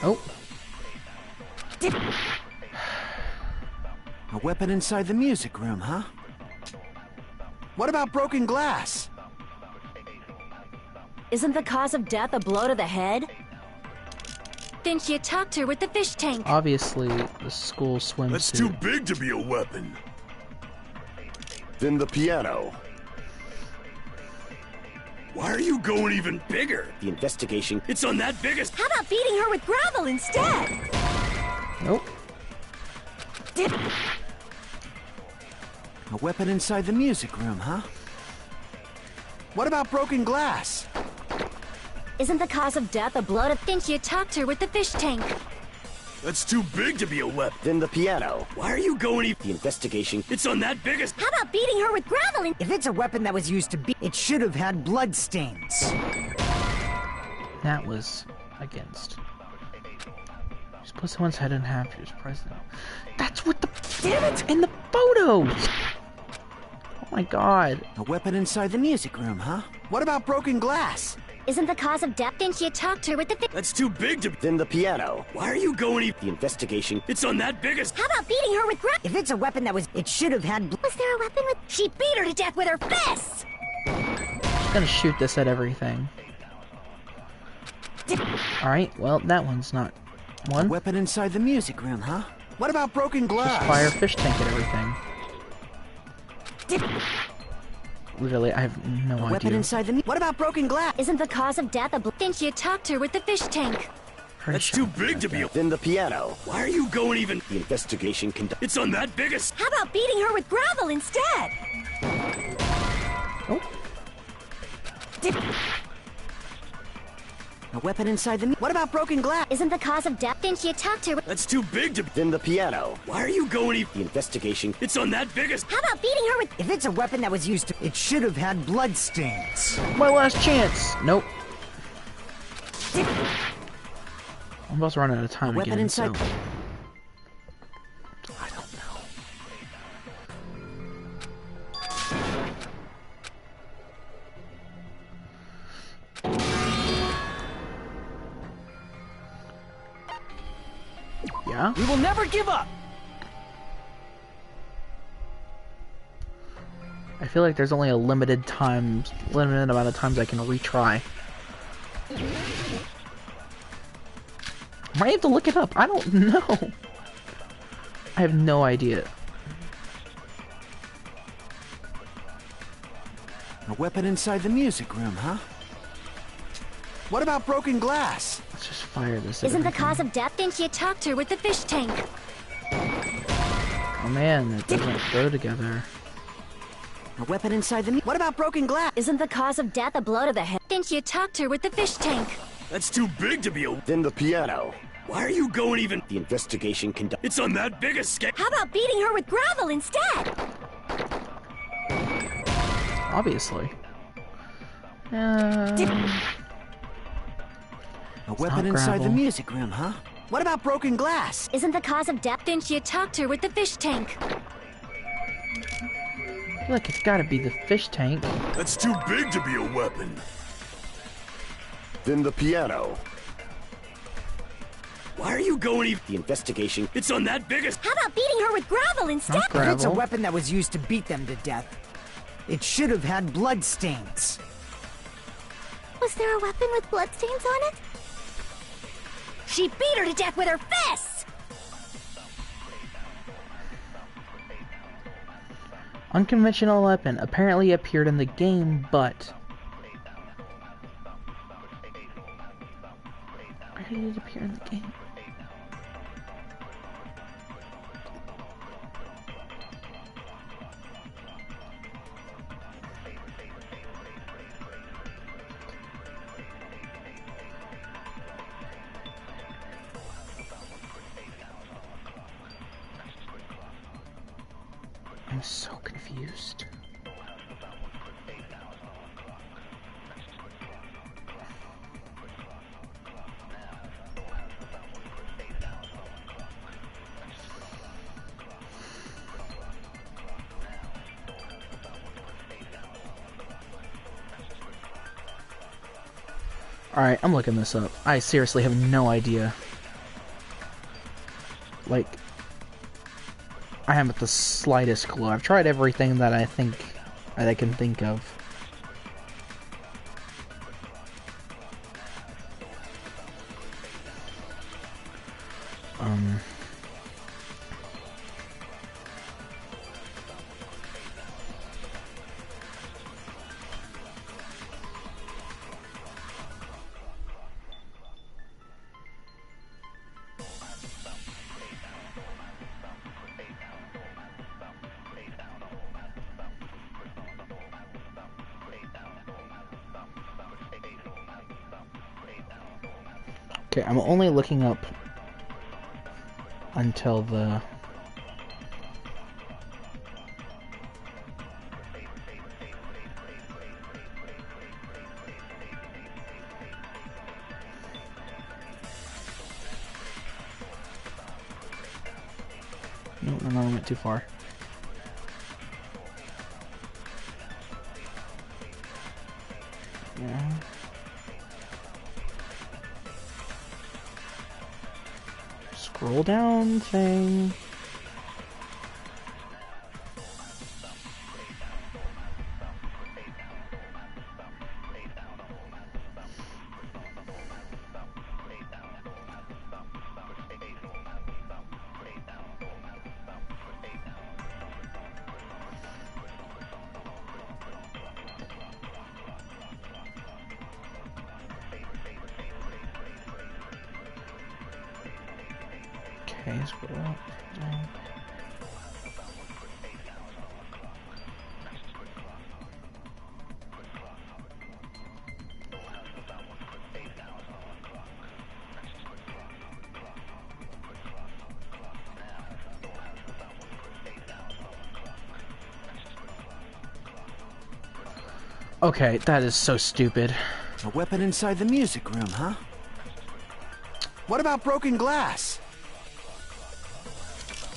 S1: Oh.
S10: A weapon inside the music room, huh? What about broken glass?
S8: Isn't the cause of death a blow to the head?
S12: Then she attacked her with the fish tank.
S1: Obviously, the school swimsuit.
S11: That's too big to be a weapon.
S6: Then the piano.
S11: Why are you going even bigger?
S6: The investigation.
S11: It's on that big a...
S13: How about beating her with gravel instead?
S1: Nope.
S10: A weapon inside the music room, huh? What about broken glass?
S8: Isn't the cause of death a blow to...
S12: Then she attacked her with the fish tank.
S11: That's too big to be a weapon.
S6: Then the piano.
S11: Why are you going
S6: The investigation.
S11: It's on that big a...
S13: How about beating her with gravel in...
S9: If it's a weapon that was used to beat... it should have had bloodstains.
S1: That was against. Just put someone's head in half. You're surprised. That's what the... Damn it! In the photos! Oh my god.
S10: A weapon inside the music room, huh? What about broken glass?
S8: Isn't the cause of death?
S12: Then she attacked her with the fish...
S11: That's too big to...
S6: Then the piano.
S11: Why are you going
S6: The investigation.
S11: It's on that big a...
S13: How about beating her with gravel?
S9: If it's a weapon that was... it should have had...
S4: Was there a weapon with...
S13: She beat her to death with her fists!
S1: Just gonna shoot this at everything. Alright, well, that one's not
S10: A
S1: one.
S10: weapon inside the music room, huh? What about broken glass?
S1: Just fire fish tank at everything. Literally, I have no
S9: A weapon
S1: idea.
S9: inside the... what about broken glass?
S8: Isn't the cause of death a blow...
S12: Then she attacked her with the fish tank.
S11: That's too big to be.
S6: Then the piano.
S11: Why are you going even?
S6: The investigation conduct.
S11: It's on that biggest.
S13: How about beating her with gravel instead?
S1: Oh.
S9: A weapon inside the... What about broken glass?
S3: Isn't the cause of death?
S12: Didn't you talk to her?
S11: That's too big to.
S6: Then the piano.
S11: Why are you going even?
S6: The investigation.
S11: It's on that biggest.
S13: How about beating her with...
S9: If it's a weapon that was used to... It should have had blood stains.
S1: My last chance. Nope. I'm about to run out of time
S9: weapon
S1: again,
S9: inside...
S1: so... I don't know. Yeah?
S9: We will never give up!
S1: I feel like there's only a limited amount of times I can retry. Might have to look it up. I don't know. I have no idea.
S10: A weapon inside the music room, huh? What about broken glass?
S1: Let's just fire this.
S3: Isn't the cause of death?
S12: Didn't you talk to her with the fish tank?
S1: Oh man, it doesn't go together.
S9: A weapon inside the... What about broken glass?
S3: Isn't the cause of death a blow to the head?
S12: Didn't you talk to her with the fish tank?
S11: That's too big to be.
S6: Then the piano.
S11: Why are you going even?
S6: The investigation conduct.
S11: It's on that biggest scale.
S13: How about beating her with gravel instead?
S1: Obviously.
S10: A weapon inside the music room, huh?
S9: What about broken glass?
S3: Isn't the cause of death?
S12: Didn't you talk to her with the fish tank?
S1: I feel like it's gotta be the fish tank.
S11: That's too big to be a weapon.
S6: Then the piano.
S11: Why are you going even?
S6: The investigation.
S11: It's on that biggest.
S13: How about beating her with gravel instead?
S1: Not
S9: If it's a
S1: gravel.
S9: weapon that was used to beat them to death, it should have had blood stains.
S4: Was there a weapon with bloodstains on it?
S13: She beat her to death with her fists!
S1: Unconventional weapon apparently appeared in the game, but... Where did it appear in the game? I'm so confused. Alright, I'm looking this up. I seriously have no idea. Like, I haven't the slightest clue. I've tried everything that I can think of. Okay, I'm only looking up until the... No, I went too far. Yeah. Scroll down thing. Okay, scroll up. Okay, that is so stupid.
S10: A weapon inside the music room, huh? What about broken glass?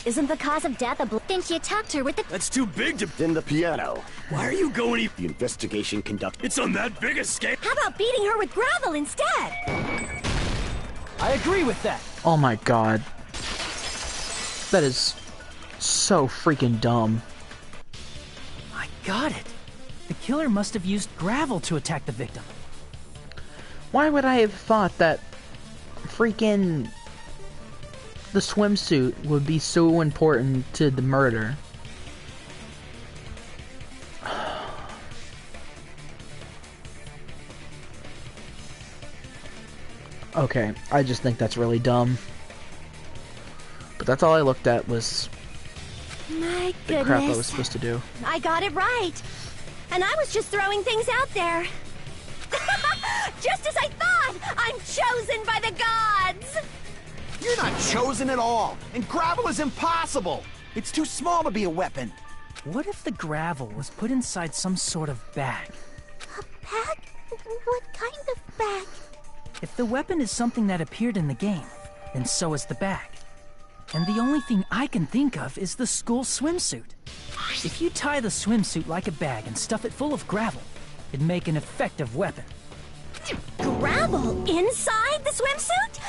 S13: Isn't the cause of death a
S3: Then she attacked her with the...
S11: That's too big to...
S6: Then the piano.
S11: Why are you going...
S6: The investigation conducted.
S11: It's on that big a scale.
S13: How about beating her with gravel instead?
S5: I agree with that.
S1: Oh my god. That is so freaking dumb.
S5: I got it. The killer must have used gravel to attack the victim.
S1: Why would I have thought that freaking the swimsuit would be so important to the murder? Okay, I just think that's really dumb. But that's all I looked at was
S13: My
S1: the crap I was
S13: goodness.
S1: supposed to do.
S13: I got it right. And I was just throwing things out there. Just as I thought! I'm chosen by the gods!
S10: You're not chosen at all, and gravel is impossible. It's too small to be a weapon.
S5: What if the gravel was put inside some sort of bag?
S4: A bag? What kind of bag?
S5: If the weapon is something that appeared in the game, then so is the bag. And the only thing I can think of is the school swimsuit. If you tie the swimsuit like a bag and stuff it full of gravel, it'd make an effective weapon.
S13: Gravel inside the swimsuit?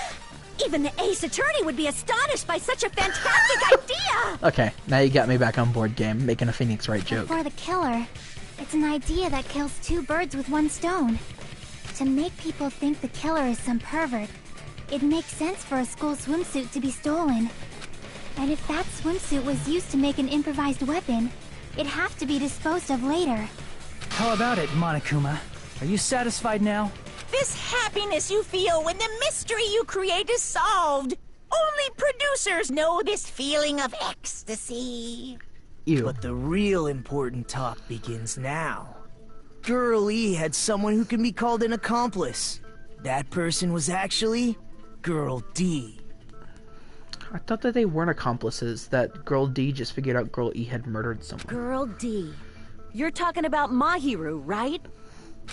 S13: Even the ace attorney would be astonished by such a fantastic idea!
S1: Okay, now you got me back on board game, making a Phoenix Wright joke.
S3: For the killer, it's an idea that kills two birds with one stone. To make people think the killer is some pervert, it makes sense for a school swimsuit to be stolen. And if that swimsuit was used to make an improvised weapon, it'd have to be disposed of later.
S5: How about it, Monokuma? Are you satisfied now?
S2: This happiness you feel when the mystery you create is solved. Only producers know this feeling of ecstasy.
S1: Ew.
S7: But the real important talk begins now. Girl E had someone who can be called an accomplice. That person was actually Girl D.
S1: I thought that they weren't accomplices, that Girl D just figured out Girl E had murdered someone.
S13: Girl D. You're talking about Mahiru, right?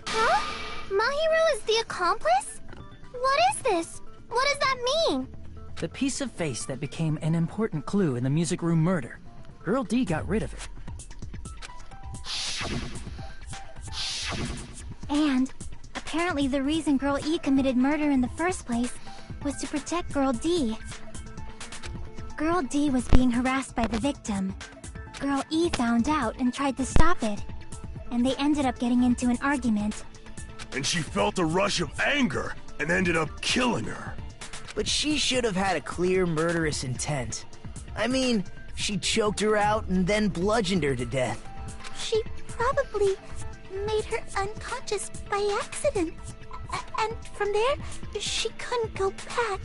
S3: Huh? Mahiru is the accomplice? What is this? What does that mean?
S5: The piece of face that became an important clue in the music room murder. Girl D got rid of it.
S3: And apparently the reason Girl E committed murder in the first place was to protect Girl D. Girl D was being harassed by the victim. Girl E found out and tried to stop it. And they ended up getting into an argument.
S11: And she felt a rush of anger and ended up killing her.
S7: But she should have had a clear murderous intent. I mean, she choked her out and then bludgeoned her to death.
S4: She probably made her unconscious by accident. And from there, she couldn't go back.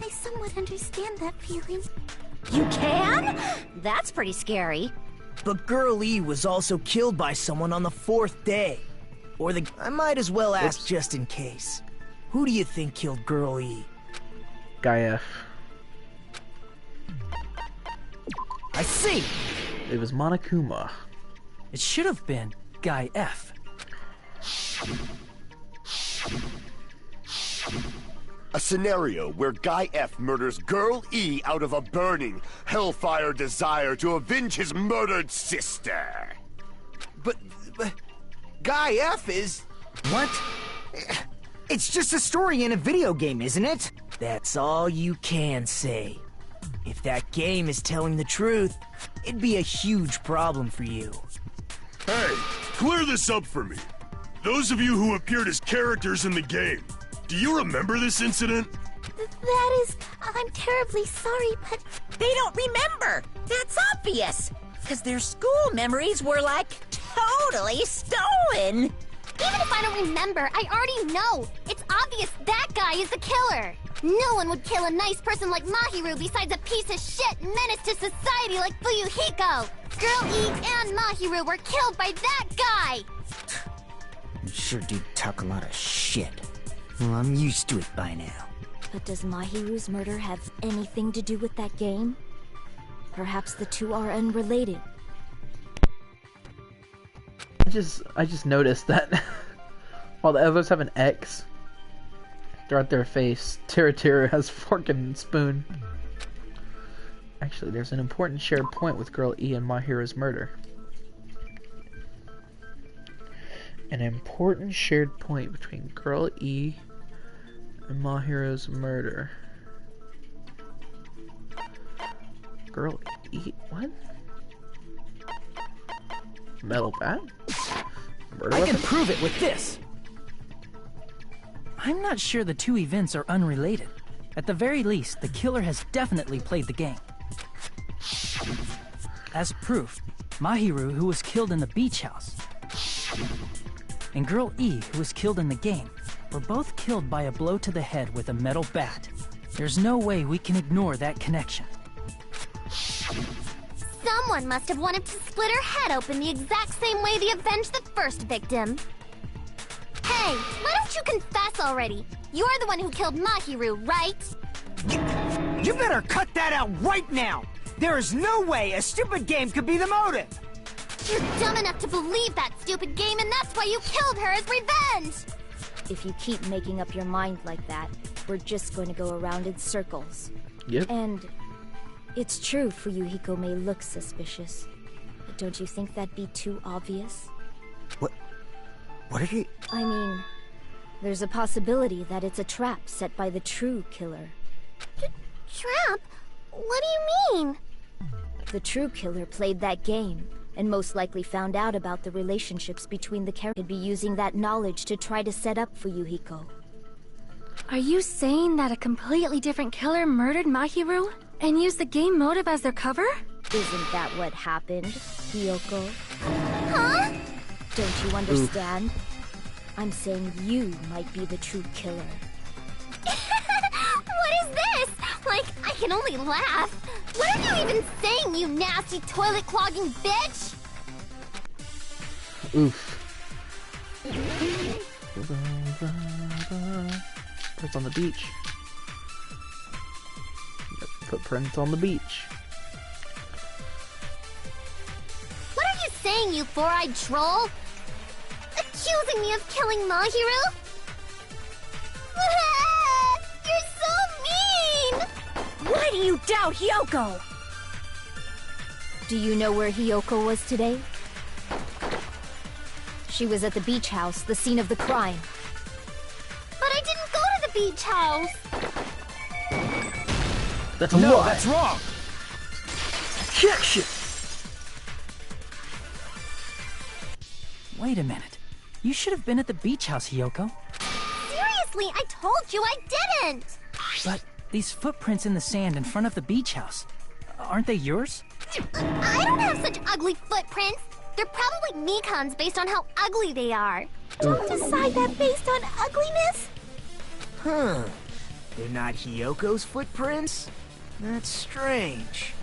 S4: I somewhat understand that feeling.
S13: You can? That's pretty scary.
S7: But Girl E was also killed by someone on the 4th day. Or the... I might as well ask just in case. Who do you think killed Girl E?
S1: Guy F.
S7: I see!
S1: It was Monokuma.
S5: It should have been Guy F.
S6: A scenario where Guy F murders Girl E out of a burning, hellfire desire to avenge his murdered sister.
S10: But Guy F is...
S9: What? It's just a story in a video game, isn't it?
S7: That's all you can say. If that game is telling the truth, it'd be a huge problem for you.
S11: Hey, clear this up for me. Those of you who appeared as characters in the game, do you remember this incident?
S4: That is... I'm terribly sorry, but...
S2: They don't remember. That's obvious. Because their school memories were, like, totally stolen.
S3: Even if I don't remember, I already know. It's obvious that guy is the killer. No one would kill a nice person like Mahiru besides a piece of shit menace to society like Fuyuhiko. Girl E and Mahiru were killed by that guy!
S9: You sure do talk a lot of shit. Well, I'm used to it by now.
S8: But does Mahiru's murder have anything to do with that game? Perhaps the two are unrelated.
S1: I just noticed that while the others have an X throughout their face, Teru has fork and spoon. Actually, there's an important shared point with Girl E and Mahiru's murder. An important shared point between Girl E and Mahiru's murder. Girl E... what? Metal bat? Murder
S5: I can
S1: weapon?
S5: prove it with this! I'm not sure the two events are unrelated. At the very least, the killer has definitely played the game. As proof, Mahiru, who was killed in the beach house, and Girl E, who was killed in the game, were both killed by a blow to the head with a metal bat. There's no way we can ignore that connection.
S3: Someone must have wanted to split her head open the exact same way they avenged the first victim. Hey, why don't you confess already? You're the one who killed Mahiru, right?
S9: You better cut that out right now! There is no way a stupid game could be the motive!
S3: You're dumb enough to believe that stupid game, and that's why you killed her as revenge!
S8: If you keep making up your mind like that, we're just going to go around in circles.
S1: Yep.
S8: And it's true Fuyuhiko may look suspicious, but don't you think that'd be too obvious?
S9: What are you...
S8: I mean, there's a possibility that it's a trap set by the true killer.
S3: Trap? What do you mean?
S8: The true killer played that game, and most likely found out about the relationships between the characters. Could be using that knowledge to try to set up Fuyuhiko.
S12: Are you saying that a completely different killer murdered Mahiru and used the game motive as their cover?
S8: Isn't that what happened, Hiyoko?
S3: Huh?
S8: Don't you understand? I'm saying you might be the true killer.
S3: What is this? Like, I can only laugh. What are you even saying, you nasty toilet-clogging bitch?
S1: Oof. It's on the beach. Footprints on the beach.
S3: What are you saying, you four-eyed troll? Accusing me of killing Mahiru? You're so mean!
S8: Why do you doubt Hiyoko? Do you know where Hiyoko was today? She was at the beach house, the scene of the crime.
S3: But I didn't go to the beach house!
S1: That's a lie.
S5: That's wrong!
S1: Objection!
S5: Wait a minute. You should have been at the beach house, Hiyoko.
S3: Seriously, I told you I didn't!
S5: But these footprints in the sand in front of the beach house, aren't they yours?
S3: I don't have such ugly footprints! They're probably Mikan's based on how ugly they are.
S4: Don't decide that based on ugliness?
S7: Huh. They're not Hiyoko's footprints? That's strange.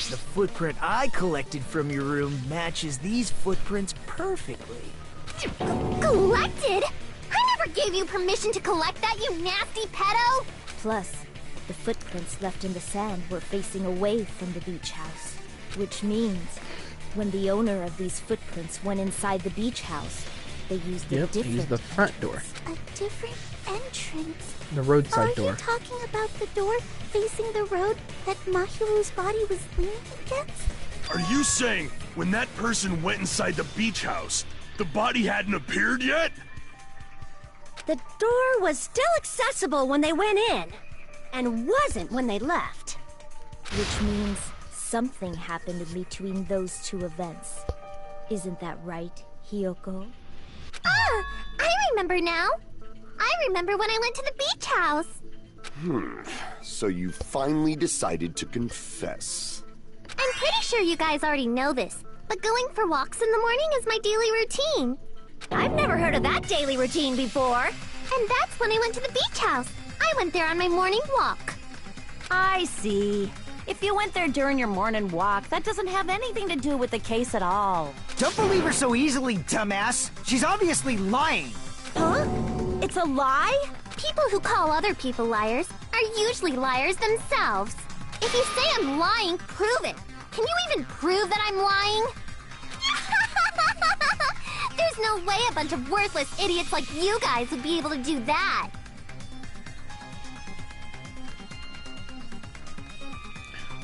S7: The footprint I collected from your room matches these footprints perfectly.
S3: Collected? I never gave you permission to collect that, you nasty pedo!
S8: Plus, the footprints left in the sand were facing away from the beach house. Which means, when the owner of these footprints went inside the beach house, they used a different...
S1: used the front door.
S4: A different entrance.
S1: The roadside door.
S4: Are you talking about the door facing the road that Mahiru's body was leaning against?
S11: Are you saying when that person went inside the beach house, the body hadn't appeared yet?
S13: The door was still accessible when they went in, and wasn't when they left.
S8: Which means something happened in between those two events. Isn't that right, Hiyoko?
S3: Ah! I remember now! I remember when I went to the beach house!
S6: So you finally decided to confess.
S3: I'm pretty sure you guys already know this, but going for walks in the morning is my daily routine.
S13: I've never heard of that daily routine before.
S3: And that's when I went to the beach house. I went there on my morning walk.
S2: I see. If you went there during your morning walk, that doesn't have anything to do with the case at all.
S9: Don't believe her so easily, dumbass. She's obviously lying.
S2: Huh? It's a lie?
S3: People who call other people liars are usually liars themselves. If you say I'm lying, prove it. Can you even prove that I'm lying? There's no way a bunch of worthless idiots like you guys would be able to do that.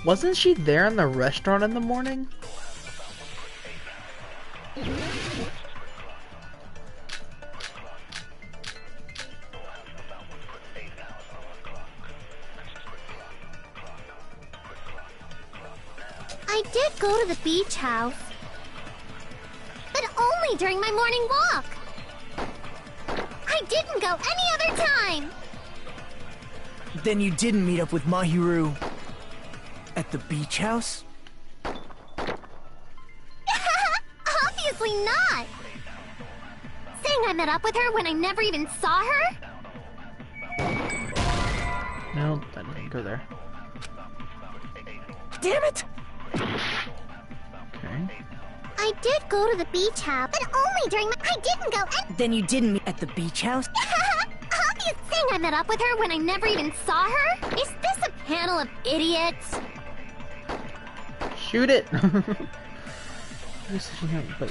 S1: Wasn't she there in the restaurant in the morning?
S3: I did go to the beach house. But only during my morning walk. I didn't go any other time.
S7: Then you didn't meet up with Mahiru at the beach house?
S3: Obviously not. Saying I met up with her when I never even saw her?
S1: No, that didn't go there.
S7: Damn it!
S1: Okay.
S3: I did go to the beach house, but only during my... I didn't go...
S7: Then you didn't meet at the beach house?
S3: Obvious saying I met up with her when I never even saw her? Is this a panel of idiots?
S1: Shoot it! But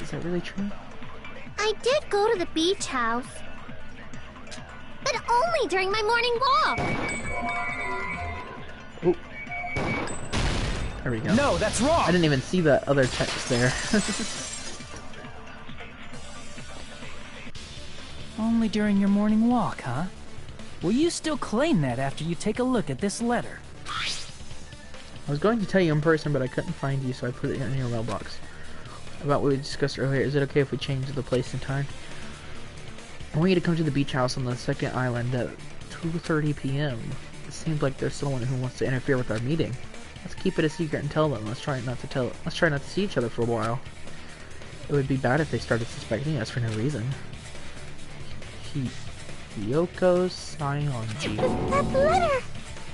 S1: is that really true?
S3: I did go to the beach house. But only during my morning walk.
S1: Oh. There we go.
S7: No, that's wrong!
S1: I didn't even see that other text there.
S5: Only during your morning walk, huh? Will you still claim that after you take a look at this letter?
S1: I was going to tell you in person, but I couldn't find you, so I put it in your mailbox. About what we discussed earlier, is it okay if we change the place and time? I want you to come to the beach house on the second island at 2:30 p.m. It seems like there's someone who wants to interfere with our meeting. Let's keep it a secret and tell them. Let's try not to see each other for a while. It would be bad if they started suspecting us for no reason. Hiyoko Saionji.
S4: That letter!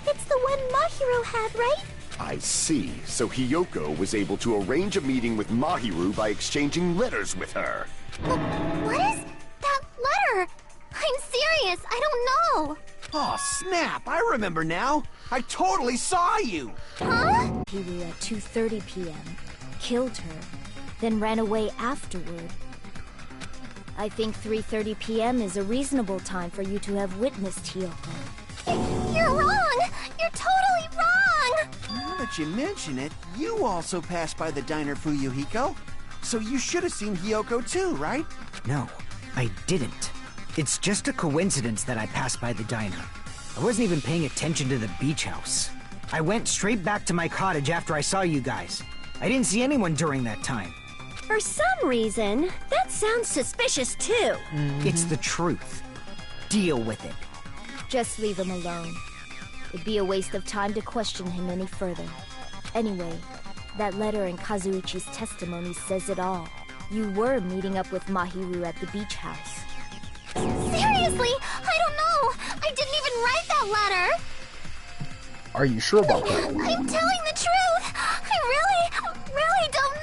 S4: It's the one Mahiru had, right?
S6: I see. So Hiyoko was able to arrange a meeting with Mahiru by exchanging letters with her.
S3: What is that letter? I'm serious, I don't know.
S10: Oh, snap! I remember now. I totally saw you.
S3: Huh?
S8: Mahiru at 2:30 p.m. killed her, then ran away afterward. I think 3:30 p.m. is a reasonable time for you to have witnessed Hiyoko.
S3: You're wrong! You're totally wrong!
S10: Now that you mention it, you also passed by the diner Fuyuhiko. So you should have seen Hiyoko too, right?
S9: No, I didn't. It's just a coincidence that I passed by the diner. I wasn't even paying attention to the beach house. I went straight back to my cottage after I saw you guys. I didn't see anyone during that time.
S13: For some reason, that sounds suspicious too.
S9: It's the truth. Deal with it.
S8: Just leave him alone. It'd be a waste of time to question him any further. Anyway, that letter in Kazuichi's testimony says it all. You were meeting up with Mahiru at the beach house.
S3: Seriously, I don't know. I didn't even write that letter.
S1: Are you sure about that?
S3: I'm telling the truth. I really don't know.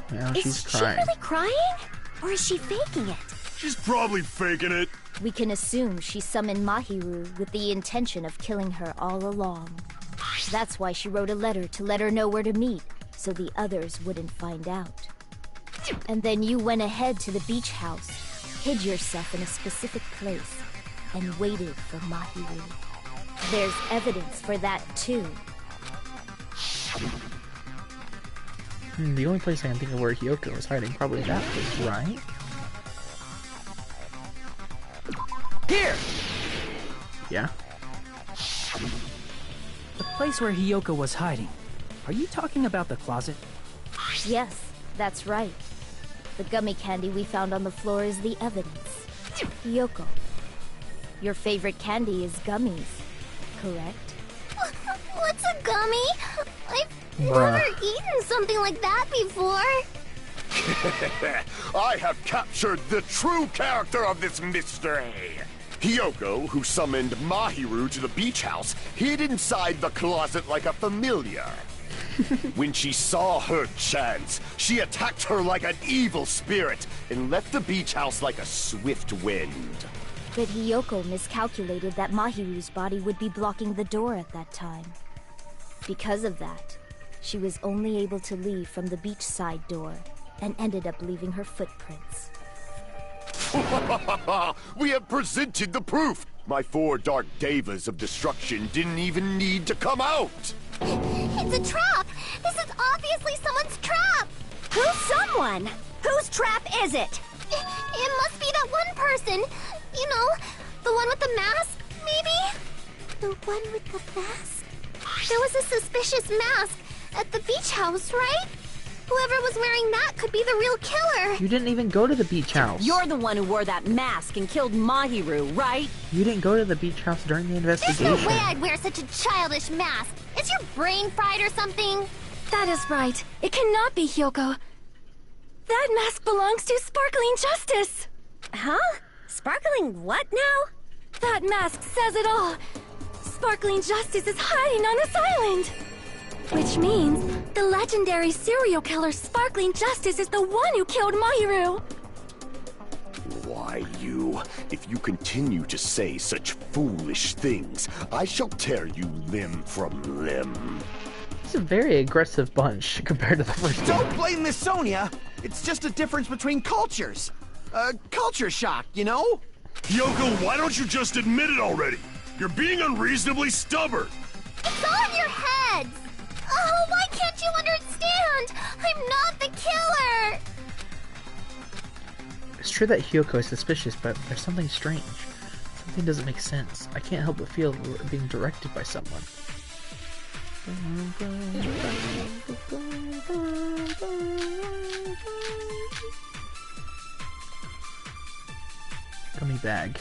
S1: Now she's
S13: Is she
S1: crying.
S13: really crying? Or is she faking it?
S11: She's probably faking it.
S8: We can assume she summoned Mahiru with the intention of killing her all along. That's why she wrote a letter to let her know where to meet, so the others wouldn't find out. And then you went ahead to the beach house, hid yourself in a specific place, and waited for Mahiru. There's evidence for that too.
S1: The only place I can think of where Hiyoko was hiding, probably that place, right?
S7: Here!
S1: Yeah.
S5: The place where Hiyoko was hiding. Are you talking about the closet?
S8: Yes, that's right. The gummy candy we found on the floor is the evidence. Hiyoko, your favorite candy is gummies, correct?
S3: What's a gummy? I've
S1: Bruh.
S3: never eaten something like that before.
S6: I have captured the true character of this mystery. Hiyoko, who summoned Mahiru to the beach house, hid inside the closet like a familiar. When she saw her chance, she attacked her like an evil spirit and left the beach house like a swift wind.
S8: But Hiyoko miscalculated that Mahiru's body would be blocking the door at that time. Because of that, she was only able to leave from the beachside door and ended up leaving her footprints.
S6: We have presented the proof! My 4 dark devas of destruction didn't even need to come out!
S4: It's a trap! This is obviously someone's trap!
S13: Who's someone? Whose trap is it?
S4: It must be that one person. You know, the one with the mask, maybe? The one with the mask? There was a suspicious mask at the beach house, right? Whoever was wearing that could be the real killer.
S1: You didn't even go to the beach house.
S13: You're the one who wore that mask and killed Mahiru, right?
S1: You didn't go to the beach house during the investigation.
S4: There's no way I'd wear such a childish mask. Is your brain fried or something?
S12: That is right. It cannot be Hiyoko. That mask belongs to Sparkling Justice.
S13: Huh? Sparkling what now?
S12: That mask says it all. Sparkling Justice is hiding on this island. Which means the legendary serial killer Sparkling Justice is the one who killed Mahiru.
S6: Why, you? If you continue to say such foolish things, I shall tear you limb from limb.
S1: It's a very aggressive bunch compared to the first one.
S10: Don't blame Miss Sonia! It's just a difference between cultures. Culture shock, you know?
S11: Hiyoko, why don't you just admit it already? You're being unreasonably stubborn.
S4: It's all in your heads! Oh, why can't you understand? I'm not the killer!
S1: It's true that Hiyoko is suspicious, but there's something strange. Something doesn't make sense. I can't help but feel we're being directed by someone. Gummy bag.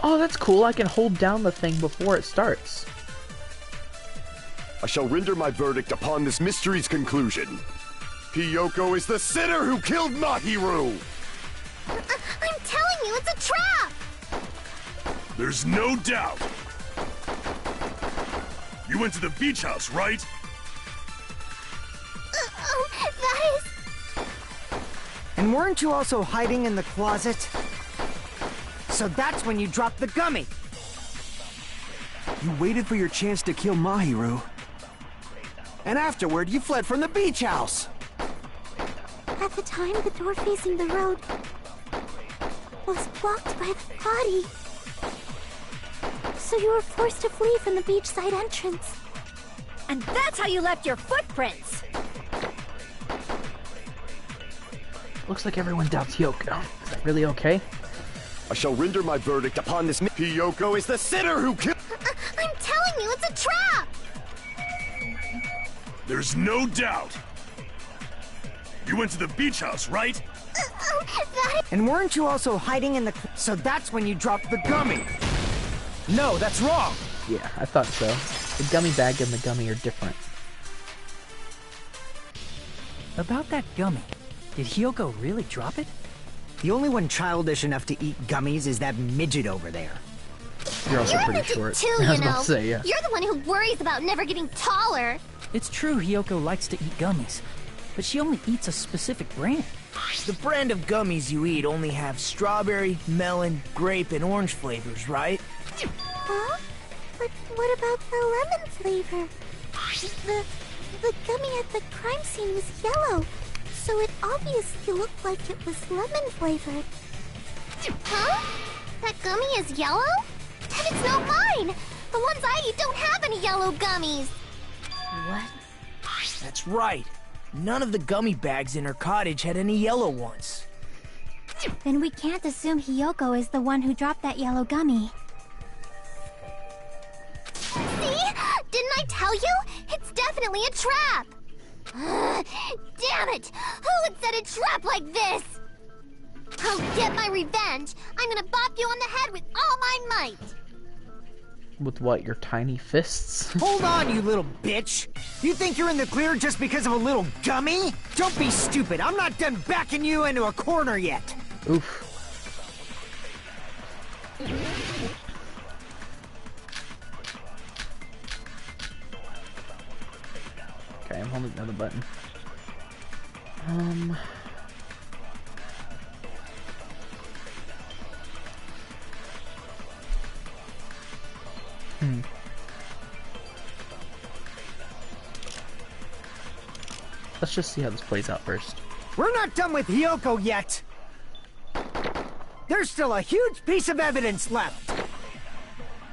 S1: Oh, that's cool. I can hold down the thing before it starts.
S6: I shall render my verdict upon this mystery's conclusion. Hiyoko is the sinner who killed Mahiru!
S4: I'm telling you, it's a trap!
S11: There's no doubt. You went to the beach house, right?
S4: That is...
S9: And weren't you also hiding in the closet? So that's when you dropped the gummy!
S10: You waited for your chance to kill Mahiru. And afterward, you fled from the beach house!
S4: At the time, the door facing the road was blocked by the body. So you were forced to flee from the beachside entrance.
S13: And that's how you left your footprints!
S1: Looks like everyone doubts Hiyoko. Is that really okay?
S6: I shall render my verdict upon this. Hiyoko is the sinner who killed.
S4: I'm telling you, it's a trap!
S11: There's no doubt. You went to the beach house, right?
S9: And weren't you also hiding in the... So that's when you dropped the gummy! No, that's wrong!
S1: Yeah, I thought so. The gummy bag and the gummy are different.
S5: About that gummy, did Hiyoko really drop it?
S9: The only one childish enough to eat gummies is that midget over there.
S1: You're also
S4: You're
S1: pretty
S4: midget
S1: short.
S4: too,
S1: I was
S4: you
S1: about
S4: know.
S1: to say, yeah.
S4: You're the one who worries about never getting taller.
S5: It's true Hiyoko likes to eat gummies, but she only eats a specific brand.
S7: The brand of gummies you eat only have strawberry, melon, grape, and orange flavors, right?
S4: Huh? But what about the lemon flavor? The gummy at the crime scene was yellow, so it obviously looked like it was lemon flavored. Huh? That gummy is yellow? Then it's not mine! The ones I eat don't have any yellow gummies!
S7: What? That's right. None of the gummy bags in her cottage had any yellow ones.
S3: Then we can't assume Hiyoko is the one who dropped that yellow gummy.
S4: See? Didn't I tell you? It's definitely a trap! Damn it! Who would set a trap like this? I'll get my revenge! I'm gonna bop you on the head with all my might!
S1: With what, your tiny fists?
S9: Hold on, you little bitch! You think you're in the clear just because of a little gummy? Don't be stupid, I'm not done backing you into a corner yet!
S1: Oof. Okay, I'm holding another button. Let's just see how this plays out first.
S9: We're not done with Hiyoko yet! There's still a huge piece of evidence left!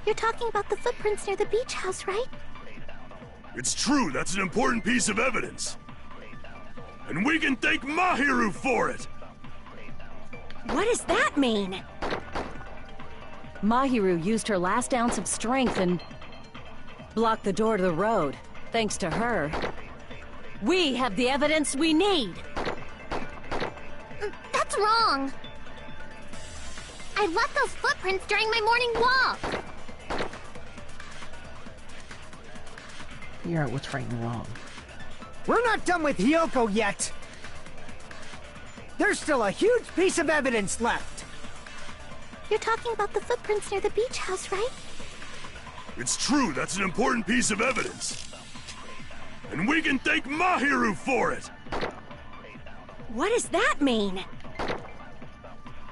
S4: You're talking about the footprints near the beach house, right?
S11: It's true, that's an important piece of evidence. And we can thank Mahiru for it!
S13: What does that mean?
S14: Mahiru used her last ounce of strength and blocked the door to the road. Thanks to her, we have the evidence we need.
S3: That's wrong. I left those footprints during my morning walk.
S1: Figure out what's right and wrong.
S9: We're not done with Hiyoko yet! There's still a huge piece of evidence left!
S4: You're talking about the footprints near the beach house, right?
S11: It's true, that's an important piece of evidence. And we can thank Mahiru for it!
S13: What does that mean?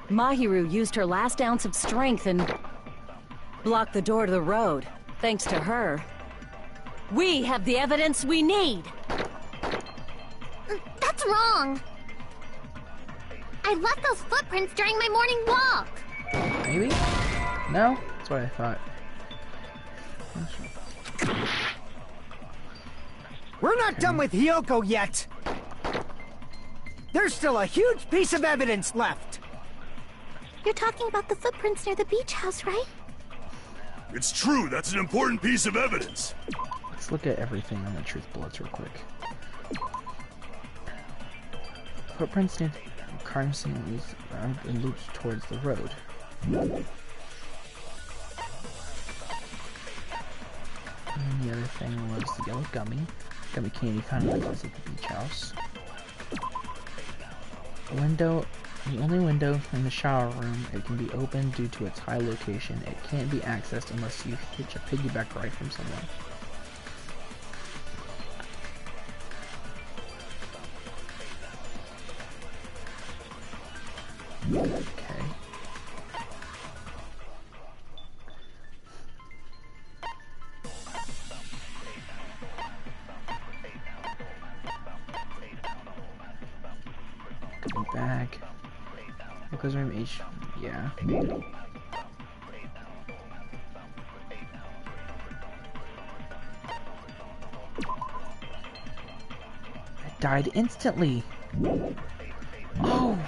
S14: Mahiru used her last ounce of strength and blocked the door to the road. Thanks to her, we have the evidence we need.
S3: That's wrong. I left those footprints during my morning walk.
S1: Maybe? No? That's what I thought.
S9: We're not done with Hiyoko yet! There's still a huge piece of evidence left!
S4: You're talking about the footprints near the beach house, right?
S11: It's true, that's an important piece of evidence.
S1: Let's look at everything on the truth bullets real quick. Footprints near the crime scene is around and loops towards the road. And the other thing was the yellow gummy. Gummy candy found in the closet at the beach house. The only window in the shower room, it can be opened due to its high location. It can't be accessed unless you hitch a piggyback ride from someone. Okay. Coming back. Because room H. Yeah. I died instantly. Oh.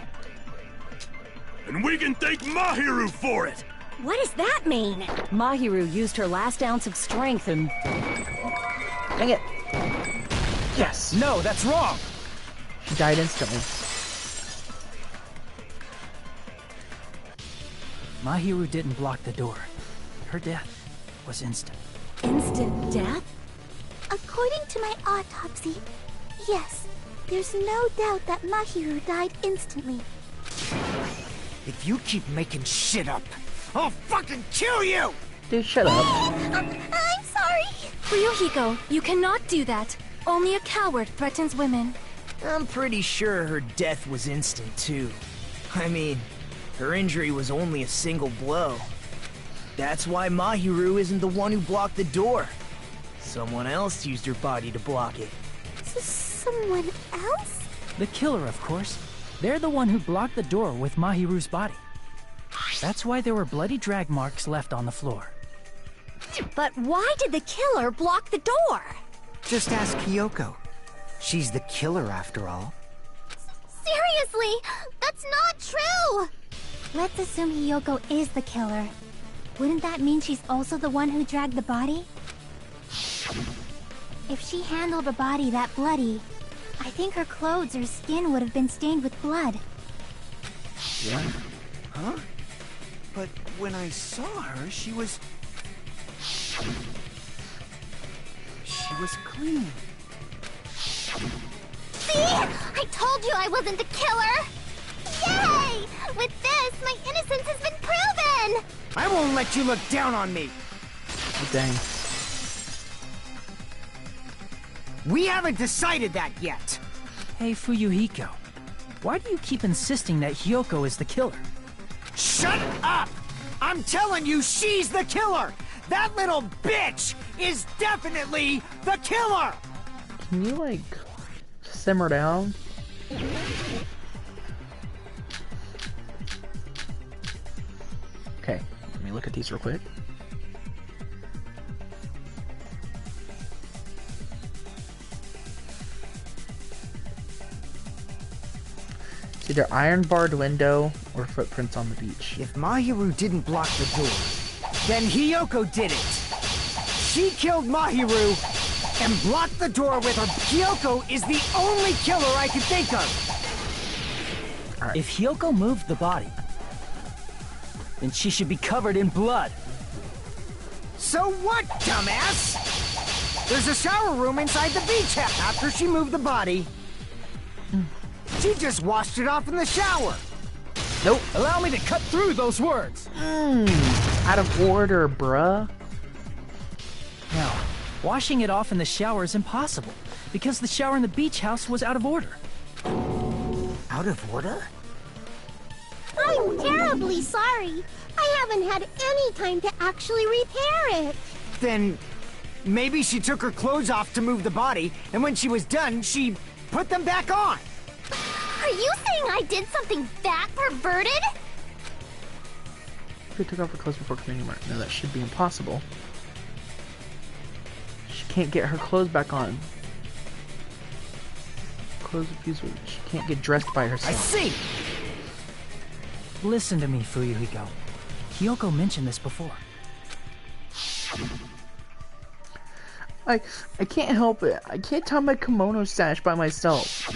S11: And we can thank Mahiru for it!
S13: What does that mean?
S14: Mahiru used her last ounce of strength and...
S1: Dang it! Yes!
S7: No, that's wrong!
S1: She died instantly.
S5: Mahiru didn't block the door. Her death was instant.
S13: Instant death?
S4: According to my autopsy, yes, there's no doubt that Mahiru died instantly.
S9: If you keep making shit up, I'll fucking kill you!
S1: Dude, shut up.
S4: I'm sorry!
S12: Ryuhiko, you cannot do that. Only a coward threatens women.
S7: I'm pretty sure her death was instant, too. I mean, her injury was only a single blow. That's why Mahiru isn't the one who blocked the door. Someone else used her body to block it.
S4: Someone else?
S5: The killer, of course. They're the one who blocked the door with Mahiru's body. That's why there were bloody drag marks left on the floor.
S13: But why did the killer block the door?
S9: Just ask Hiyoko. She's the killer after all.
S3: Seriously, that's not true.
S4: Let's assume Hiyoko is the killer. Wouldn't that mean she's also the one who dragged the body? If she handled a body that bloody, I think her clothes or skin would have been stained with blood.
S1: Yeah.
S10: Huh? But when I saw her, she was...
S7: She was clean.
S3: See? I told you I wasn't the killer! Yay! With this, my innocence has been proven!
S9: I won't let you look down on me!
S1: Oh, dang.
S9: We haven't decided that yet!
S5: Hey, Fuyuhiko. Why do you keep insisting that Hyoko is the killer?
S9: Shut up! I'm telling you, she's the killer! That little bitch is definitely the killer!
S1: Can you, like, simmer down? Okay, let me look at these real quick. It's either iron-barred window or footprints on the beach.
S9: If Mahiru didn't block the door, then Hyoko did it! She killed Mahiru and blocked the door with her. Hyoko is the only killer I can think of!
S5: Right. If Hyoko moved the body, then she should be covered in blood.
S9: So what, dumbass? There's a shower room inside the beach house. After she moved the body, she just washed it off in the shower.
S5: Nope. Allow me to cut through those words.
S1: Out of order, bruh.
S5: No, washing it off in the shower is impossible, because the shower in the beach house was out of order.
S9: Out of order?
S4: I'm terribly sorry. I haven't had any time to actually repair it.
S9: Then maybe she took her clothes off to move the body, and when she was done, she put them back on.
S3: Are you saying I did something that perverted?
S1: She took off her clothes before committing murder. No, that should be impossible. She can't get her clothes back on. Clothes abuse. She can't get dressed by herself.
S5: I see! Listen to me, Fuyuhiko. Hyoko mentioned this before.
S1: I can't help it. I can't tie my kimono sash by myself.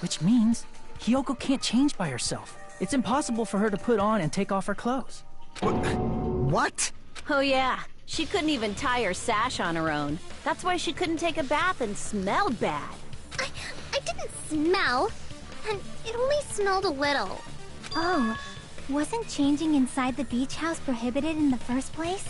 S5: Which means Hyoko can't change by herself. It's impossible for her to put on and take off her clothes.
S9: What?
S14: Oh yeah, she couldn't even tie her sash on her own. That's why she couldn't take a bath and smelled bad.
S3: I didn't smell, and it only smelled a little.
S4: Oh, wasn't changing inside the beach house prohibited in the first place?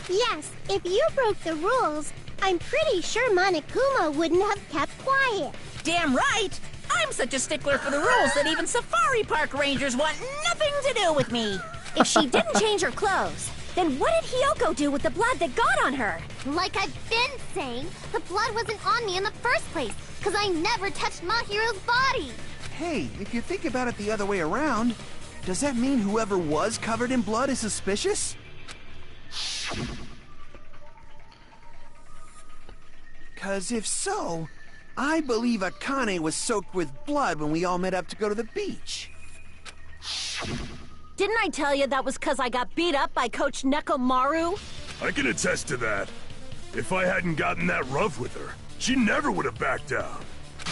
S4: Yes, if you broke the rules, I'm pretty sure Monokuma wouldn't have kept quiet.
S2: Damn right! I'm such a stickler for the rules that even safari park rangers want nothing to do with me.
S13: If she didn't change her clothes, then what did Hyoko do with the blood that got on her?
S3: Like I've been saying, the blood wasn't on me in the first place, because I never touched Mahiru's body.
S10: Hey, if you think about it the other way around, does that mean whoever was covered in blood is suspicious? 'Cause if so, I believe Akane was soaked with blood when we all met up to go to the beach.
S14: Didn't I tell you that was because I got beat up by Coach Nekomaru?
S11: I can attest to that. If I hadn't gotten that rough with her, she never would have backed down.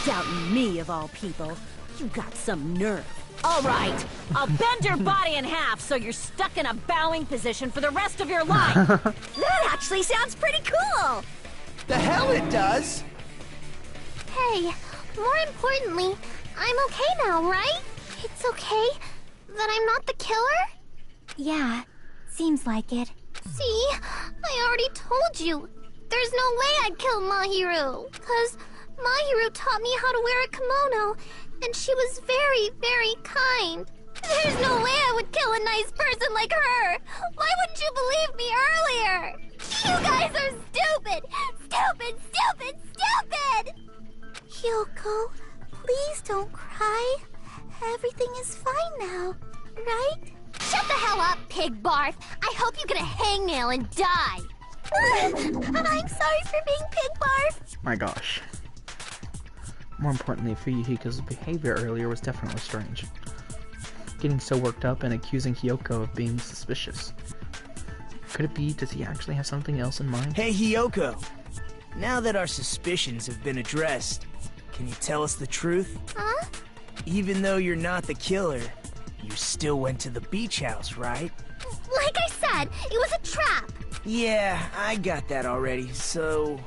S14: Doubting me, of all people. You got some nerve. All right, I'll bend your body in half so you're stuck in a bowing position for the rest of your life.
S13: That actually sounds pretty cool!
S10: The hell it does!
S3: Hey, more importantly, I'm okay now, right? It's okay that I'm not the killer?
S4: Yeah, seems like it.
S3: See, I already told you. There's no way I'd kill Mahiru, because Mahiru taught me how to wear a kimono, and she was very, very kind. There's no way I would kill a nice person like her. Why wouldn't you believe me earlier? You guys are stupid! Stupid, stupid, stupid!
S4: Hyoko, please don't cry. Everything is fine now, right?
S3: Shut the hell up, pig barf! I hope you get a hangnail and die!
S4: I'm sorry for being pig barf.
S1: My gosh. More importantly, Fuyuhiko's behavior earlier was definitely strange. Getting so worked up and accusing Hyoko of being suspicious. Could it be, does he actually have something else in mind?
S7: Hey, Hyoko. Now that our suspicions have been addressed, can you tell us the truth?
S3: Huh?
S7: Even though you're not the killer, you still went to the beach house, right?
S3: Like I said, it was a trap.
S7: Yeah, I got that already, so...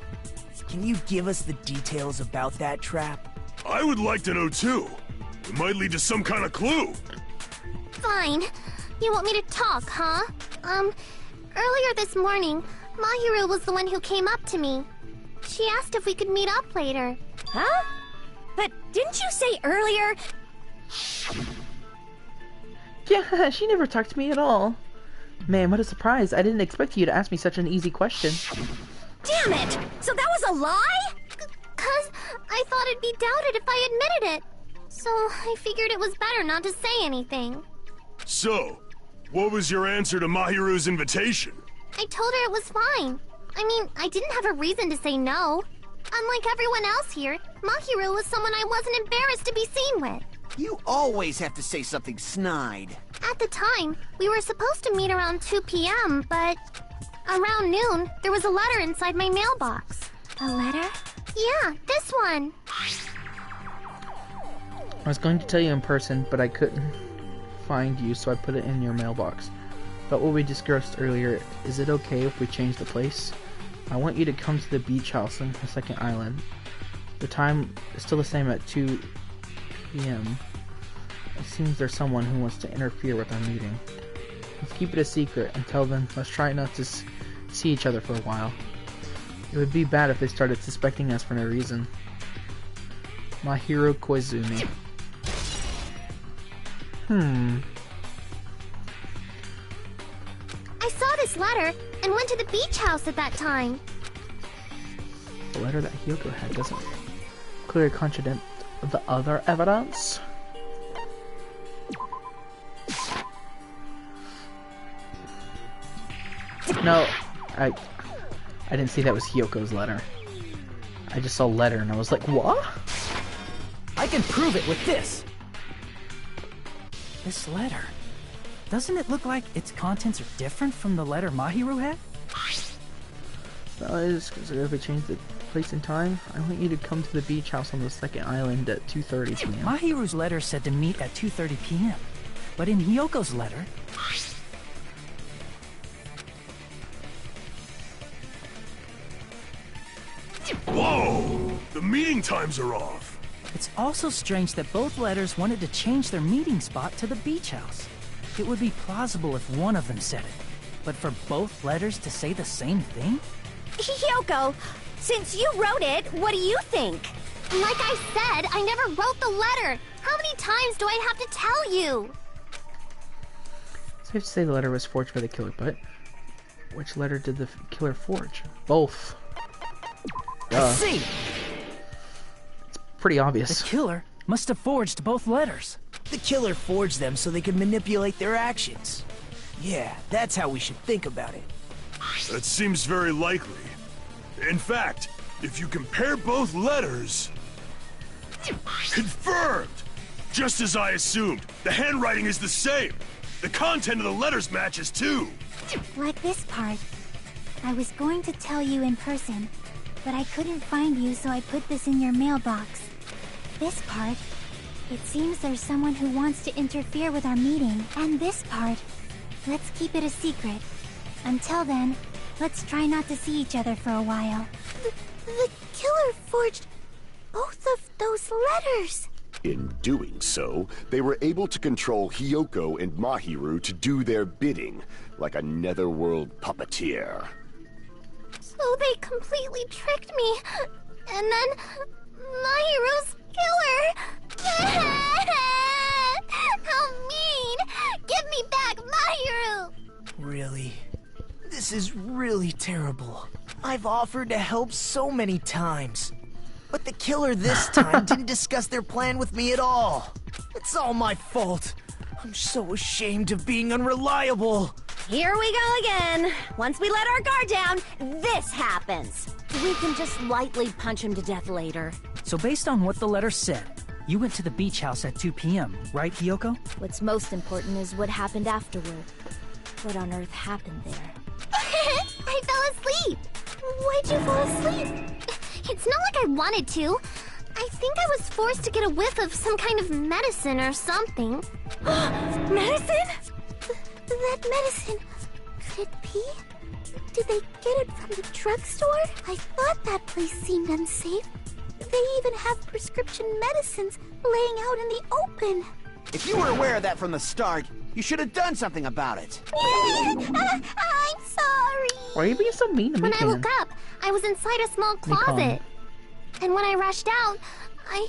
S7: Can you give us the details about that trap?
S11: I would like to know too. It might lead to some kind of clue.
S3: Fine. You want me to talk, huh? Earlier this morning, Mahiru was the one who came up to me. She asked if we could meet up later.
S13: Huh? But didn't you say earlier?
S1: Yeah, she never talked to me at all. Man, what a surprise. I didn't expect you to ask me such an easy question.
S13: Damn it! So that was a lie?
S3: 'Cause I thought it'd be doubted if I admitted it. So I figured it was better not to say anything.
S11: So, what was your answer to Mahiru's invitation?
S3: I told her it was fine. I mean, I didn't have a reason to say no. Unlike everyone else here, Mahiru was someone I wasn't embarrassed to be seen with.
S10: You always have to say something snide.
S3: At the time, we were supposed to meet around 2 p.m., but around noon, there was a letter inside my mailbox.
S4: A letter?
S3: Yeah, this one.
S1: I was going to tell you in person, but I couldn't find you, so I put it in your mailbox. But what we discussed earlier, is it okay if we change the place? I want you to come to the beach house on the second island. The time is still the same at 2 p.m. It seems there's someone who wants to interfere with our meeting. Let's keep it a secret. Until then, let's try not to see each other for a while. It would be bad if they started suspecting us for no reason. Mahiru Koizumi.
S3: I saw this letter and went to the beach house at that time.
S1: The letter that Hiyoko had doesn't clearly contradict the other evidence. No, I didn't see that was Hiyoko's letter. I just saw letter and I was like, what?
S5: I can prove it with this! This letter. Doesn't it look like its contents are different from the letter Mahiru had?
S1: Well, it is because if we change the place and time, I want you to come to the beach house on the second island at 2:30 p.m.
S5: Mahiru's letter said to meet at 2:30 p.m. But in Hiyoko's letter...
S11: Whoa! The meeting times are off!
S5: It's also strange that both letters wanted to change their meeting spot to the beach house. It would be plausible if one of them said it, but for both letters to say the same thing?
S13: Hiyoko, since you wrote it, what do you think?
S3: Like I said, I never wrote the letter. How many times do I have to tell you?
S1: Safe to say the letter was forged by the killer, but which letter did the killer forge? Both.
S5: I see!
S1: It's pretty obvious.
S5: The killer must have forged both letters.
S7: The killer forged them so they could manipulate their actions. Yeah, that's how we should think about it.
S11: That seems very likely. In fact, if you compare both letters... Confirmed! Just as I assumed, the handwriting is the same. The content of the letters matches too.
S4: Like this part. I was going to tell you in person, but I couldn't find you, so I put this in your mailbox. This part. It seems there's someone who wants to interfere with our meeting. And this part. Let's keep it a secret. Until then, let's try not to see each other for a while.
S3: The killer forged both of those letters.
S6: In doing so, they were able to control Hiyoko and Mahiru to do their bidding, like a netherworld puppeteer.
S3: So they completely tricked me. And then Mahiru's killer. How mean! Give me back Mahiru!
S7: Really? This is really terrible. I've offered to help so many times. But the killer this time didn't discuss their plan with me at all. It's all my fault. I'm so ashamed of being unreliable.
S13: Here we go again. Once we let our guard down, this happens. We can just lightly punch him to death later.
S5: So based on what the letter said, you went to the beach house at 2 p.m., right, Hiyoko?
S8: What's most important is what happened afterward. What on earth happened there?
S3: I fell asleep. Why'd you fall asleep? It's not like I wanted to. I think I was forced to get a whiff of some kind of medicine or something.
S13: Medicine?
S3: That medicine. Could it be?
S4: Did they get it from the drugstore? I thought that place seemed unsafe. They even have prescription medicines laying out in the open.
S10: If you were aware of that from the start, you should have done something about it.
S4: I'm sorry.
S1: Why are you being so mean to me?
S3: When I woke up, I was inside a small closet. And when I rushed out, I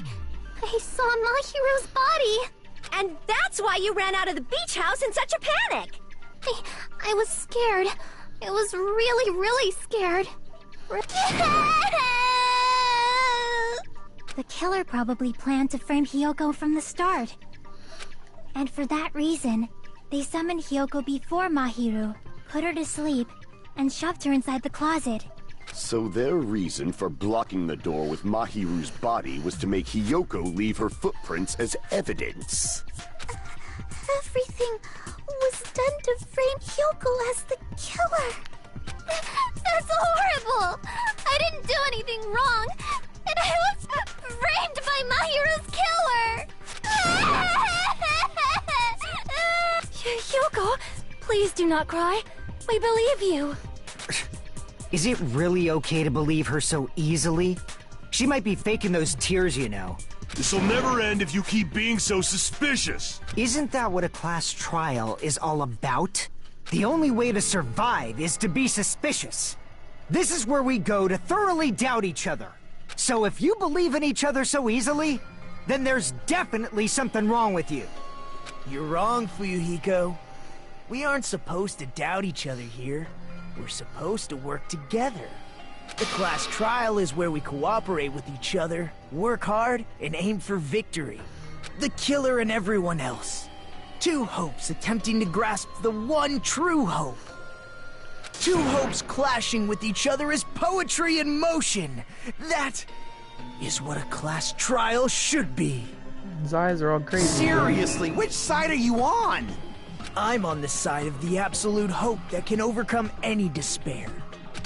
S3: saw Mahiru's body.
S13: And that's why you ran out of the beach house in such a panic.
S3: I was scared. I was really, really scared. The killer probably planned to frame Hiyoko from the start. And for that reason, they summoned Hiyoko before Mahiru, put her to sleep, and shoved her inside the closet.
S6: So their reason for blocking the door with Mahiru's body was to make Hiyoko leave her footprints as evidence.
S4: Everything was done to frame Hiyoko as the killer.
S3: That's horrible! I didn't do anything wrong, and I was framed by Mahiru's killer!
S12: Hiyoko, please do not cry. We believe you.
S9: Is it really okay to believe her so easily? She might be faking those tears, you know.
S11: This'll never end if you keep being so suspicious.
S9: Isn't that what a class trial is all about? The only way to survive is to be suspicious. This is where we go to thoroughly doubt each other. So if you believe in each other so easily, then there's definitely something wrong with you.
S7: You're wrong, Fuyuhiko. We aren't supposed to doubt each other here. We're supposed to work together. The class trial is where we cooperate with each other, work hard, and aim for victory. The killer and everyone else. Two hopes attempting to grasp the one true hope. Two hopes clashing with each other is poetry in motion. That is what a class trial should be.
S1: His eyes are all crazy.
S10: Seriously, which side are you on?
S7: I'm on the side of the absolute hope that can overcome any despair.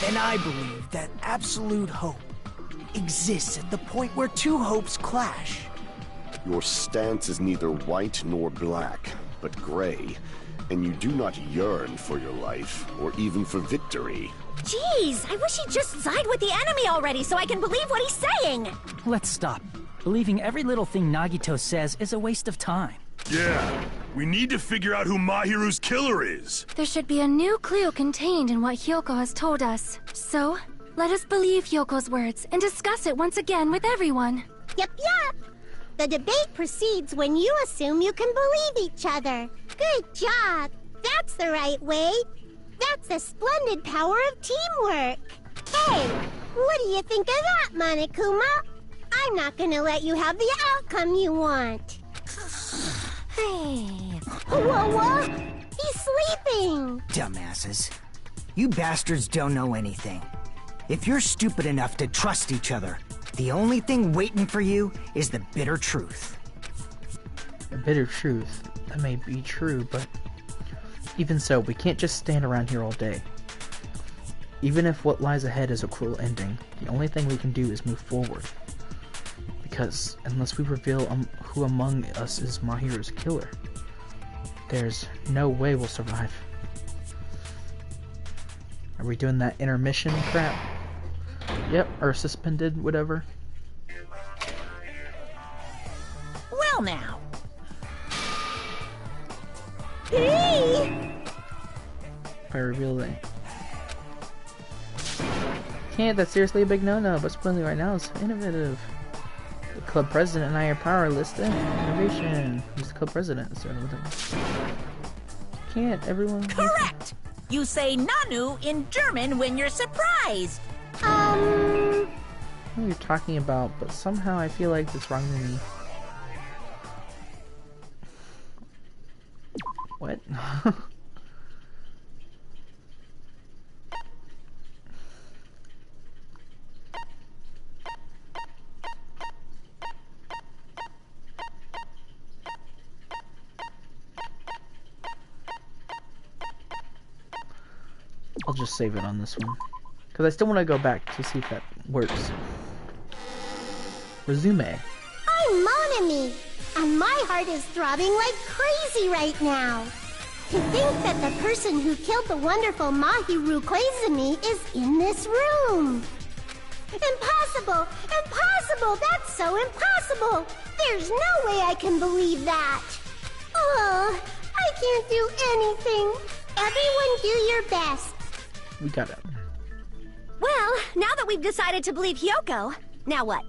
S7: And I believe that absolute hope exists at the point where two hopes clash.
S6: Your stance is neither white nor black, but gray, and you do not yearn for your life, or even for victory.
S13: Jeez, I wish he'd just side with the enemy already so I can believe what he's saying.
S5: Let's stop. Believing every little thing Nagito says is a waste of time.
S11: Yeah, we need to figure out who Mahiru's killer is.
S12: There should be a new clue contained in what Hiyoko has told us. So, let us believe Hyoko's words and discuss it once again with everyone.
S4: Yup. The debate proceeds when you assume you can believe each other. Good job. That's the right way. That's the splendid power of teamwork. Hey, what do you think of that, Monokuma? I'm not gonna let you have the outcome you want.
S13: Hey.
S4: Whoa, he's sleeping.
S9: Dumbasses. You bastards don't know anything. If you're stupid enough to trust each other, the only thing waiting for you is the bitter truth.
S1: The bitter truth. That may be true, but even so, we can't just stand around here all day. Even if what lies ahead is a cruel ending, the only thing we can do is move forward. Because unless we reveal who among us is Mahiru's killer, there's no way we'll survive. Are we doing that intermission crap? Yep, or suspended, whatever.
S14: Well now.
S4: Hey!
S1: If I reveal it. Can't, that's seriously a big no-no, but spoiling right now is innovative. The club president and I are powerless to innovation. Who's the club president? Can't, everyone.
S14: Correct! You say Nanu in German when you're surprised.
S1: I know what you're talking about, but somehow I feel like it's wrong to me. What? I'll just save it on this one. Because I still want to go back to see if that works. Resume.
S4: I'm Monami, and my heart is throbbing like crazy right now. To think that the person who killed the wonderful Mahiru Koizumi is in this room. Impossible! Impossible! That's so impossible! There's no way I can believe that! Oh, I can't do anything. Everyone do your best.
S1: We got it.
S13: Well, now that we've decided to believe Hyoko, now what?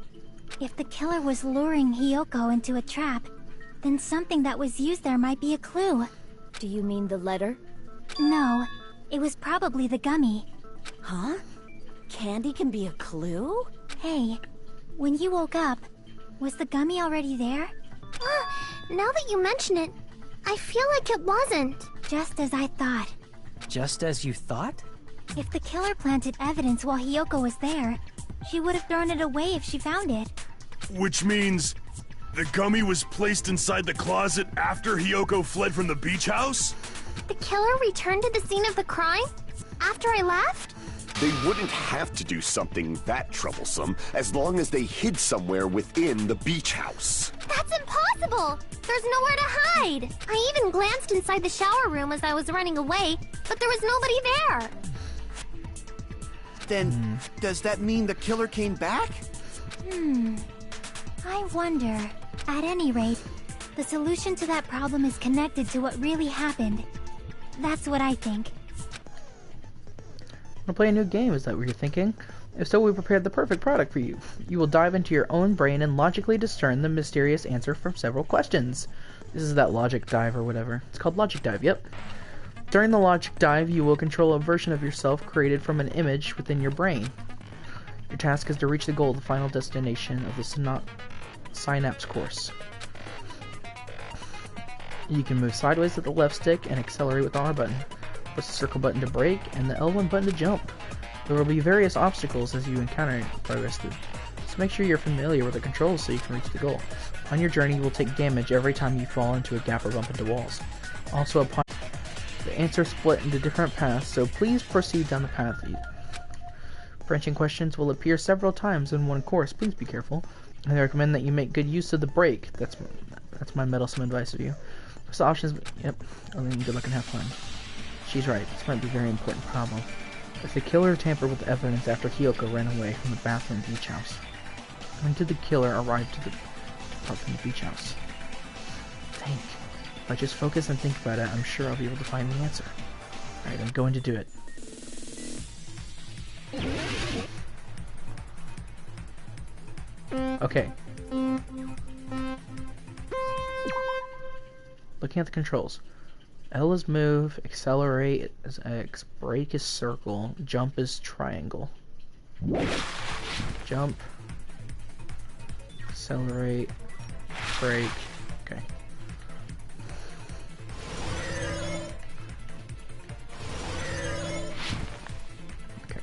S3: If the killer was luring Hyoko into a trap, then something that was used there might be a clue.
S8: Do you mean the letter?
S3: No, it was probably the gummy.
S14: Huh? Candy can be a clue?
S3: Hey, when you woke up, was the gummy already there?
S4: Now that you mention it, I feel like it wasn't.
S3: Just as I thought.
S5: Just as you thought?
S3: If the killer planted evidence while Hyoko was there, she would have thrown it away if she found it.
S11: Which means the gummy was placed inside the closet after Hyoko fled from the beach house?
S4: The killer returned to the scene of the crime? After I left?
S6: They wouldn't have to do something that troublesome as long as they hid somewhere within the beach house.
S4: That's impossible! There's nowhere to hide! I even glanced inside the shower room as I was running away, but there was nobody there!
S10: Then, does that mean the killer came back?
S3: I wonder. At any rate, the solution to that problem is connected to what really happened. That's what I think.
S1: Want to play a new game, is that what you're thinking? If so, we prepared the perfect product for you. You will dive into your own brain and logically discern the mysterious answer from several questions. This is that logic dive or whatever. It's called Logic Dive, yep. During the Logic Dive, you will control a version of yourself created from an image within your brain. Your task is to reach the goal, the final destination of the Synapse course. You can move sideways with the left stick and accelerate with the R button. Press the circle button to brake and the L1 button to jump. There will be various obstacles as you encounter progress through, so make sure you're familiar with the controls so you can reach the goal. On your journey, you will take damage every time you fall into a gap or bump into walls. Also, upon the answer split into different paths, so please proceed down the path. Branching questions will appear several times in one course. Please be careful. I recommend that you make good use of the brake. That's my meddlesome advice of you. So options. Yep. I mean, good luck and have fun. She's right. This might be a very important problem. If the killer tampered with the evidence after Hyoko ran away from the bathroom beach house, when did the killer arrive to depart from the beach house? Think. If I just focus and think about it, I'm sure I'll be able to find the answer. Alright, I'm going to do it. Okay. Looking at the controls. L is move, accelerate is X, brake is circle, jump is triangle. Jump, accelerate, brake, okay. Okay.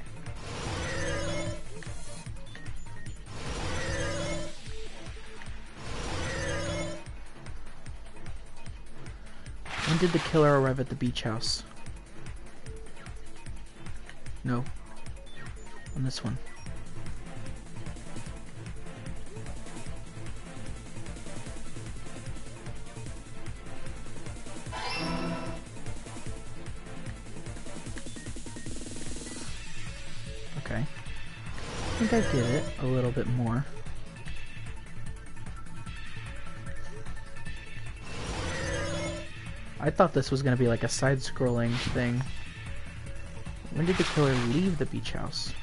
S1: When did the killer arrive at the beach house? No. On this one. Okay. I think I get it a little bit more. I thought this was going to be like a side-scrolling thing. When did the killer leave the beach house?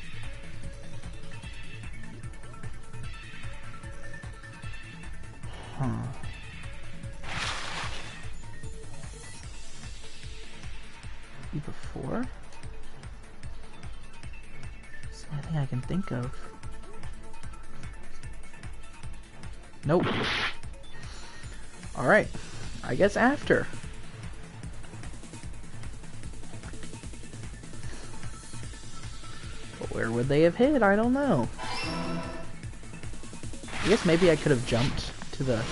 S1: Huh. Maybe before? It's the only thing I can think of. Nope. Alright. I guess after. Where would they have hid? I don't know. I guess maybe I could have jumped to the